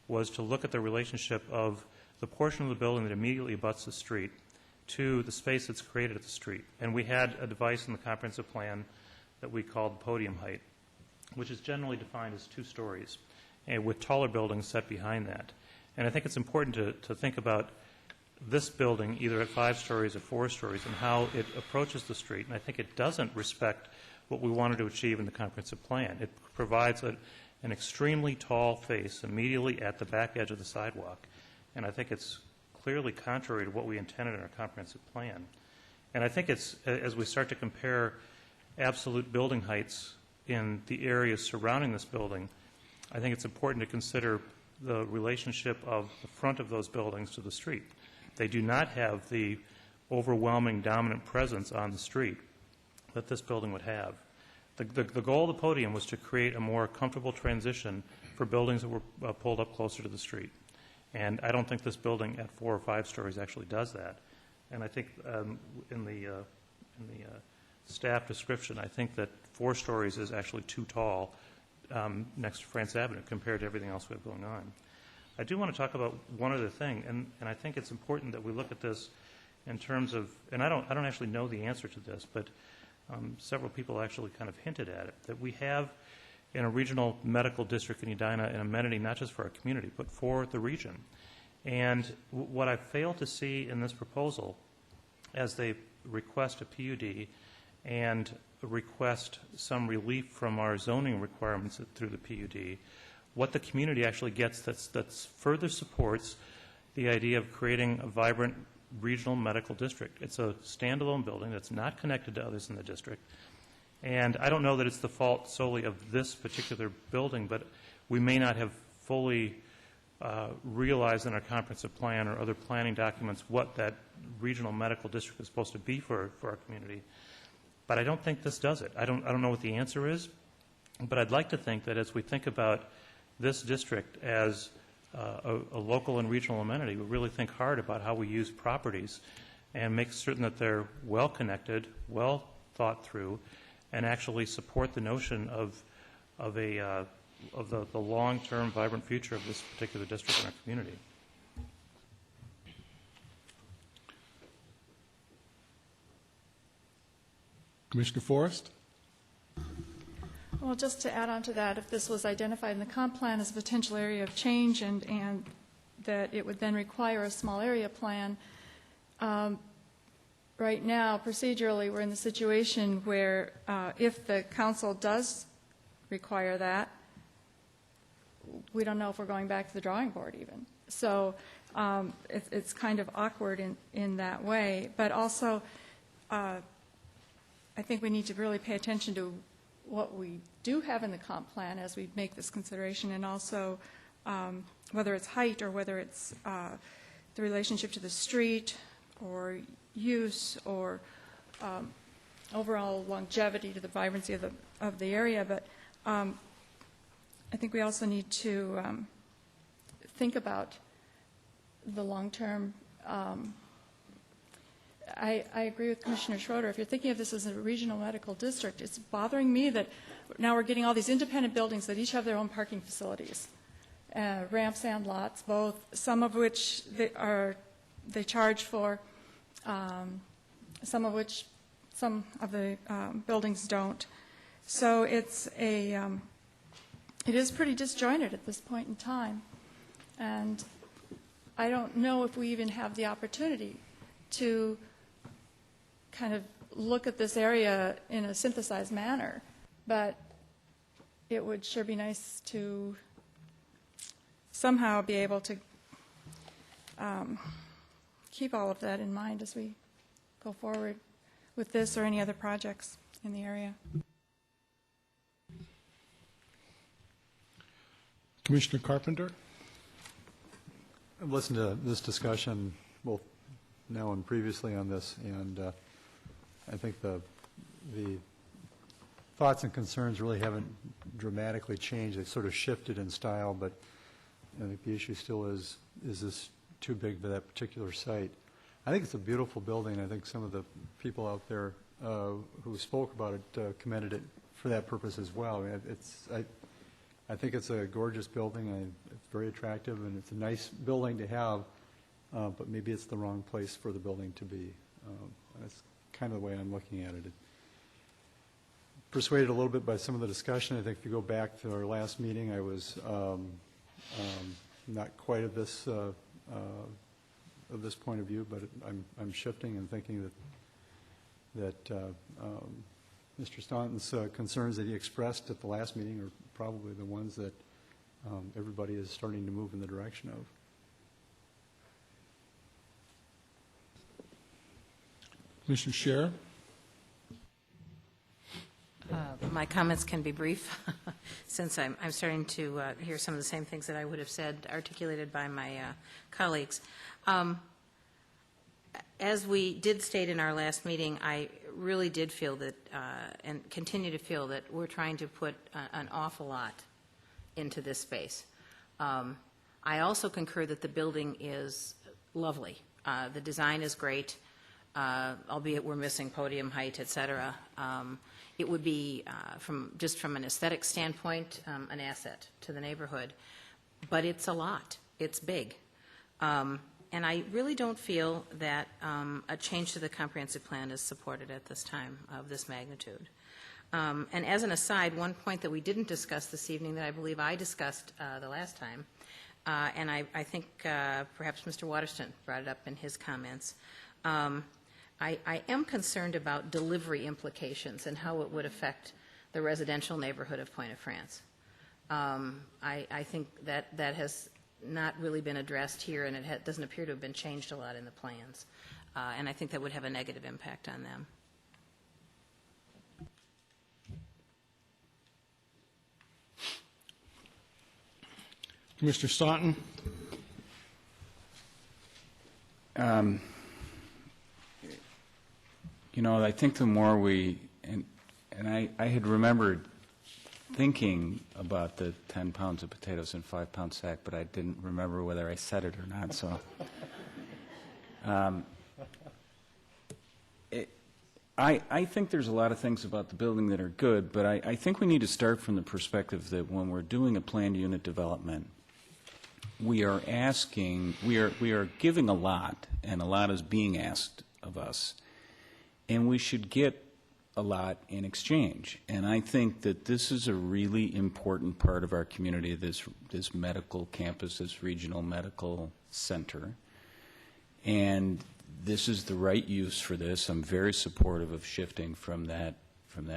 was to look at the relationship of the portion of the building that immediately abuts the street to the space that's created at the street. And we had a device in the comprehensive plan that we called podium height, which is generally defined as 2 stories, and with taller buildings set behind that. And I think it's important to think about this building either at 5 stories or 4 stories and how it approaches the street. And I think it doesn't respect what we wanted to achieve in the comprehensive plan. It provides an extremely tall face immediately at the back edge of the sidewalk. And I think it's clearly contrary to what we intended in our comprehensive plan. And I think it's, as we start to compare absolute building heights in the areas surrounding this building, I think it's important to consider the relationship of the front of those buildings to the street. They do not have the overwhelming dominant presence on the street that this building would have. The goal of the podium was to create a more comfortable transition for buildings that were pulled up closer to the street. And I don't think this building at 4 or 5 stories actually does that. And I think in the staff description, I think that 4 stories is actually too tall next to France Avenue compared to everything else we have going on. I do want to talk about one other thing, and I think it's important that we look at this in terms of, and I don't actually know the answer to this, but several people actually kind of hinted at it, that we have in a regional medical district in Edina an amenity not just for our community, but for the region. And what I fail to see in this proposal, as they request a PUD and request some relief from our zoning requirements through the PUD, what the community actually gets that further supports the idea of creating a vibrant regional medical district. It's a standalone building that's not connected to others in the district. And I don't know that it's the fault solely of this particular building, but we may not have fully realized in our comprehensive plan or other planning documents what that regional medical district is supposed to be for our community. But I don't think this does it. I don't know what the answer is, but I'd like to think that as we think about this district as a local and regional amenity, we really think hard about how we use properties and make certain that they're well connected, well thought through, and actually support the notion of the long-term vibrant future of this particular district in our community. Commissioner Forrest? Well, just to add on to that, if this was identified in the comp plan as a potential area of change and that it would then require a small area plan, right now, procedurally, we're in the situation where if the council does require that, we don't know if we're going back to the drawing board even. So it's kind of awkward in that way. But also, I think we need to really pay attention to what we do have in the comp plan as we make this consideration, and also whether it's height or whether it's the relationship to the street or use or overall longevity to the vibrancy of the area, but I think we also need to think about the long-term. I agree with Commissioner Schroeder. If you're thinking of this as a regional medical district, it's bothering me that now we're getting all these independent buildings that each have their own parking facilities, ramps and lots, both, some of which they charge for, some of the buildings don't. So it is pretty disjointed at this point in time, and I don't know if we even have the opportunity to kind of look at this area in a synthesized manner, but it would sure be nice to somehow be able to keep all of that in mind as we go forward with this or any other projects in the area. Commissioner Carpenter? I've listened to this discussion both now and previously on this, and I think the thoughts and concerns really haven't dramatically changed. They've sort of shifted in style, but I think the issue still is this too big for that particular site? I think it's a beautiful building. I think some of the people out there who spoke about it commended it for that purpose as well. I mean, I think it's a gorgeous building. It's very attractive, and it's a nice building to have, but maybe it's the wrong place for the building to be. That's kind of the way I'm looking at it. Persuaded a little bit by some of the discussion. I think if you go back to our last meeting, I was not quite of this point of view, but I'm shifting and thinking that Mr. Staunton's concerns that he expressed at the last meeting are probably the ones that everybody is starting to move in the direction of. Commissioner Scherer? My comments can be brief, since I'm starting to hear some of the same things that I would have said, articulated by my colleagues. As we did state in our last meeting, I really did feel that, and continue to feel that, we're trying to put an awful lot into this space. I also concur that the building is lovely. The design is great, albeit we're missing podium height, et cetera. It would be, just from an aesthetic standpoint, an asset to the neighborhood. But it's a lot. It's big. And I really don't feel that a change to the comprehensive plan is supported at this time of this magnitude. And as an aside, one point that we didn't discuss this evening that I believe I discussed the last time, and I think perhaps Mr. Waterston brought it up in his comments, I am concerned about delivery implications and how it would affect the residential neighborhood of Pointe-aux-France. I think that has not really been addressed here, and it doesn't appear to have been changed a lot in the plans. And I think that would have a negative impact on them. Mr. Staunton? You know, I think the more we, and I had remembered thinking about the 10 pounds of potatoes in 5-pound sack, but I didn't remember whether I said it or not. So, I think there's a lot of things about the building that are good, but I think we need to start from the perspective that when we're doing a planned unit development, we are giving a lot, and a lot is being asked of us, and we should get a lot in exchange. And I think that this is a really important part of our community, this medical campus, this regional medical center. And this is the right use for this. I'm very supportive of shifting from that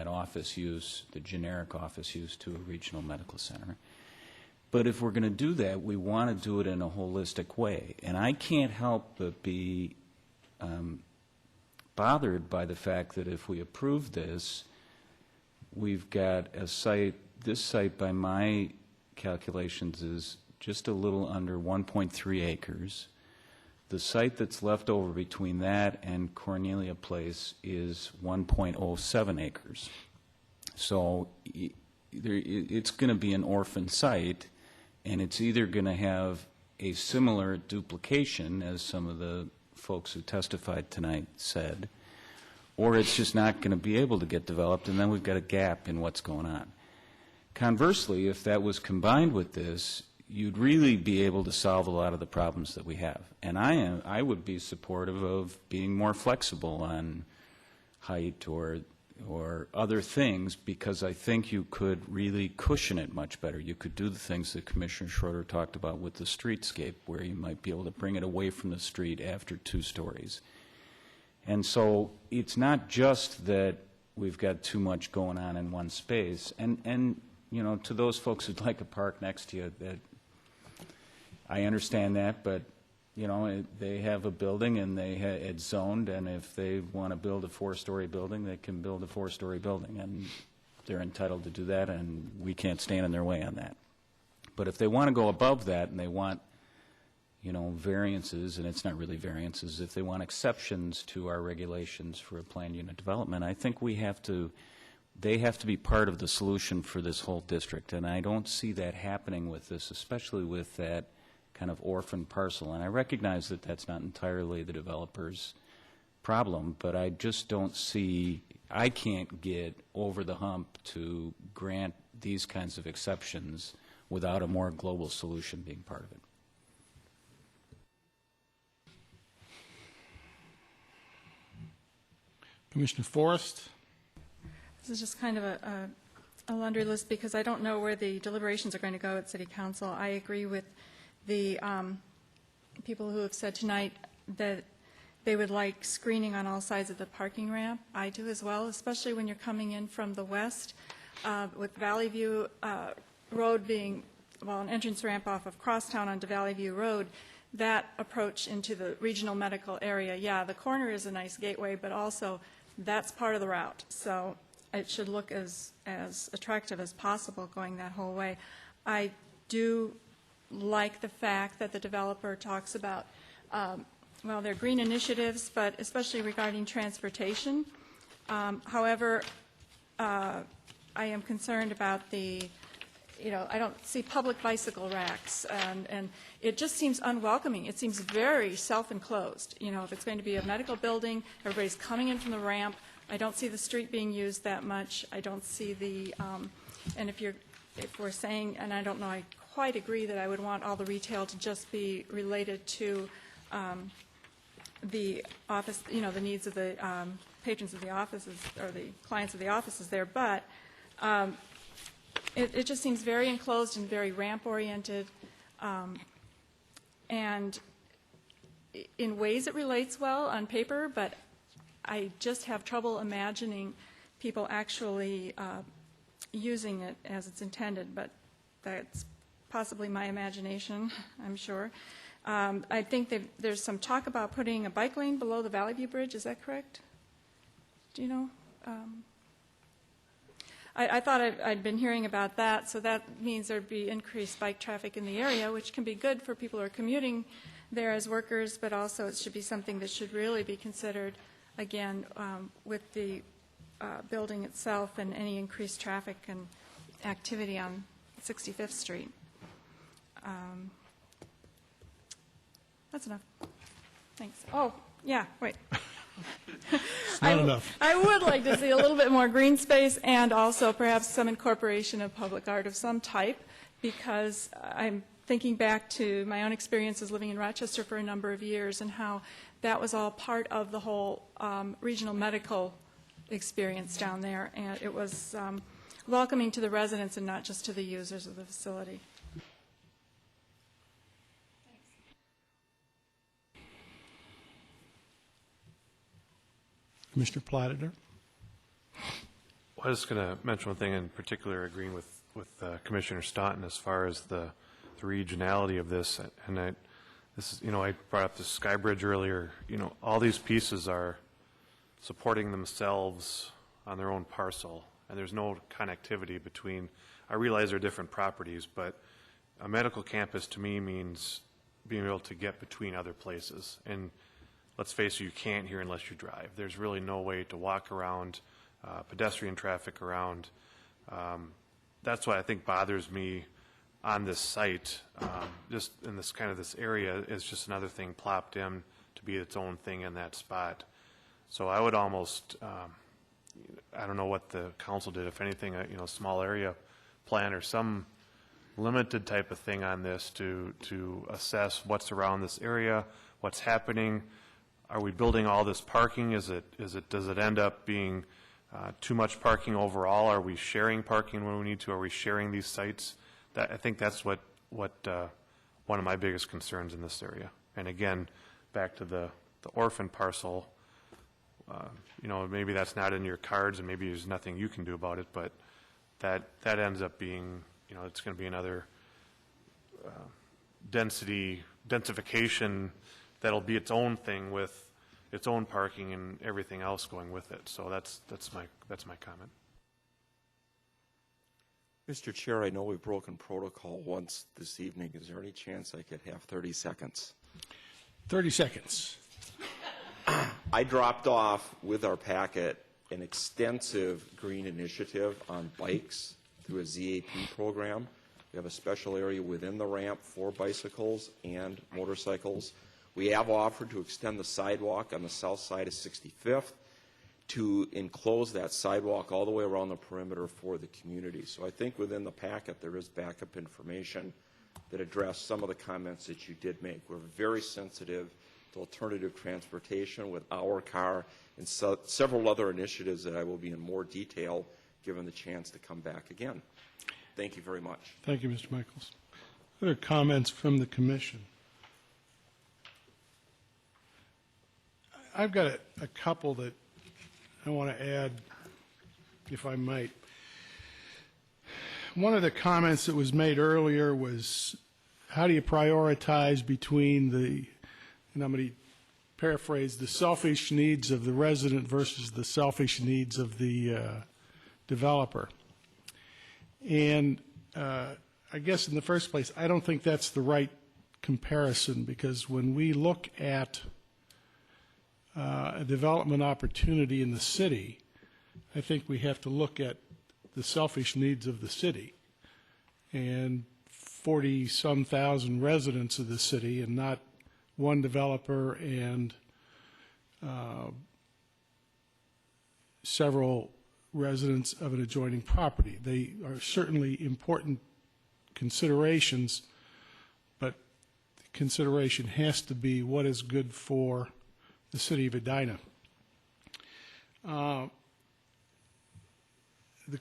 office use, the generic office use, to a regional medical center. But if we're going to do that, we want to do it in a holistic way. And I can't help but be bothered by the fact that if we approve this, we've got a site, this site by my calculations is just a little under 1.3 acres. The site that's left over between that and Cornelia Place is 1.07 acres. So it's going to be an orphan site, and it's either going to have a similar duplication, as some of the folks who testified tonight said, or it's just not going to be able to get developed, and then we've got a gap in what's going on. Conversely, if that was combined with this, you'd really be able to solve a lot of the problems that we have. And I would be supportive of being more flexible on height or other things, because I think you could really cushion it much better. You could do the things that Commissioner Schroeder talked about with the streetscape, where you might be able to bring it away from the street after 2 stories. And so it's not just that we've got too much going on in one space. And you know, to those folks who'd like a park next to you, that I understand that, but you know, they have a building and it's zoned, and if they want to build a 4-story building, they can build a 4-story building, and they're entitled to do that, and we can't stand in their way on that. But if they want to go above that and they want, you know, variances, and it's not really variances, if they want exceptions to our regulations for a planned unit development, I think they have to be part of the solution for this whole district, and I don't see that happening with this, especially with that kind of orphan parcel. And I recognize that that's not entirely the developer's problem, but I just don't see, I can't get over the hump to grant these kinds of exceptions without a more global solution being part of it. Commissioner Forrest? This is just kind of a laundry list, because I don't know where the deliberations are going to go at City Council. I agree with the people who have said tonight that they would like screening on all sides of the parking ramp. I do as well, especially when you're coming in from the west, with Valley View Road being, well, an entrance ramp off of Crosstown onto Valley View Road. That approach into the regional medical area, yeah, the corner is a nice gateway, but also that's part of the route. So it should look as attractive as possible going that whole way. I do like the fact that the developer talks about, well, their green initiatives, but especially regarding transportation. However, I am concerned about the, you know, I don't see public bicycle racks, and it just seems unwelcoming. It seems very self-enclosed. You know, if it's going to be a medical building, everybody's coming in from the ramp. I don't see the street being used that much. I don't see the, and if we're saying, and I don't know, I quite agree that I would want all the retail to just be related to the office, you know, the needs of the patrons of the offices or the clients of the offices there, but it just seems very enclosed and very ramp-oriented, and in ways it relates well on paper, but I just have trouble imagining people actually using it as it's intended, but that's possibly my imagination, I'm sure. I think there's some talk about putting a bike lane below the Valley View Bridge. Is that correct? Do you know? I thought I'd been hearing about that, so that means there'd be increased bike traffic in the area, which can be good for people who are commuting there as workers, but also it should be something that should really be considered, again, with the building itself and any increased traffic and activity on 65th Street. That's enough. Thanks. Oh, yeah, wait. It's not enough. I would like to see a little bit more green space and also perhaps some incorporation of public art of some type, because I'm thinking back to my own experiences living in Rochester for a number of years and how that was all part of the whole regional medical experience down there, and it was welcoming to the residents and not just to the users of the facility. Commissioner Platter? I was going to mention one thing in particular, agreeing with Commissioner Staunton as far as the regionality of this. And this is, you know, I brought up the Sky Bridge earlier. You know, all these pieces are supporting themselves on their own parcel, and there's no connectivity between. I realize they're different properties, but a medical campus to me means being able to get between other places. And let's face it, you can't here unless you drive. There's really no way to walk around, pedestrian traffic around. That's what I think bothers me on this site, just in this kind of this area, is just another thing plopped in to be its own thing in that spot. So I would almost, I don't know what the council did, if anything, a small area plan or some limited type of thing on this to assess what's around this area, what's happening. Are we building all this parking? Does it end up being too much parking overall? Are we sharing parking when we need to? Are we sharing these sites? I think that's what one of my biggest concerns in this area. And again, back to the orphan parcel, maybe that's not in your cards and maybe there's nothing you can do about it, but that ends up being, it's going to be another densification that'll be its own thing with its own parking and everything else going with it. So that's my comment. Mr. Chair, I know we've broken protocol once this evening. Is there any chance I could have 30 seconds? 30 seconds. I dropped off with our packet an extensive green initiative on bikes through a ZAP program. We have a special area within the ramp for bicycles and motorcycles. We have offered to extend the sidewalk on the south side of 65th to enclose that sidewalk all the way around the perimeter for the community. So I think within the packet there is backup information that address some of the comments that you did make. We're very sensitive to alternative transportation with our car and several other initiatives that I will be in more detail given the chance to come back again. Thank you very much. Thank you, Mr. Michaels. Other comments from the commission? I've got a couple that I want to add, if I might. One of the comments that was made earlier was, how do you prioritize between the, and I'm going to paraphrase, the selfish needs of the resident versus the selfish needs of the developer? And I guess in the first place, I don't think that's the right comparison, because when we look at a development opportunity in the city, I think we have to look at the selfish needs of the city and 40-some thousand residents of the city, and not one developer and several residents of an adjoining property. They are certainly important considerations, but the consideration has to be what is good for the city of Edina. The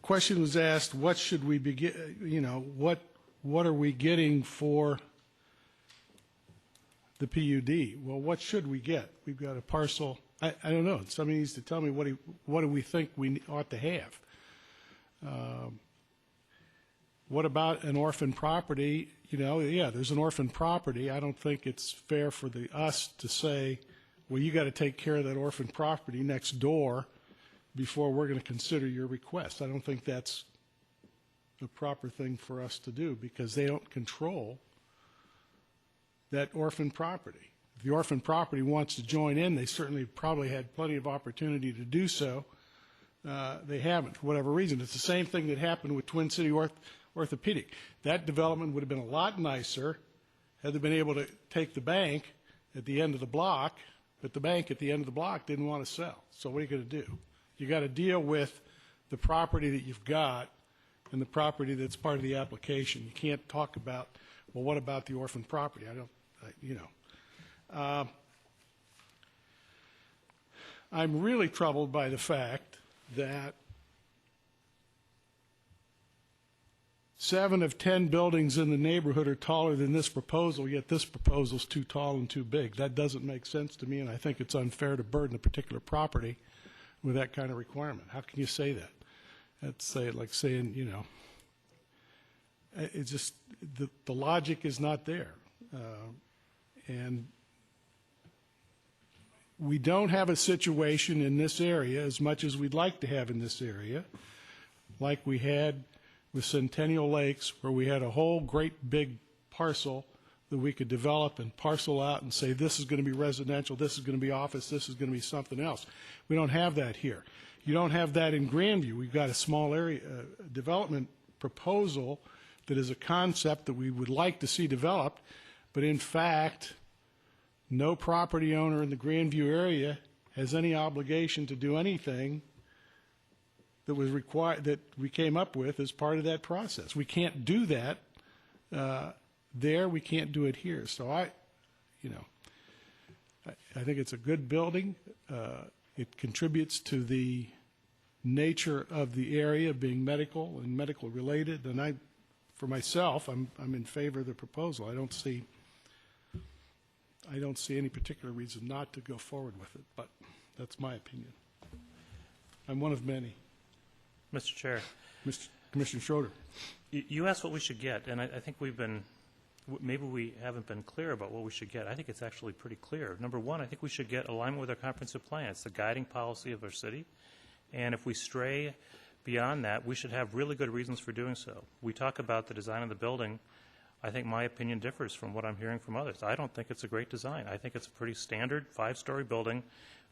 question was asked, what should we be, what are we getting for the PUD? Well, what should we get? We've got a parcel. I don't know. Somebody needs to tell me what do we think we ought to have. What about an orphan property? Yeah, there's an orphan property. I don't think it's fair for us to say, well, you got to take care of that orphan property next door before we're going to consider your request. I don't think that's the proper thing for us to do, because they don't control that orphan property. If the orphan property wants to join in, they certainly probably had plenty of opportunity to do so. They haven't, for whatever reason. It's the same thing that happened with Twin City Orthopedic. That development would have been a lot nicer had they been able to take the bank at the end of the block, but the bank at the end of the block didn't want to sell. So what are you going to do? You got to deal with the property that you've got and the property that's part of the application. You can't talk about, well, what about the orphan property? I'm really troubled by the fact that 7 of 10 buildings in the neighborhood are taller than this proposal, yet this proposal's too tall and too big. That doesn't make sense to me, and I think it's unfair to burden a particular property with that kind of requirement. How can you say that? That's like saying, it's just, the logic is not there. And we don't have a situation in this area, as much as we'd like to have in this area, like we had with Centennial Lakes, where we had a whole great big parcel that we could develop and parcel out and say, this is going to be residential, this is going to be office, this is going to be something else. We don't have that here. You don't have that in Grandview. We've got a small area development proposal that is a concept that we would like to see developed, but in fact, no property owner in the Grandview area has any obligation to do anything that was required, that we came up with as part of that process. We can't do that there. We can't do it here. So I think it's a good building. It contributes to the nature of the area being medical and medical related. And for myself, I'm in favor of the proposal. I don't see any particular reason not to go forward with it, but that's my opinion. I'm one of many. Mr. Chair. Commissioner Schroeder. You asked what we should get, and I think maybe we haven't been clear about what we should get. I think it's actually pretty clear. Number one, I think we should get alignment with our comprehensive plan. It's the guiding policy of our city, and if we stray beyond that, we should have really good reasons for doing so. We talk about the design of the building. I think my opinion differs from what I'm hearing from others. I don't think it's a great design. I think it's a pretty standard 5-story building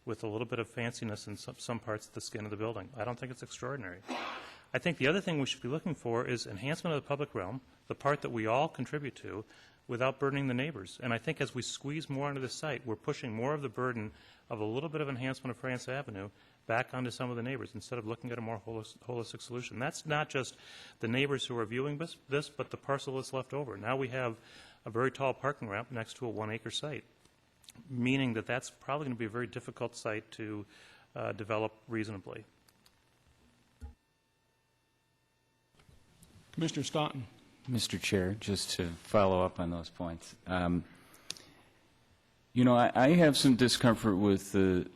with a little bit of fanciness in some parts of the skin of the building. I don't think it's extraordinary. I think the other thing we should be looking for is enhancement of the public realm, the part that we all contribute to, without burdening the neighbors. And I think as we squeeze more onto the site, we're pushing more of the burden of a little bit of enhancement of France Avenue back onto some of the neighbors instead of looking at a more holistic solution. That's not just the neighbors who are viewing this, but the parcel that's left over. Now we have a very tall parking ramp next to a 1-acre site, meaning that that's probably going to be a very difficult site to develop reasonably. Commissioner Staunton. Mr. Chair, just to follow up on those points. I have some discomfort with the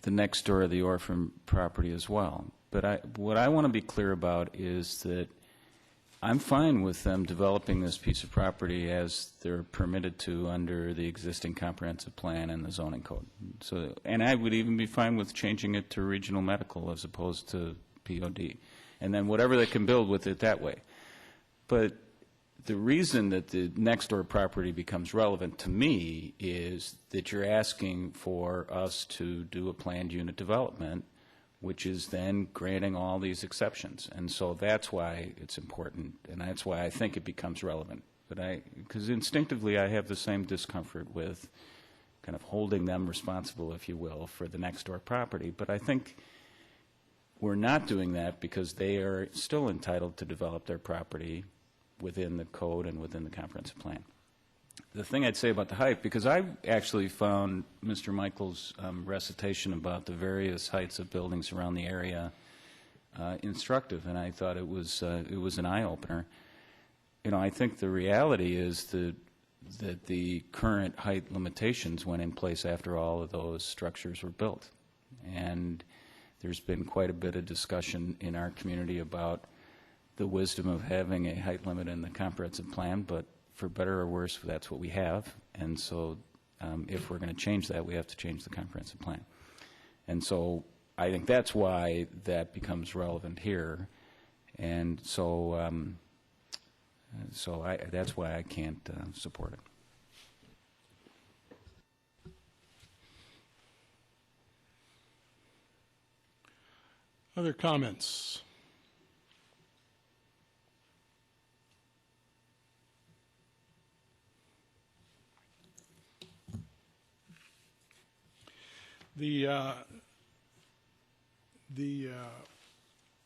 next door of the orphan property as well. But what I want to be clear about is that I'm fine with them developing this piece of property as they're permitted to under the existing comprehensive plan and the zoning code. So, and I would even be fine with changing it to regional medical as opposed to POD. And then whatever they can build with it that way. But the reason that the next door property becomes relevant to me is that you're asking for us to do a planned unit development, which is then granting all these exceptions. And so that's why it's important, and that's why I think it becomes relevant. Because instinctively I have the same discomfort with kind of holding them responsible, if you will, for the next door property. But I think we're not doing that because they are still entitled to develop their property within the code and within the comprehensive plan. The thing I'd say about the height, because I actually found Mr. Michael's recitation about the various heights of buildings around the area instructive, and I thought it was an eye-opener. I think the reality is that the current height limitations went in place after all of those structures were built. And there's been quite a bit of discussion in our community about the wisdom of having a height limit in the comprehensive plan, but for better or worse, that's what we have. And so if we're going to change that, we have to change the comprehensive plan. And so I think that's why that becomes relevant here. And so, that's why I can't support it. Other comments? The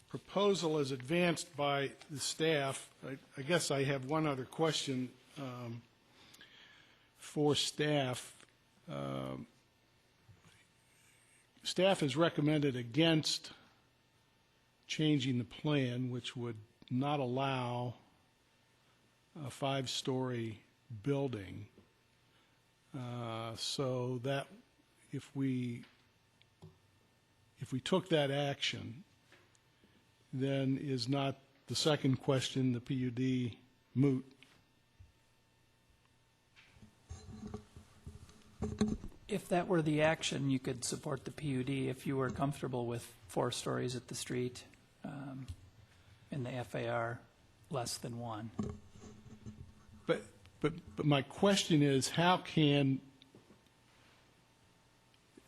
proposal is advanced by the staff. I guess I have one other question for staff. Staff has recommended against changing the plan, which would not allow a 5-story building. So that if we took that action, then is not the second question, the PUD, moot? If that were the action, you could support the PUD if you were comfortable with 4 stories at the street in the FAR less than 1. But But my question is, how can,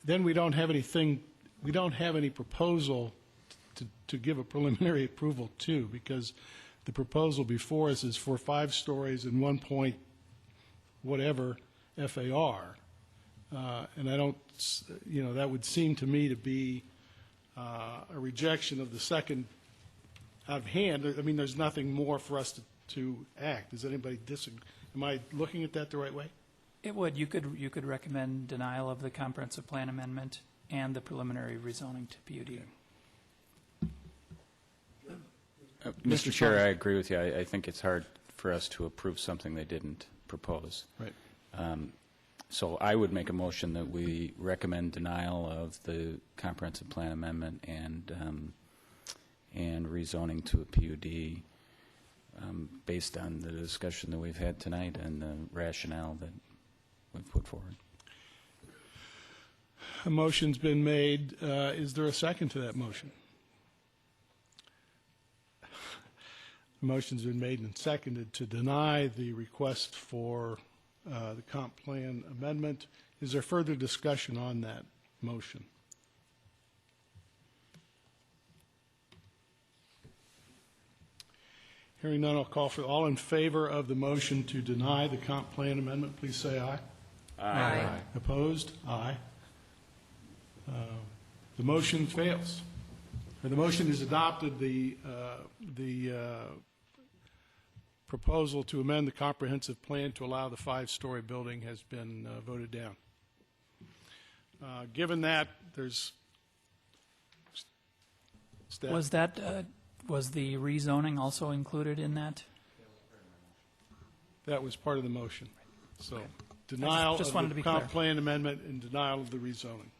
then we don't have anything, we don't have any proposal to give a preliminary approval to, because the proposal before us is for 5 stories and 1 point whatever FAR. And I don't, you know, that would seem to me to be a rejection of the second out of hand. I mean, there's nothing more for us to act. Does anybody disagree? Am I looking at that the right way? It would. You could recommend denial of the comprehensive plan amendment and the preliminary rezoning to PUD. Mr. Chair, I agree with you. I think it's hard for us to approve something they didn't propose. Right. So I would make a motion that we recommend denial of the comprehensive plan amendment and rezoning to a PUD based on the discussion that we've had tonight and the rationale that we've put forward. A motion's been made. Is there a second to that motion? The motion's been made and seconded to deny the request for the comp plan amendment. Is there further discussion on that motion? Hearing none, I'll call for all in favor of the motion to deny the comp plan amendment. Please say aye. Aye. Opposed? Aye. The motion fails. Or the motion is adopted. The proposal to amend the comprehensive plan to allow the 5-story building has been voted down. Given that, there's staff. Was the rezoning also included in that? That was part of the motion. So denial just of wanted to the be comp clear. plan amendment and denial of the rezoning.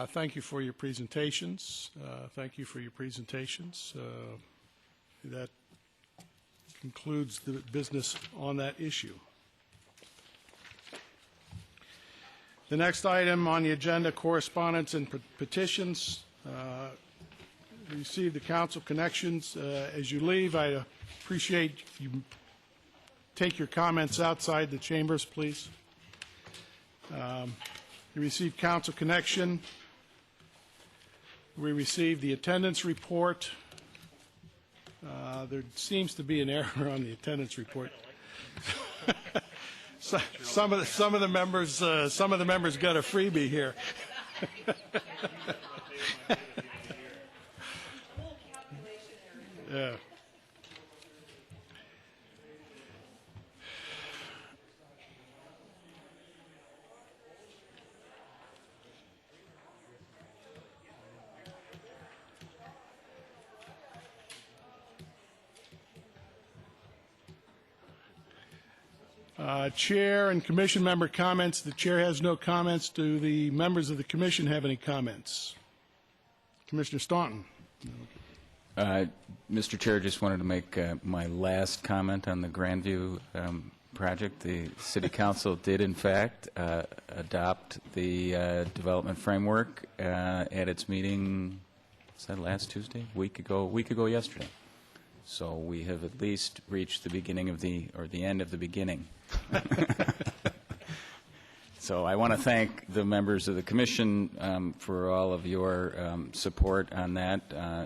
Thank you for your presentations. Thank you for your presentations. That concludes the business on that issue. The next item on the agenda, correspondence and petitions. Receive the council connections. As you leave, I appreciate you take your comments outside the chambers, please. You received council connection. We received the attendance report. There seems to be an error on the attendance report. Some of the members got a freebie here. Yeah. Chair and commission member comments. The chair has no comments. Do the members of the commission have any comments? Commissioner Staunton. Mr. Chair, just wanted to make my last comment on the Grandview project. The City Council did, in fact, adopt the development framework at its meeting, was that last Tuesday? A week ago yesterday. So we have at least reached the beginning of the end of the beginning. So I want to thank the members of the Commission for all of your support on that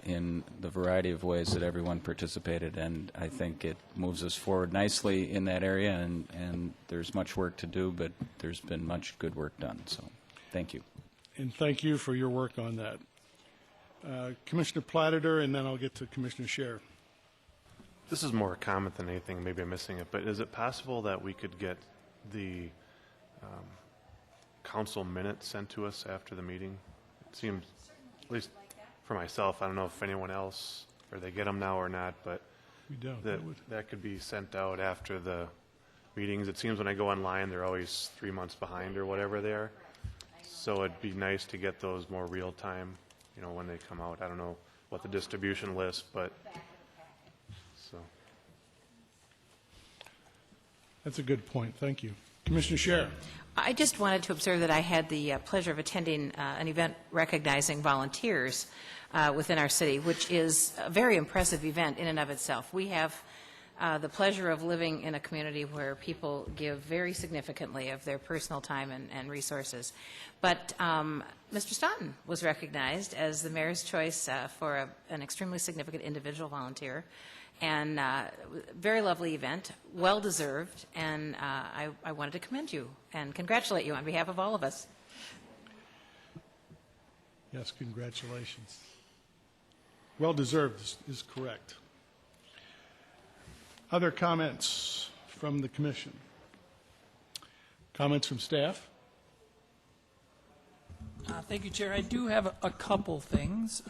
in the variety of ways that everyone participated, and I think it moves us forward nicely in that area, and there's much work to do, but there's been much good work done, so thank you. And thank you for your work on that. Commissioner Platter, and then I'll get to Commissioner Scherer. This is more a comment than anything, maybe I'm missing it, but is it possible that we could get the council minutes sent to us after the meeting? It seems, at least for myself, I don't know if anyone else, or they get them now or not, but We don't. that could be sent out after the meetings. It seems when I go online, they're always 3 months behind or whatever they are. So it'd be nice to get those more real time, you know, when they come out. I don't know what the distribution list, but so. That's a good point. Thank you. Commissioner Scherer. I just wanted to observe that I had the pleasure of attending an event recognizing volunteers within our city, which is a very impressive event in and of itself. We have the pleasure of living in a community where people give very significantly of their personal time and resources. But Mr. Staunton was recognized as the mayor's choice for an extremely significant individual volunteer. And very lovely event, well-deserved, and I wanted to commend you and congratulate you on behalf of all of us. Yes, congratulations. Well-deserved is correct. Other comments from the commission? Comments from staff? Thank you, Chair. I do have a couple things.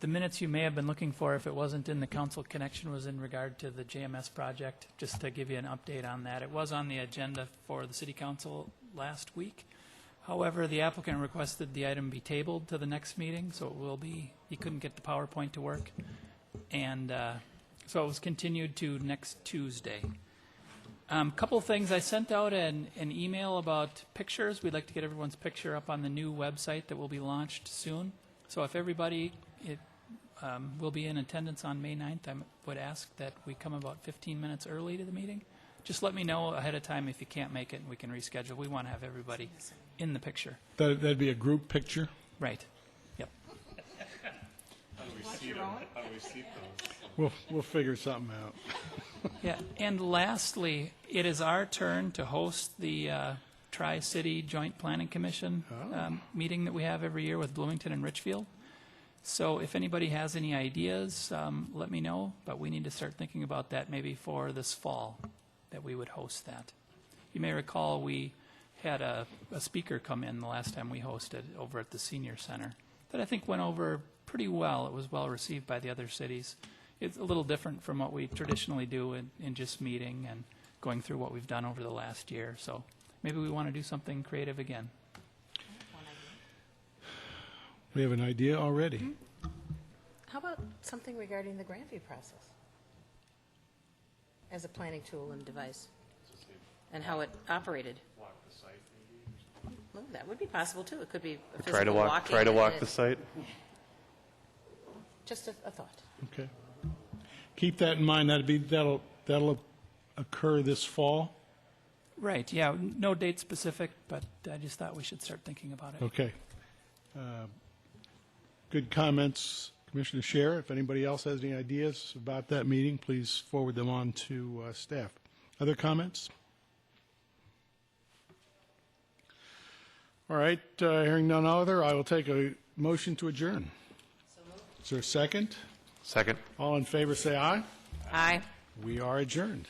The minutes you may have been looking for, if it wasn't in the council connection, was in regard to the JMS project, just to give you an update on that. It was on the agenda for the city council last week. However, the applicant requested the item be tabled to the next meeting, so it will be, he couldn't get the PowerPoint to work. And so it was continued to next Tuesday. Couple things. I sent out an email about pictures. We'd like to get everyone's picture up on the new website that will be launched soon. So if everybody will be in attendance on May 9th, I would ask that we come about 15 minutes early to the meeting. Just let me know ahead of time if you can't make it, and we can reschedule. We want to have everybody in the picture. That'd be a group picture? Right. Yep. How do we seat those? We'll figure something out. Yeah. And lastly, it is our turn to host the Tri-City Joint Planning Commission meeting that we have every year with Bloomington and Richfield. So if anybody has any ideas, let me know, but we need to start thinking about that maybe for this fall, that we would host that. You may recall we had a speaker come in the last time we hosted over at the Senior Center that I think went over pretty well. It was well received by the other cities. It's a little different from what we traditionally do in just meeting and going through what we've done over the last year. So maybe we want to do something creative again. We have an idea already. Mm-hmm. How about something regarding the grant review process as a planning tool and device, and how it operated? Walk the site, maybe. Well, that would be possible too. It could be a Try to physical walk. walking Try to and walk it- the site. Just a thought. Okay. Keep that in mind. That'll occur this fall. Right, yeah, no date specific, but I just thought we should start thinking about it. Okay. Good comments, Commissioner Scherer. If anybody else has any ideas about that meeting, please forward them on to staff. Other comments? All right, hearing none other, I will take a motion to adjourn. Is there a second? Second. All in favor, say aye. Aye. We are adjourned.